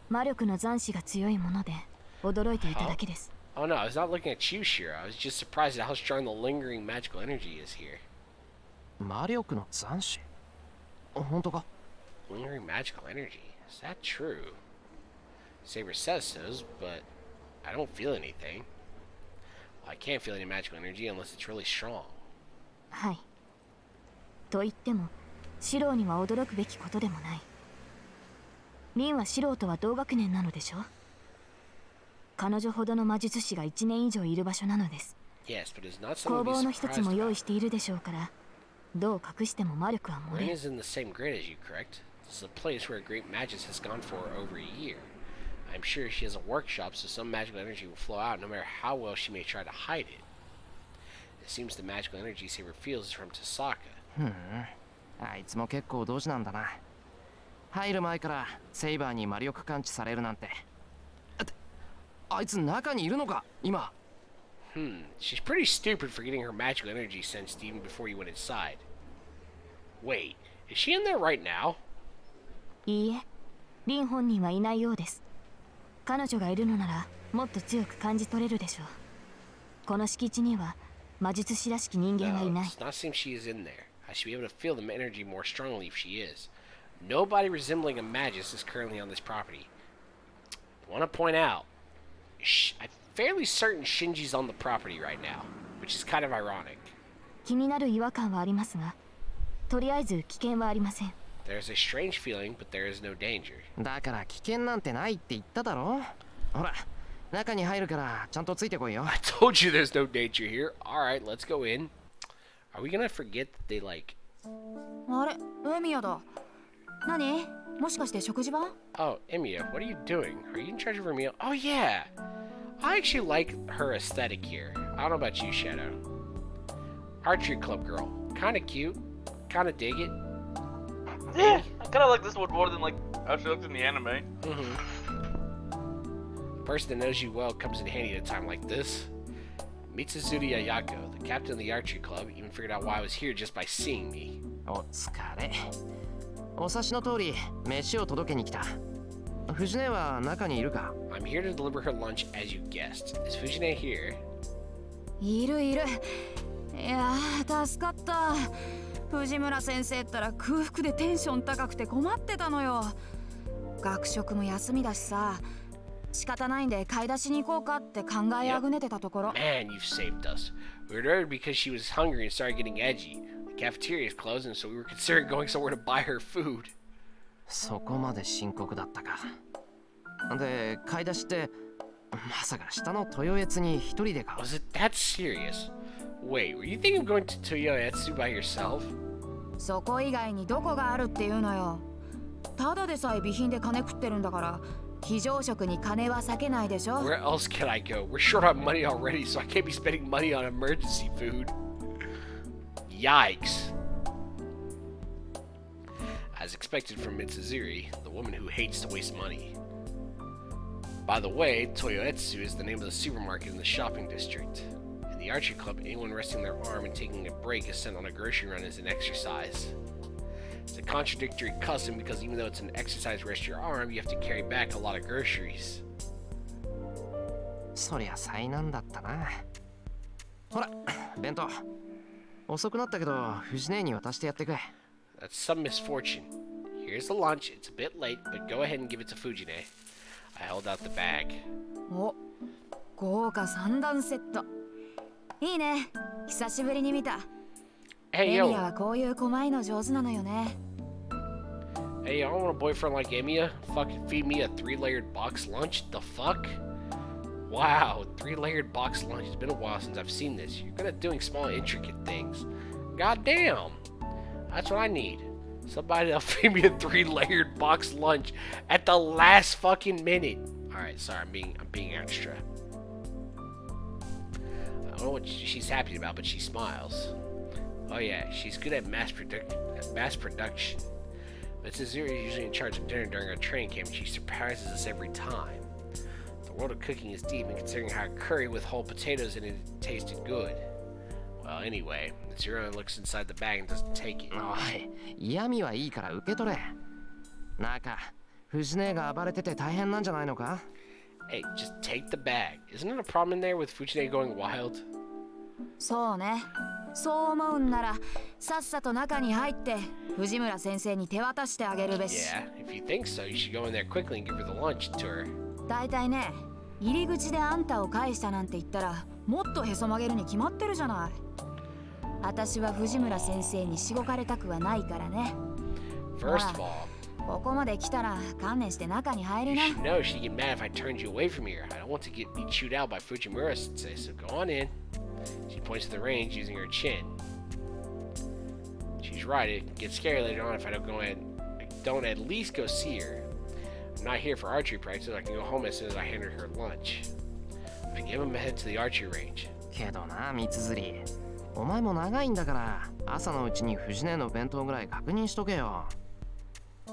Speaker 3: 魔力の残滓が強いもので驚いていただけです。
Speaker 1: Oh no, I was not looking at you, Shiro. I was just surprised at how strong the lingering magical energy is here.
Speaker 4: 魔力の残滓？本当か？
Speaker 1: Lingering magical energy? Is that true? Saber says so, but I don't feel anything. Well, I can't feel any magical energy unless it's really strong.
Speaker 3: はい。と言っても、シローには驚くべきことでもない。リンはシローとは同学年なのでしょ？彼女ほどの魔術師が1年以上いる場所なのです。
Speaker 1: Yes, but it's not something
Speaker 3: 工
Speaker 1: to be
Speaker 3: 房の一つも
Speaker 1: surprised
Speaker 3: 用意
Speaker 1: about.
Speaker 3: しているでしょうから、どう隠しても魔力は漏
Speaker 1: Rin
Speaker 3: れ。
Speaker 1: is in the same grade as you, correct? This is a place where a great magist has gone for over a year. I'm sure she has a workshop, so some magical energy will flow out no matter how well she may try to hide it. It seems the magical energy Saber feels is from Tosaka.
Speaker 4: あいつも結構ドジなんだな。入る前からセイバーに魔力感知されるなんて。あいつ中にいるのか今。
Speaker 1: She's pretty stupid for getting her magical energy sensed even before you went inside. Wait, is she in there right now?
Speaker 3: いいえ、リン本人はいないようです。彼女がいるのならもっと強く感じ取れるでしょう。この敷地には魔術師らしき人間はい
Speaker 1: No,
Speaker 3: ない。
Speaker 1: it does not seem she is in there. I should be able to feel the energy more strongly if she is. Nobody resembling a magist is currently on this property. I want to point out, I'm fairly certain Shinji's on the property right now, which is kind of ironic.
Speaker 3: 気になる違和感はありますが、とりあえず危険はありません。
Speaker 1: There's a strange feeling, but there is no danger.
Speaker 4: だから危険なんてないって言っただろ。ほら、中に入るからちゃんとついてこいよ。
Speaker 1: I told you there's no danger here. Alright, let's go in. Are we gonna forget that they like...
Speaker 7: あれ、エミヤだ。何？もしかして食事場？
Speaker 1: Oh, Emiya, what are you doing? Are you in charge of her meal? Oh yeah! I actually like her aesthetic here. I don't know about you, Shadow. Archery club girl. Kinda cute. Kinda dig it.
Speaker 5: Yeah, I kind of like this one more than like how she looks in the anime.
Speaker 1: Person that knows you well comes in handy at a time like this. Mitsuzuri Ayako, the captain of the archery club, even figured out why I was here just by seeing me.
Speaker 4: お疲れ。お察しの通り、飯を届けに来た。藤根は中にいるか？
Speaker 1: I'm here to deliver her lunch as you guessed. Is Fujine here?
Speaker 7: いるいる。いやー、助かった。藤村先生ったら空腹でテンション高くて困ってたのよ。学食も休みだしさ。仕方ないんで買い出しに行こうかって考えあぐねてたところ。
Speaker 1: Man, you've saved us. We were ordered because she was hungry and started getting edgy. The cafeteria is closed, and so we were considering going somewhere to buy her food.
Speaker 4: そこまで深刻だったか。で、買い出しってまさか下の豊悦に一人でか？
Speaker 1: Was it that serious? Wait, were you thinking of going to Toyoetsu by yourself?
Speaker 7: そこ以外にどこがあるっていうのよ。ただでさえ備品で金食ってるんだから。非常食に金は避けないでしょ。
Speaker 1: Where else can I go? We're short on money already, so I can't be spending money on emergency food. Yikes. As expected from Mitsuzuri, the woman who hates to waste money. By the way, Toyoetsu is the name of the supermarket in the shopping district. In the archery club, anyone resting their arm and taking a break is sent on a grocery run as an exercise. It's a contradictory custom because even though it's an exercise rest your arm, you have to carry back a lot of groceries.
Speaker 4: そりゃ災難だったな。ほら、弁当。遅くなったけど、藤姉に渡してやってくれ。
Speaker 1: That's some misfortune. Here's the lunch. It's a bit late, but go ahead and give it to Fujine. I held out the bag.
Speaker 7: お、豪華三段セット。いいね。久しぶりに見た。
Speaker 1: Hey,
Speaker 7: エミ
Speaker 1: yo.
Speaker 7: ヤはこういう細いの上手なのよね。
Speaker 1: Hey, I don't want a boyfriend like Emiya. Fucking feed me a 3-layered box lunch? The fuck? Wow, 3-layered box lunch. It's been a while since I've seen this. You're good at doing small, intricate things. God damn. That's what I need. Somebody that'll feed me a 3-layered box lunch at the last fucking minute. Alright, sorry, I'm being extra. I don't know what she's happy about, but she smiles. Oh yeah, she's good at mass production. Mrs. Zero is usually in charge of dinner during our training camp, and she surprises us every time. The world of cooking is deep, and considering how curry with whole potatoes in it tasted good. Well, anyway, Zero looks inside the bag and doesn't take it.
Speaker 4: おい、嫌味はいいから受け取れ。中、藤姉が暴れてて大変なんじゃないのか？
Speaker 1: Hey, just take the bag. Isn't it a problem in there with Fujine going wild?
Speaker 7: そうね。そう思うんなら、さっさと中に入って藤村先生に手渡してあげるべし。
Speaker 1: Yeah, if you think so, you should go in there quickly and give her the lunch to her.
Speaker 7: だいたいね、入り口であんたを返したなんて言ったら、もっとへそ曲げるに決まってるじゃない。私は藤村先生にしごかれたくはないからね。
Speaker 1: First of all,
Speaker 7: ここまで来たら観念して中に入り
Speaker 1: you
Speaker 7: な。
Speaker 1: should know she'd get mad if I turned you away from here. I don't want to get me chewed out by Fujimura-sensei, so go on in. She points to the range using her chin. She's right, it can get scary later on if I don't at least go see her. I'm not here for archery practice, I can go home as soon as I hand her lunch. I give him a head to the archery range.
Speaker 4: けどな、三辻。お前も長いんだから、朝のうちに藤姉の弁当ぐらい確認しとけよ。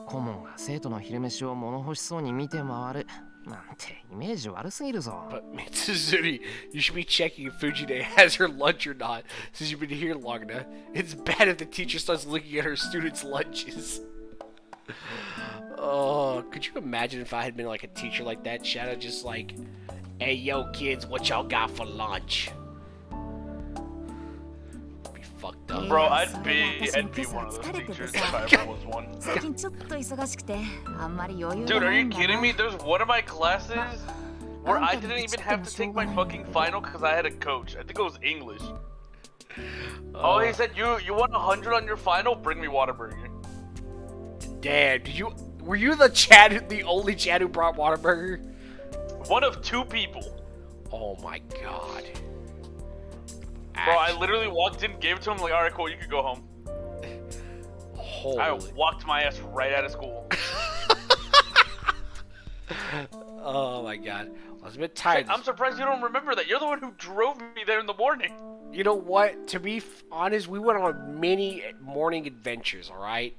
Speaker 4: 顧問が生徒の昼飯を物欲しそうに見て回る。なんてイメージ悪すぎるぞ。
Speaker 1: But Mitsuzuri, you should be checking if Fujine has her lunch or not, since you've been here long enough. It's bad if the teacher starts looking at her students' lunches. Oh, could you imagine if I had been like a teacher like that, Shadow, just like, hey, yo, kids, what y'all got for lunch? Be fucked up.
Speaker 5: Bro, I'd be one of those teachers if I ever was one.
Speaker 7: 最近ちょっと忙しくてあんまり余裕
Speaker 5: Dude,
Speaker 7: が
Speaker 5: are
Speaker 7: ない
Speaker 5: you
Speaker 7: んだ
Speaker 5: kidding
Speaker 7: な。
Speaker 5: me? There's one of my classes where I didn't even have to take my fucking final because I had a coach. I think it was English. Oh, he said, you want 100 on your final? Bring me Whataburger.
Speaker 1: Damn, were you the only Chad who brought Whataburger?
Speaker 5: One of two people.
Speaker 1: Oh my god.
Speaker 5: Bro, I literally walked in, gave it to him, like, alright, cool, you could go home.
Speaker 1: Holy.
Speaker 5: I walked my ass right out of school.
Speaker 1: Oh my god. I was a bit tired.
Speaker 5: I'm surprised you don't remember that. You're the one who drove me there in the morning.
Speaker 1: You know what? To be honest, we went on many morning adventures, alright?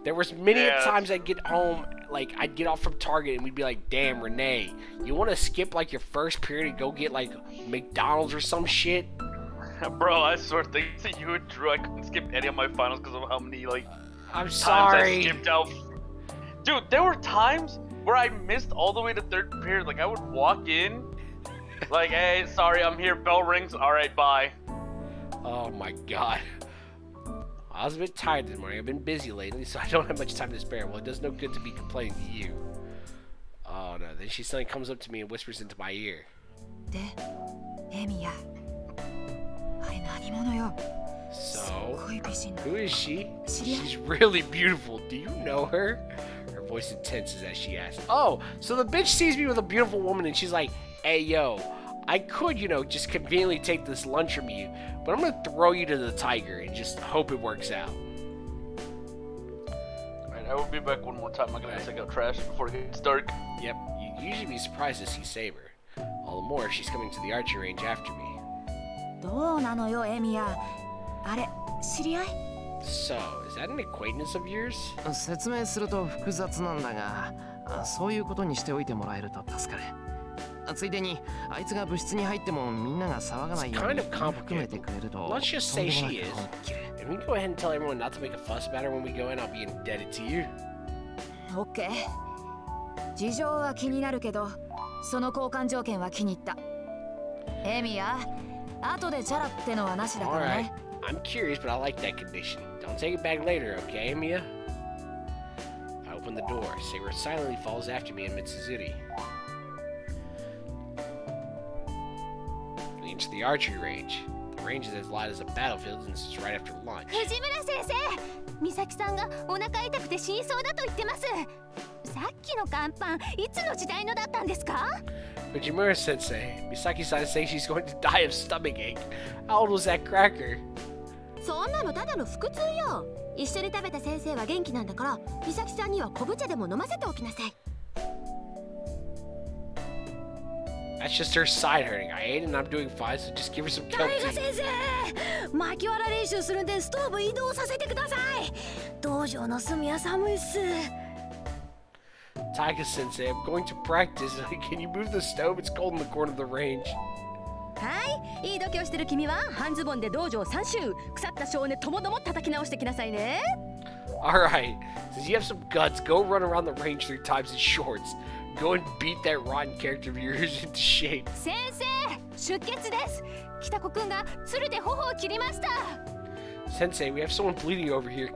Speaker 1: There was many times I'd get home, like, I'd get off from Target and we'd be like, damn, Renee, you want to skip, like, your first period and go get, like, McDonald's or some shit?
Speaker 5: Bro, I swear, thanks to you and Drew, I couldn't skip any of my finals because of how many, like,
Speaker 1: I'm
Speaker 5: times
Speaker 1: sorry.
Speaker 5: I skipped out. Dude, there were times where I missed all the way to third period. Like, I would walk in, like, hey, sorry, I'm here, bell rings, alright, bye.
Speaker 1: Oh my god. I was a bit tired this morning. I've been busy lately, so I don't have much time to spare. Well, it does no good to be complaining to you. Oh no, then she suddenly comes up to me and whispers into my ear.
Speaker 7: で、エミヤ。あれ何者よ。
Speaker 1: So,
Speaker 7: すごい美人だ。
Speaker 1: who is she?
Speaker 7: 知り合い？
Speaker 1: She's really beautiful. Do you know her? Her voice intenses as she asks. Oh, so the bitch sees me with a beautiful woman and she's like, hey yo, I could, just conveniently take this lunch from you, but I'm gonna throw you to the tiger and just hope it works out.
Speaker 5: Alright, I will be back one more time. I'm gonna take out trash before it gets dark.
Speaker 1: Yep, you'd usually be surprised to see Saber. All the more if she's coming to the archery range after me.
Speaker 7: どうなのよ、エミヤ。あれ、知り合い？
Speaker 1: So, is that an acquaintance of yours?
Speaker 4: 説明すると複雑なんだが、そういうことにしておいてもらえると助かる。ついでに、あいつが部室に入ってもみんなが騒がないように含めてくれると。
Speaker 1: Let's just say she is. And we can go ahead and tell everyone not to make a fuss about her when we go in. I'll be indebted to you.
Speaker 7: オッケー。事情は気になるけど、その交換条件は気に入った。エミヤ、後でチャラってのはなしだから
Speaker 1: Alright.
Speaker 7: ね。
Speaker 1: I'm curious, but I like that condition. Don't take it back later, okay, Mia? I open the door. Saber silently follows after me amidst the city. Leads to the archery range. The range is as light as a battlefield, and this is right after lunch.
Speaker 3: 藤村先生、美咲さんがお腹痛くて死にそうだと言ってます。さっきの乾パン、いつの時代のだったんですか？
Speaker 1: Fujimura sensei, Misaki-san says she's going to die of stomach ache. How old was that cracker?
Speaker 3: そんなのただの腹痛よ。一緒に食べた先生は元気なんだから、美咲さんには昆布茶でも飲ませておきなさい。
Speaker 1: That's just her side hurting. I ate and I'm doing fine, so just give her some
Speaker 3: 大
Speaker 1: kelp
Speaker 3: 河
Speaker 1: tea.
Speaker 3: 先生、巻きわら練習するんでストーブ移動させてください。道場の隅は寒いっす。
Speaker 1: Taiga sensei, I'm going to practice. Can you move the stove? It's cold in the corner of the range.
Speaker 3: はい、いい度胸してる君は半ズボンで道場3周、腐った少年ともども叩き直してきなさいね。
Speaker 1: Alright, since you have some guts, go run around the range 3 times in shorts. Go and beat that rotten character of yours into shape.
Speaker 3: 先生、出血です。北子くんが鶴で頬を切りました。
Speaker 1: Sensei, we have someone bleeding over here.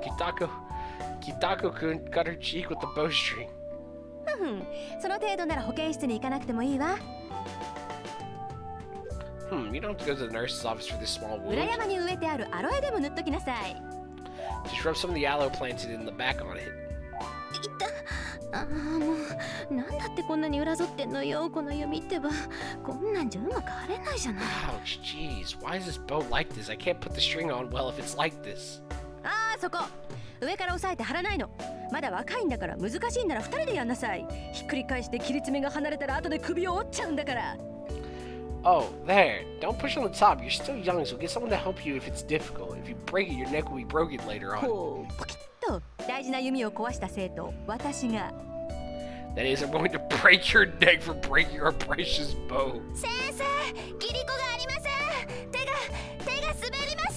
Speaker 1: Kitako-kun cut her cheek with the bowstring.
Speaker 3: ふん、その程度なら保健室に行かなくてもいいわ。
Speaker 1: You don't have to go to the nurse's office for this small
Speaker 3: 裏
Speaker 1: wound.
Speaker 3: 山に植えてあるアロエでも塗っときなさい。
Speaker 1: Just rub some of the aloe planted in the back on it.
Speaker 3: ああ、もうなんだってこんなに裏ぞってんのよ、この弓ってば。こんなんじゃうまく張れないじゃない。
Speaker 1: Ouch, jeez. Why is this bow like this? I can't put the string on well if it's like this.
Speaker 3: ああ、そこ上から押さえて張らないの。まだ若いんだから、難しいんなら2人でやんなさい。ひっくり返して切り爪が離れたら後で首を折っちゃうんだから。
Speaker 1: Oh, there. Don't push on the top. You're still young, so get someone to help you if it's difficult. If you break it, your neck will be broken later on.
Speaker 3: ほう、ポキッと大事な弓を壊した生徒、私が。
Speaker 1: That is, I'm going to break your neck for breaking our precious bow.
Speaker 3: 先生、切り子がありません。手が滑りま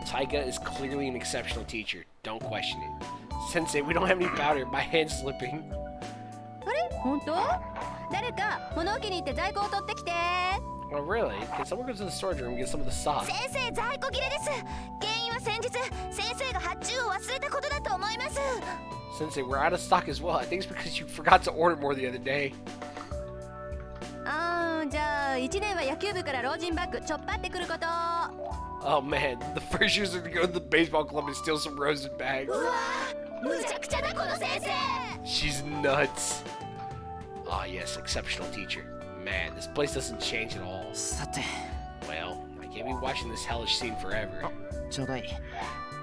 Speaker 3: す。
Speaker 1: Taiga is clearly an exceptional teacher. Don't question it. Sensei, we don't have any powder. My hand's slipping.
Speaker 3: あれ、本当？誰か物置に行って在庫を取ってきて。
Speaker 1: Oh, really? Can someone go to the storage room and get some of the sauce?
Speaker 3: 先生、在庫切れです。原因は先日先生が発注を忘れたことだと思います。
Speaker 1: Sensei, we're out of stock as well. I think it's because you forgot to order more the other day.
Speaker 3: ああ、じゃあ1年は野球部から老人バッグちょっぱってくること。
Speaker 1: Oh man, the first year's are to go to the baseball club and steal some roasted bags.
Speaker 3: うわー、むちゃくちゃだこの先生。
Speaker 1: She's nuts. Ah, yes, exceptional teacher. Man, this place doesn't change at all.
Speaker 4: さて、
Speaker 1: Well, I can't be watching this hellish scene forever.
Speaker 4: ちょうだい。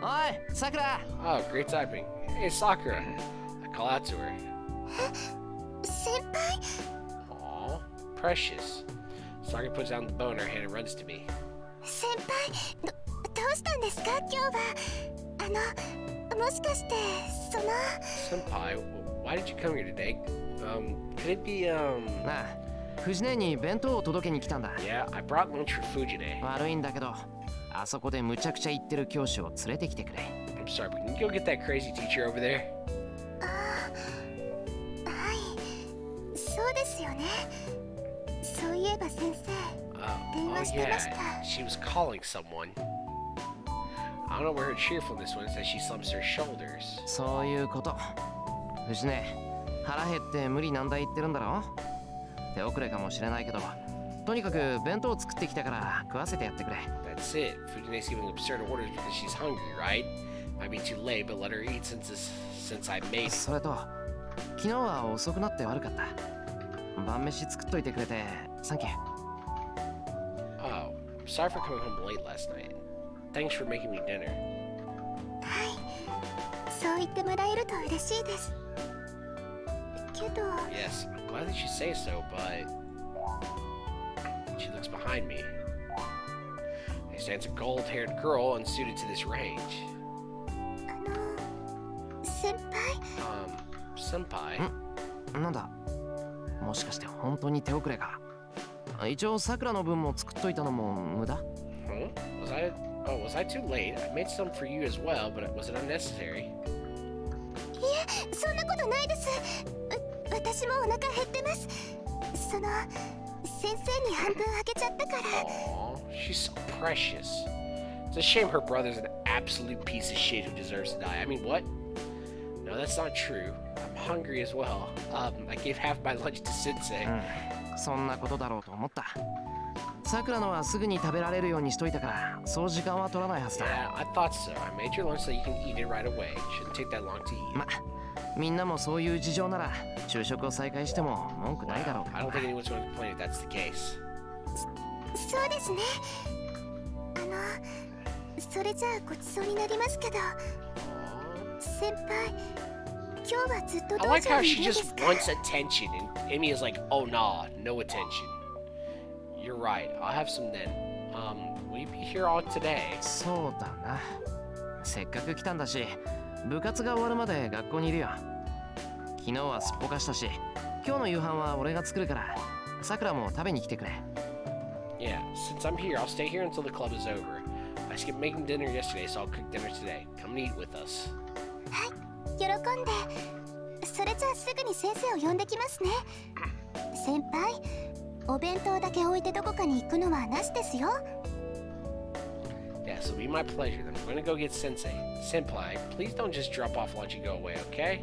Speaker 4: おい、さくら。
Speaker 1: Oh, great typing. Hey, Sakura. I call out to her.
Speaker 3: 先輩。
Speaker 1: Aw, precious. Sakura puts down the bow in her hand and runs to me.
Speaker 3: 先輩、どうしたんですか今日は。もしかしてその。
Speaker 1: Senpai, why did you come here today? Could it be,
Speaker 4: なあ、藤根に弁当を届けに来たんだ。
Speaker 1: Yeah, I brought lunch for Fujine.
Speaker 4: 悪いんだけど、あそこでむちゃくちゃ言ってる教師を連れてきてくれ。
Speaker 1: I'm sorry, but can you go get that crazy teacher over there?
Speaker 3: はい、そうですよね。そういえば先生。
Speaker 1: Oh yeah, she was calling someone. I don't know where her cheerfulness went as she slumps her shoulders.
Speaker 4: そういうこと。藤根、腹減って無理難題言ってるんだろ。手遅れかもしれないけど、とにかく弁当を作ってきたから食わせてやってくれ。
Speaker 1: That's it. Fujine's giving absurd orders because she's hungry, right? Might be too late, but let her eat since I made it.
Speaker 4: それと、昨日は遅くなって悪かった。晩飯作っといてくれてサンキュー。
Speaker 1: Oh, sorry for coming home late last night. Thanks for making me dinner.
Speaker 3: はい、そう言ってもらえると嬉しいです。けど。
Speaker 1: Yes, I'm glad that you say so, but she looks behind me. There stands a gold-haired girl unsuited to this range.
Speaker 3: 先輩。
Speaker 1: Senpai.
Speaker 4: なんだ、もしかして本当に手遅れか。一応さくらの分も作っといたのも無駄。
Speaker 1: Huh? Was I too late? I made some for you as well, but was it unnecessary?
Speaker 3: いえ、そんなことないです。私もお腹減ってます。先生に半分あげちゃったから。
Speaker 1: Aww. She's so precious. It's a shame her brother's an absolute piece of shit who deserves to die. I mean, what? No, that's not true. I'm hungry as well. I gave half my lunch to Sensei.
Speaker 4: そんなことだろうと思った。さくらのはすぐに食べられるようにしといたから、そう時間は取らないはずだ。
Speaker 1: Yeah, I thought so. I made your lunch so you can eat it right away. Shouldn't take that long to eat.
Speaker 4: ま、みんなもそういう事情なら、昼食を再開しても文句ないだろうけど。
Speaker 1: I don't think anyone's going to complain if that's the case.
Speaker 3: そうですね。それじゃあごちそうになりますけど、先輩、今日はずっと
Speaker 1: I
Speaker 3: 道
Speaker 1: like
Speaker 3: 場
Speaker 1: how
Speaker 3: にい
Speaker 1: she
Speaker 3: るんで
Speaker 1: just
Speaker 3: すか？
Speaker 1: wants attention, and Amy is like, oh nah, no attention. You're right, I'll have some then. Will you be here all today?
Speaker 4: そうだな。せっかく来たんだし、部活が終わるまで学校にいるよ。昨日はすっぽかしたし、今日の夕飯は俺が作るから、さくらも食べに来てくれ。
Speaker 1: Yeah, since I'm here, I'll stay here until the club is over. I skipped making dinner yesterday, so I'll cook dinner today. Come and eat with us.
Speaker 3: はい、喜んで。それじゃあすぐに先生を呼んできますね。先輩、お弁当だけ置いてどこかに行くのはなしですよ。
Speaker 1: Yes, it'll be my pleasure. Then we're gonna go get Sensei. Senpai, please don't just drop off lunch and go away, okay?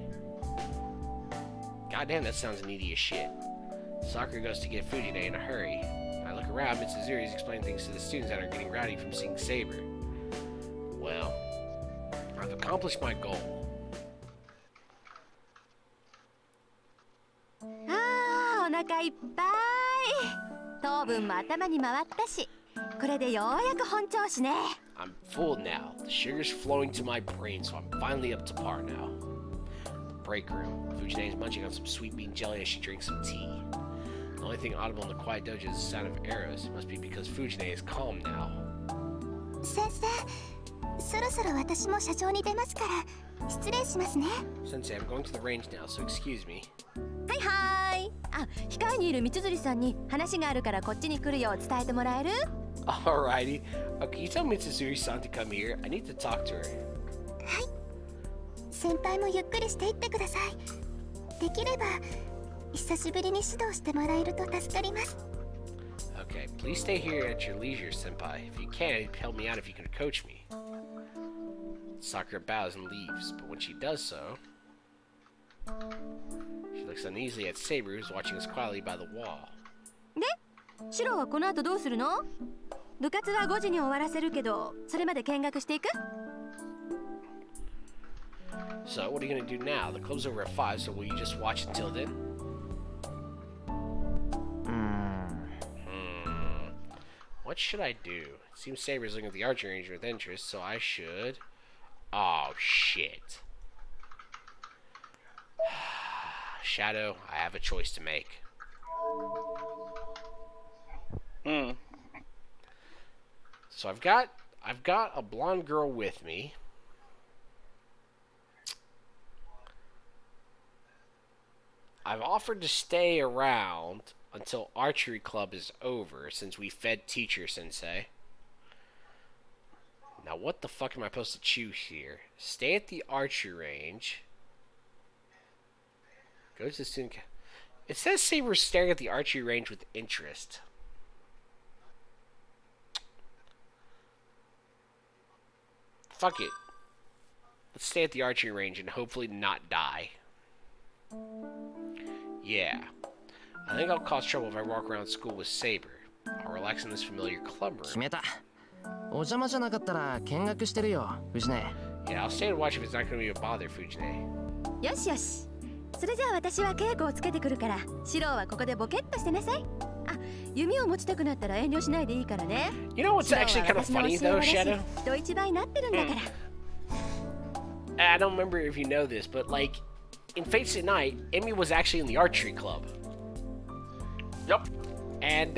Speaker 1: Goddamn, that sounds needy as shit. Sakura goes to get Fujine in a hurry. I look around, Mitsuzuri's explaining things to the students that are getting rowdy from seeing Saber. Well, I've accomplished my goal.
Speaker 3: ああ、お腹いっぱい。糖分も頭に回ったし、これでようやく本調子ね。
Speaker 1: I'm full now. The sugar's flowing to my brain, so I'm finally up to par now. The break room. Fujine is munching on some sweet bean jelly as she drinks some tea. The only thing audible in the quiet dojo is the sound of arrows. It must be because Fujine is calm now.
Speaker 3: 先生、そろそろ私も社長に出ますから失礼しますね。
Speaker 1: Sensei, I'm going to the range now, so excuse me.
Speaker 3: はいはーい。あ、控えにいる三辻さんに話があるからこっちに来るよう伝えてもらえる？
Speaker 1: Alrighty. Can you tell Mitsuzuri-san to come here? I need to talk to her.
Speaker 3: はい。先輩もゆっくりしていってください。できれば久しぶりに指導してもらえると助かります。
Speaker 1: Okay, please stay here at your leisure, Senpai. If you can, help me out if you can coach me. Sakura bows and leaves, but when she does so, she looks uneasily at Saber, who's watching us quietly by the wall.
Speaker 3: で、シロはこの後どうするの？部活は5時に終わらせるけど、それまで見学していく？
Speaker 1: So, what are you gonna do now? The club's over at 5, so will you just watch until then? What should I do? It seems Saber's looking at the archery range with interest, so I should... Oh, shit. Shadow, I have a choice to make. So I've got a blonde girl with me. I've offered to stay around until archery club is over, since we fed teacher sensei. Now what the fuck am I supposed to choose here? Stay at the archery range. Go to the student. It says Saber's staring at the archery range with interest. Fuck it. Let's stay at the archery range and hopefully not die. Yeah. I think I'll cause trouble if I walk around school with Saber. I'll relax in this familiar club room.
Speaker 4: 決めた。お邪魔じゃなかったら見学してるよ、藤根。
Speaker 1: Yeah, I'll stay and watch if it's not going to be a bother, Fujine.
Speaker 3: よしよし。それじゃあ私は稽古をつけてくるから、シロはここでボケっとしてなさい。あ、弓を持ちたくなったら遠慮しないでいいからね。
Speaker 1: You know what's actually kind of funny though, Shadow?
Speaker 3: 人一倍になってるんだから。
Speaker 1: I don't remember if you know this, but like in Fates at Night, Amy was actually in the archery club.
Speaker 5: Yep.
Speaker 1: And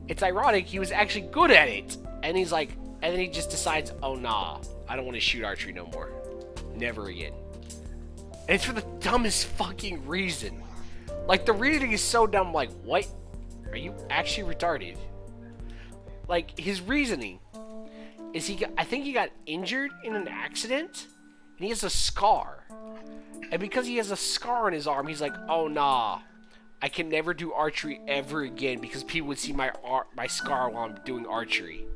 Speaker 1: it's ironic, he was actually good at it. And he's like, and then he just decides, oh nah, I don't want to shoot archery no more. Never again. And it's for the dumbest fucking reason. Like, the reasoning is so dumb, like, what? Are you actually retarded? Like, his reasoning is I think he got injured in an accident, and he has a scar. And because he has a scar on his arm, he's like, oh nah, I can never do archery ever again because people would see my scar while I'm doing archery.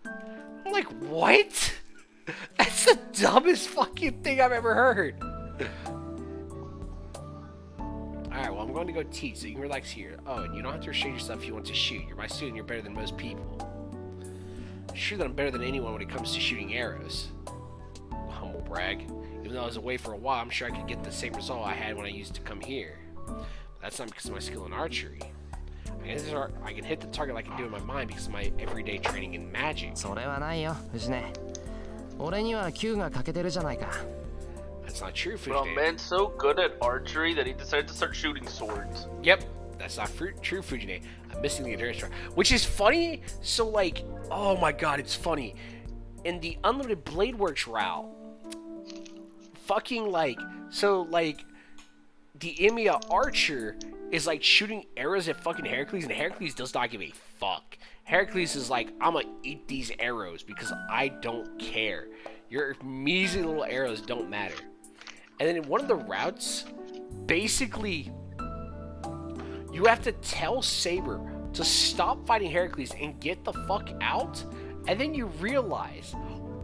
Speaker 1: I'm like, what? That's the dumbest fucking thing I've ever heard. Alright, well, I'm going to go teach, so you can relax here. Oh, and you don't have to restrain yourself if you want to shoot. You're my student, you're better than most people. I'm sure that I'm better than anyone when it comes to shooting arrows. Humble brag. Even though I was away for a while, I'm sure I could get the same result I had when I used to come here. But that's not because of my skill in archery. I can hit the target like I do in my mind because of my everyday training in magic.
Speaker 4: それはないよ、藤根。俺には Q が欠けてるじゃないか。
Speaker 1: That's not true,
Speaker 5: Bro,
Speaker 1: Fujine.
Speaker 5: man's so good at archery that he decided to start shooting swords.
Speaker 1: Yep, that's not true, Fujine. I'm missing the endurance part. Which is funny, so like, oh my god, it's funny. In the Unlimited Blade Works route, fucking like, so like, the Emiya Archer is like shooting arrows at fucking Heracles, and Heracles does not give a fuck. Heracles is like, I'm gonna eat these arrows because I don't care. Your measly little arrows don't matter. And then in one of the routes, basically, you have to tell Saber to stop fighting Heracles and get the fuck out. And then you realize,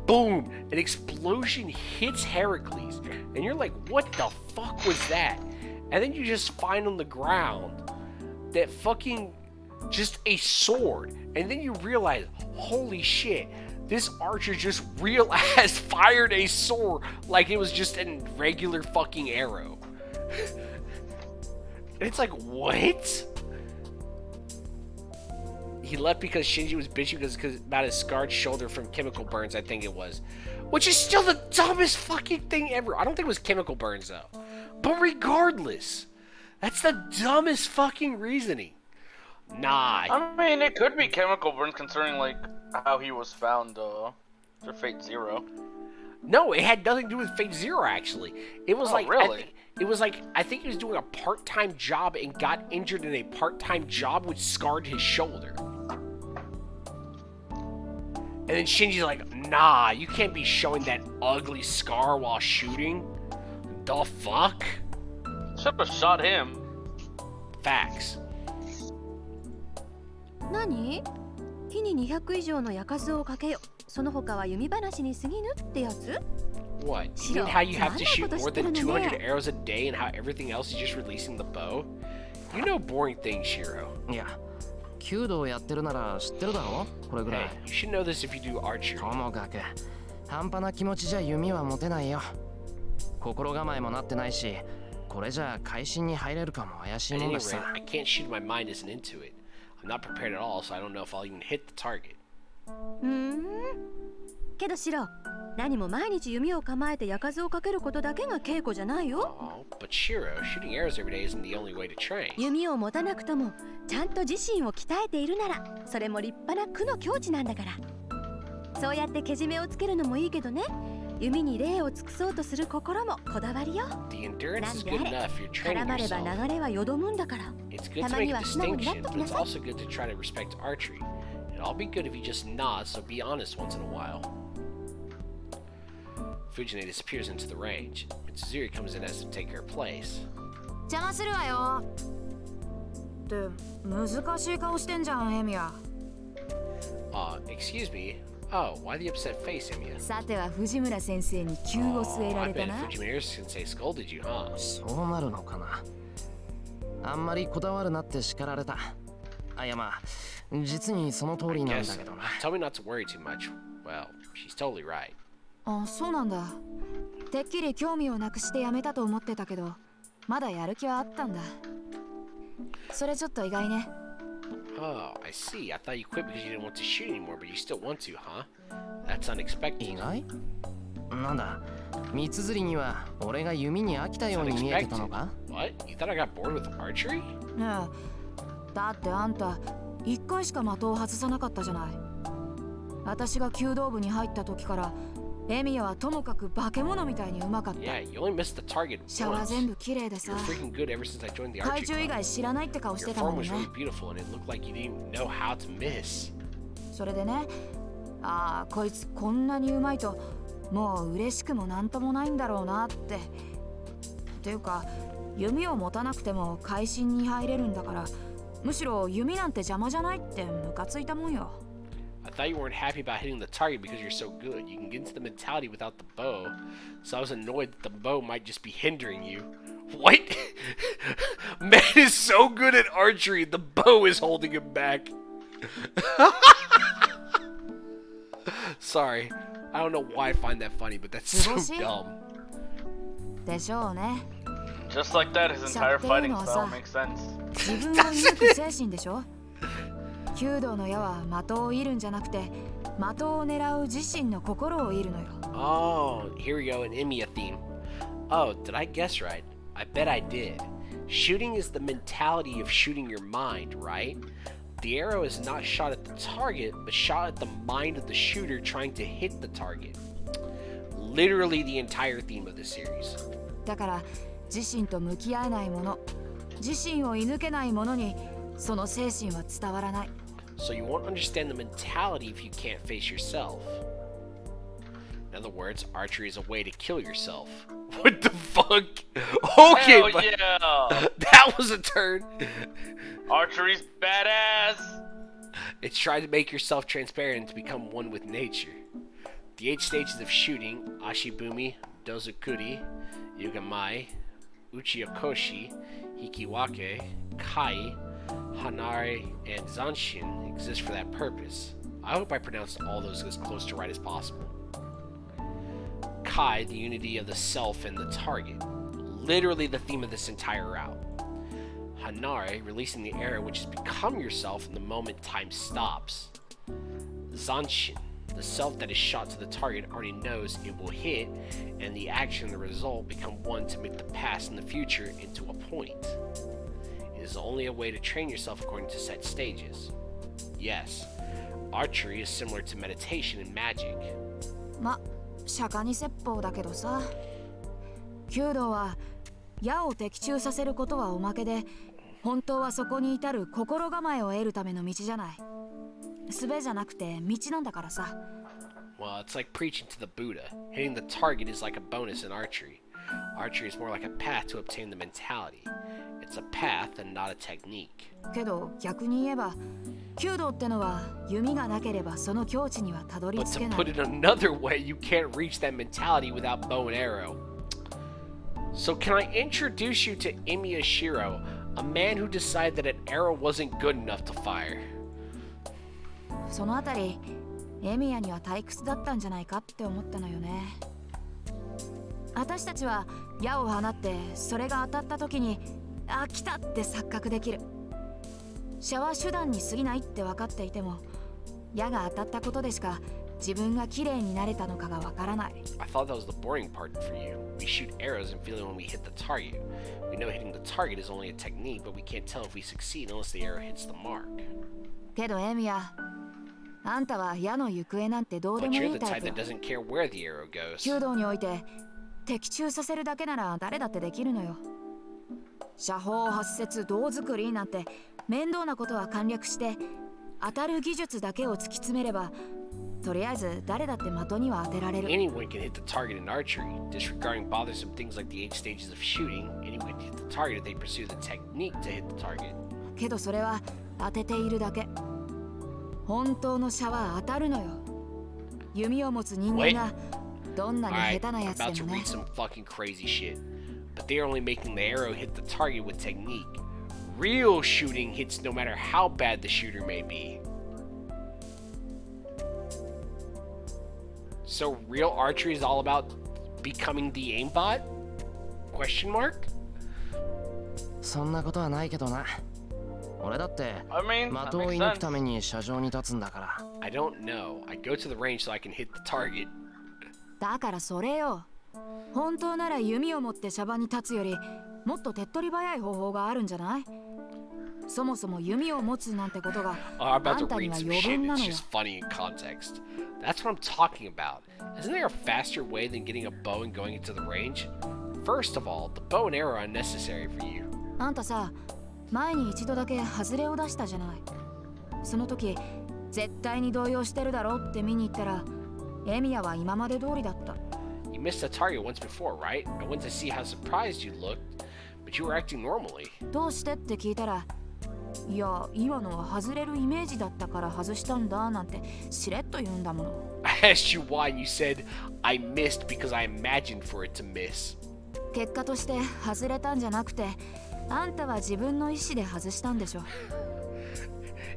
Speaker 1: boom, an explosion hits Heracles. And you're like, what the fuck was that? And then you just find on the ground that fucking just a sword. And then you realize, holy shit, this archer just real-ass fired a sword like it was just a regular fucking arrow. And it's like, what? He left because Shinji was bitching because about his scarred shoulder from chemical burns, I think it was. Which is still the dumbest fucking thing ever. I don't think it was chemical burns, though. But regardless, that's the dumbest fucking reasoning. Nah.
Speaker 5: I mean, it could be chemical burns concerning, like, how he was found, for Fate Zero.
Speaker 1: No, it had nothing to do with Fate Zero, actually. It was like,
Speaker 5: really?
Speaker 1: I think he was doing a part-time job and got injured in a part-time job which scarred his shoulder. And then Shinji's like, nah, you can't be showing that ugly scar while shooting. The fuck?
Speaker 5: Should have shot him.
Speaker 1: Facts.
Speaker 3: 何？日に200以上の矢数をかけよ。その他は弓話に過ぎぬってやつ？
Speaker 1: What? You mean how you have to shoot more than 200 arrows a day and how everything else is just releasing the bow? You know boring things, Shiro.
Speaker 4: いや、弓道やってるなら知ってるだろ、これぐら
Speaker 1: Hey,
Speaker 4: い。
Speaker 1: you should know this if you do archery.
Speaker 4: ともかく、半端な気持ちじゃ弓は持てないよ。心構えもなってないし、これじゃ会心に入れるかも怪しい
Speaker 1: At
Speaker 4: もん
Speaker 1: any
Speaker 4: だし
Speaker 1: rate,
Speaker 4: さ。
Speaker 1: I can't shoot. My mind isn't into it. I'm not prepared at all, so I don't know if I'll even hit the target.
Speaker 3: けどシロ、何も毎日弓を構えて矢数をかけることだけが稽古じゃないよ。
Speaker 1: Oh, but Shiro, shooting arrows every day isn't the only way to train.
Speaker 3: 弓を持たなくともちゃんと自身を鍛えているならそれも立派な苦の境地なんだから。そうやってけじめをつけるのもいいけどね、弓に礼を尽くそうとする心もこだわりよ。
Speaker 1: The endurance
Speaker 3: な
Speaker 1: is
Speaker 3: んで
Speaker 1: good
Speaker 3: あれ、
Speaker 1: enough. You're
Speaker 3: 絡
Speaker 1: training
Speaker 3: まれば
Speaker 1: yourself.
Speaker 3: 流れはよどむんだから。
Speaker 1: It's good
Speaker 3: た
Speaker 1: to
Speaker 3: ま
Speaker 1: make
Speaker 3: に
Speaker 1: a
Speaker 3: は素直になっ
Speaker 1: distinction,
Speaker 3: とき
Speaker 1: but
Speaker 3: な
Speaker 1: it's
Speaker 3: さい。
Speaker 1: also good to try to respect archery. It'll all be good if you just nod, so be honest once in a while. Fujine disappears into the range. Mitsuzuri comes in as to take her place.
Speaker 7: 邪魔するわよ。って難しい顔してんじゃん、エミヤ。
Speaker 1: Excuse me. Oh, why the upset face, Emiya?
Speaker 7: さては藤村先生に急を据えら
Speaker 1: I
Speaker 7: れた
Speaker 1: bet
Speaker 7: な。
Speaker 1: Fujimura Sensei scolded you, huh?
Speaker 4: そうなるのかな。あんまりこだわるなって叱られた。あ、いやまあ、実にその通
Speaker 1: I
Speaker 4: りなん
Speaker 1: guess
Speaker 4: だ
Speaker 1: so.
Speaker 4: けどな。
Speaker 1: Tell me not to worry too much. Well, she's totally right.
Speaker 7: あ、そうなんだ。てっきり興味をなくしてやめたと思ってたけど、まだやる気はあったんだ。それちょっと意外ね。
Speaker 1: Oh, I see. I thought you quit because you didn't want to shoot anymore, but you still want to, huh? That's unexpected.
Speaker 4: 意外？なんだ、三つ釣りには俺が弓に飽きたように見えてたのか？
Speaker 1: What? You thought I got bored with archery?
Speaker 7: ねえ、だってあんた一回しか的を外さなかったじゃない。私が弓道部に入った時からエミヤはともかく化け物みたいにうまかった。
Speaker 1: Yeah, you only missed the target
Speaker 7: シャワー
Speaker 1: once.
Speaker 7: 全部綺麗でさ
Speaker 1: You were freaking good ever since I joined the
Speaker 7: 体
Speaker 1: archery
Speaker 7: 重以
Speaker 1: club.
Speaker 7: 外知らないって顔し
Speaker 1: Your
Speaker 7: てたも
Speaker 1: form
Speaker 7: ん
Speaker 1: was
Speaker 7: ね。
Speaker 1: really beautiful, and it looked like you didn't even know how to miss.
Speaker 7: それでね、ああこいつこんなにうまいともう嬉しくもなんともないんだろうなって。っていうか弓を持たなくても会心に入れるんだから、むしろ弓なんて邪魔じゃないってムカついたもんよ。
Speaker 1: I thought you weren't happy about hitting the target because you're so good. You can get into the mentality without the bow. So I was annoyed that the bow might just be hindering you. What? Man is so good at archery, the bow is holding him back. Sorry. I don't know why I find that funny, but that's so dumb.
Speaker 7: でしょうね。
Speaker 5: Just like that, his entire fighting style makes sense.
Speaker 7: 自分を射抜く精神でしょ。弓道の矢は的を射るんじゃなくて、的を狙う自身の心を射るのよ。
Speaker 1: Oh, here we go, an Emiya theme. Oh, did I guess right? I bet I did. Shooting is the mentality of shooting your mind, right? The arrow is not shot at the target, but shot at the mind of the shooter trying to hit the target. Literally the entire theme of the series.
Speaker 7: だから自身と向き合えないもの、自身を射抜けないものにその精神は伝わらない。
Speaker 1: So you won't understand the mentality if you can't face yourself. In other words, archery is a way to kill yourself. What the fuck? Okay,
Speaker 5: Hell
Speaker 1: but
Speaker 5: yeah!
Speaker 1: that was a turn.
Speaker 5: Archery's badass!
Speaker 1: It's trying to make yourself transparent to become one with nature. The 8 stages of shooting, Ashibumi, Dozukuri, Yugamai, Uchiyokoshi, Hikiwake, Kai, Hanare, and Zanshin exist for that purpose. I hope I pronounced all those as close to right as possible. Kai, the unity of the self and the target. Literally the theme of this entire route. Hanare, releasing the arrow which has become yourself in the moment time stops. Zanshin, the self that is shot to the target already knows it will hit, and the action and the result become one to make the past and the future into a point. It is only a way to train yourself according to set stages. Yes, archery is similar to meditation and magic.
Speaker 7: ま、釈迦に説法だけどさ。弓道は矢を的中させることはおまけで、本当はそこに至る心構えを得るための道じゃない。術じゃなくて道なんだからさ。
Speaker 1: Well, it's like preaching to the Buddha. Hitting the target is like a bonus in archery. Archery is more like a path to obtain the mentality. It's a path and not a technique.
Speaker 7: けど逆に言えば、弓道ってのは弓がなければその境地にはたどり
Speaker 1: But
Speaker 7: 着
Speaker 1: to
Speaker 7: けな
Speaker 1: put
Speaker 7: い。
Speaker 1: it another way, you can't reach that mentality without bow and arrow. So can I introduce you to Emiya Shiro, a man who decided that an arrow wasn't good enough to fire?
Speaker 7: そのあたり、エミヤには退屈だったんじゃないかって思ったのよね。私たちは矢を放ってそれが当たった時に、あ、来たって錯覚できる。射は手段に過ぎないって分かっていても、矢が当たったことでしか自分が綺麗になれたのかがわからない。
Speaker 1: I thought that was the boring part for you. We shoot arrows and feel it when we hit the target. We know hitting the target is only a technique, but we can't tell if we succeed unless the arrow hits the mark.
Speaker 7: けどエミヤ、あんたは矢の行方なんてどうで
Speaker 1: But
Speaker 7: も
Speaker 1: you're
Speaker 7: い
Speaker 1: the
Speaker 7: いタイ
Speaker 1: type
Speaker 7: プ。
Speaker 1: that doesn't care where the arrow goes.
Speaker 7: 弓道において的中させるだけなら誰だってできるのよ。射法八節胴作りなんて面倒なことは簡略して、当たる技術だけを突き詰めれば、とりあえず誰だって的には当てられる。
Speaker 1: Anyone can hit the target in archery. Disregarding bothersome things like the 8 stages of shooting, anyone can hit the target if they pursue the technique to hit the target.
Speaker 7: けどそれは当てているだけ。本当の射は当たるのよ。弓を持つ人間がどんなに
Speaker 1: Alright,
Speaker 7: 下手な
Speaker 1: I'm
Speaker 7: やつ
Speaker 1: about
Speaker 7: で
Speaker 1: to
Speaker 7: もね
Speaker 1: read。some fucking crazy shit. But they're only making the arrow hit the target with technique. Real shooting hits no matter how bad the shooter may be. So real archery is all about becoming the aimbot? Question mark?
Speaker 4: そんなことはないけどな。俺だって
Speaker 5: I mean, that
Speaker 4: 的を
Speaker 5: makes
Speaker 4: 射抜く
Speaker 5: sense.
Speaker 4: ために射場に立つんだから。
Speaker 1: I don't know. I go to the range so I can hit the target.
Speaker 7: だからそれよ。本当なら弓を持って射場に立つよりもっと手っ取り早い方法があるんじゃない？そもそも弓を持つなんてことが
Speaker 1: Oh, I'm
Speaker 7: あ
Speaker 1: about
Speaker 7: ん
Speaker 1: to
Speaker 7: たに
Speaker 1: read
Speaker 7: は
Speaker 1: some
Speaker 7: 余
Speaker 1: shit.
Speaker 7: 分な
Speaker 1: It's
Speaker 7: のよ。
Speaker 1: just funny in context. That's what I'm talking about. Isn't there a faster way than getting a bow and going into the range? First of all, the bow and arrow are unnecessary for you.
Speaker 7: あんたさ、前に一度だけ外れを出したじゃない。その時、絶対に動揺してるだろうって見に行ったら、エミヤは今まで通りだった。
Speaker 1: You missed a target once before, right? I went to see how surprised you looked, but But you were acting normally.
Speaker 7: どうしてって聞いたら、いや、今のは外れるイメージだったから外したんだなんてしれっと言うんだもの。
Speaker 1: I asked you why and you said, I missed because I imagined for it to miss.
Speaker 7: 結果として外れたんじゃなくて、あんたは自分の意思で外したんでしょ。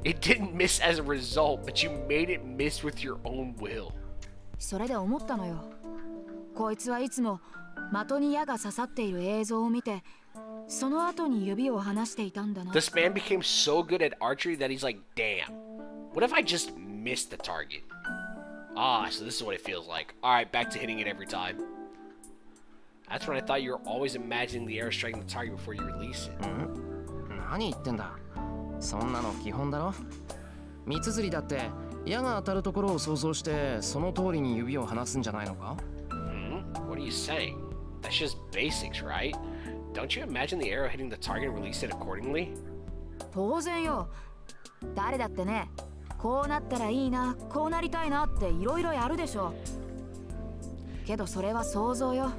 Speaker 1: It didn't miss as a result, but you made it miss with your own will.
Speaker 7: それで思ったのよ。こいつはいつも的に矢が刺さっている映像を見て、その後に指を離していたんだな。
Speaker 1: This man became so good at archery that he's like, damn, what if I just missed the target? Ah, so this is what it feels like. Alright, back to hitting it every time. That's when I thought you were always imagining the arrow striking the target before you release it.
Speaker 4: 何言ってんだ。そんなの基本だろ。三つ釣りだって矢が当たるところを想像してその通りに指を離すんじゃないのか？
Speaker 1: What are you saying? That's just basics, right? Don't you imagine the arrow hitting the target and release it accordingly?
Speaker 7: 当然よ。誰だってね、こうなったらいいな、こうなりたいなっていろいろやるでしょ。けどそれは想像よ。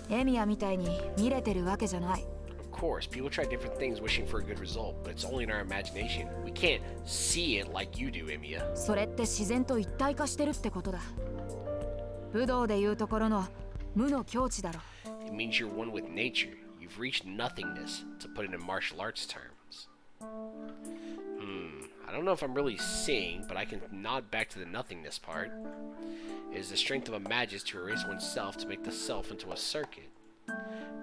Speaker 7: エミヤみたいに見れてるわけじゃない。
Speaker 1: Of course, people try different things wishing for a good result, but it's only in our imagination. We can't see it like you do, Emiya.
Speaker 7: それって自然と一体化してるってことだ。武道でいうところの無の境地だろ。
Speaker 1: It means you're one with nature. You've reached nothingness, to put it in martial arts terms. I don't know if I'm really seeing, but I can nod back to the nothingness part. It is the strength of a magist to erase oneself to make the self into a circuit,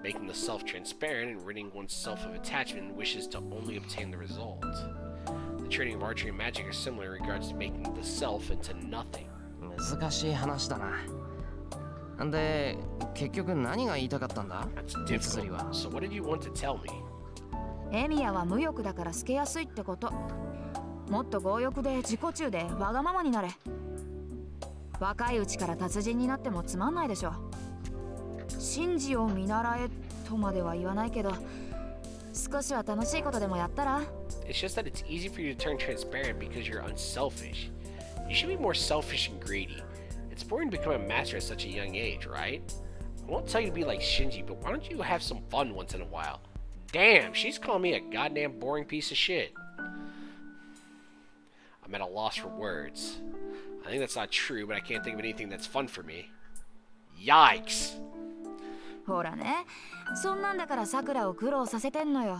Speaker 1: making the self transparent and ridding oneself of attachment and wishes to only obtain the result. The training of archery and magic are similar in regards to making the self into nothing.
Speaker 4: 難しい話だな。で、結局何が言いたかったんだ？
Speaker 1: That's
Speaker 4: 三つ釣り
Speaker 1: difficult.
Speaker 4: は。
Speaker 1: So what did you want to tell me?
Speaker 7: エミヤは無欲だから透けやすいってこと。もっと強欲で自己中でわがままになれ。若いうちから達人になってもつまんないでしょ。神事を見習えとまでは言わないけど、少しは楽しいことでもやったら？
Speaker 1: It's just that it's easy for you to turn transparent because you're unselfish. You should be more selfish and greedy. It's boring to become a master at such a young age, right? I won't tell you to be like Shinji, but why don't you have some fun once in a while? Damn, she's calling me a goddamn boring piece of shit. I'm at a loss for words. I think that's not true, but I can't think of anything that's fun for me. Yikes!
Speaker 7: ほらね、そんなんだからさくらを苦労させてんのよ。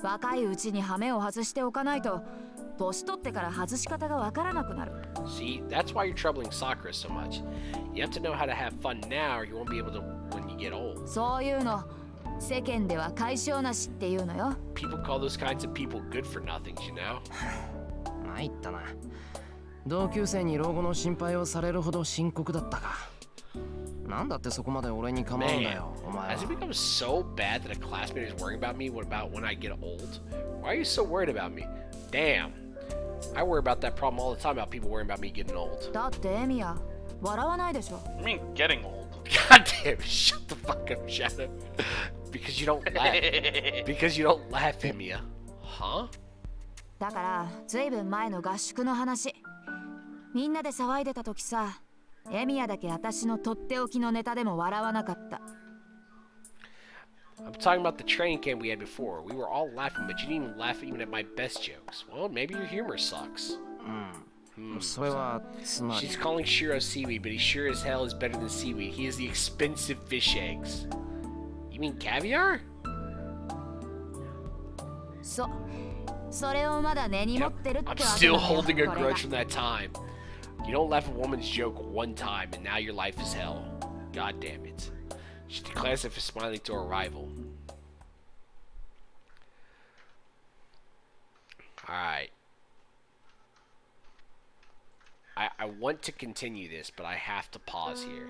Speaker 7: 若いうちにハメを外しておかないと、年取ってから外し方がわからなくなる。
Speaker 1: See, that's why you're troubling Sakura so much. You have to know how to have fun now, or you won't be able to when you get old.
Speaker 7: そういうの、世間では解消なしっていうのよ。
Speaker 1: People call those kinds of people good for nothings, you know?
Speaker 4: 参ったな。同級生に老後の心配をされるほど深刻だったか。なんだってそこまで俺に構うんだよ、お前は。
Speaker 1: Has it become so bad that a classmate is worrying about me? What about when I get old? Why are you so worried about me? Damn. I worry about that problem all the time about people worrying about me getting old.
Speaker 7: だってエミヤ、笑わないでしょ。
Speaker 5: I mean, getting old.
Speaker 1: God damn, shut the fuck up, Shadow. Because you don't laugh. Because you don't laugh, Emiya. Huh?
Speaker 7: だからずいぶん前の合宿の話。みんなで騒いでた時さ、エミヤだけ私のとっておきのネタでも笑わなかった。
Speaker 1: I'm talking about the training camp we had before. We were all laughing, but you didn't even laugh even at my best jokes. Well, maybe your humor sucks.
Speaker 4: それはつまり
Speaker 1: She's calling Shiro seaweed, but he sure as hell is better than seaweed. He has the expensive fish eggs. You mean caviar?
Speaker 7: それをまだ根に持ってるってわ
Speaker 1: I'm
Speaker 7: け
Speaker 1: still
Speaker 7: なのよ
Speaker 1: holding a
Speaker 7: これが
Speaker 1: grudge from that time. You don't laugh at a woman's joke one time, and now your life is hell. God damn it. She declares it for smiling to her rival. Alright. I want to continue this, but I have to pause here.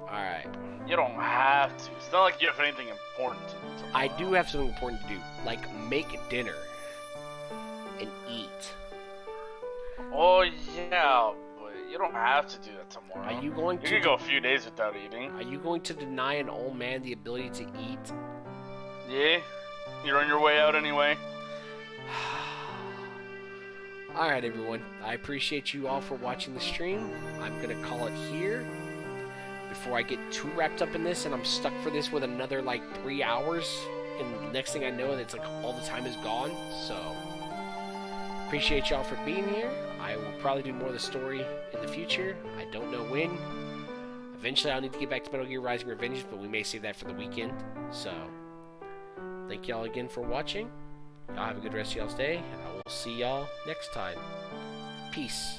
Speaker 1: Alright.
Speaker 5: You don't have to. It's not like you have anything important to do.
Speaker 1: I do have something important to do, like make dinner and eat.
Speaker 5: Oh yeah, but you don't have to do that tomorrow.
Speaker 1: Are you going
Speaker 5: You
Speaker 1: to
Speaker 5: can go a few days without eating.
Speaker 1: Are you going to deny an old man the ability to eat?
Speaker 5: Yeah, you're on your way out anyway.
Speaker 1: Alright, everyone. I appreciate you all for watching the stream. I'm going to call it here. Before I get too wrapped up in this and I'm stuck for this with another, like, 3 hours. And the next thing I know, it's like all the time is gone. So, appreciate y'all for being here. I will probably do more of the story in the future. I don't know when. Eventually, I'll need to get back to Metal Gear Rising Revengeance, but we may save that for the weekend. So, thank y'all again for watching. Y'all have a good rest of y'all's day, and I will see y'all next time. Peace.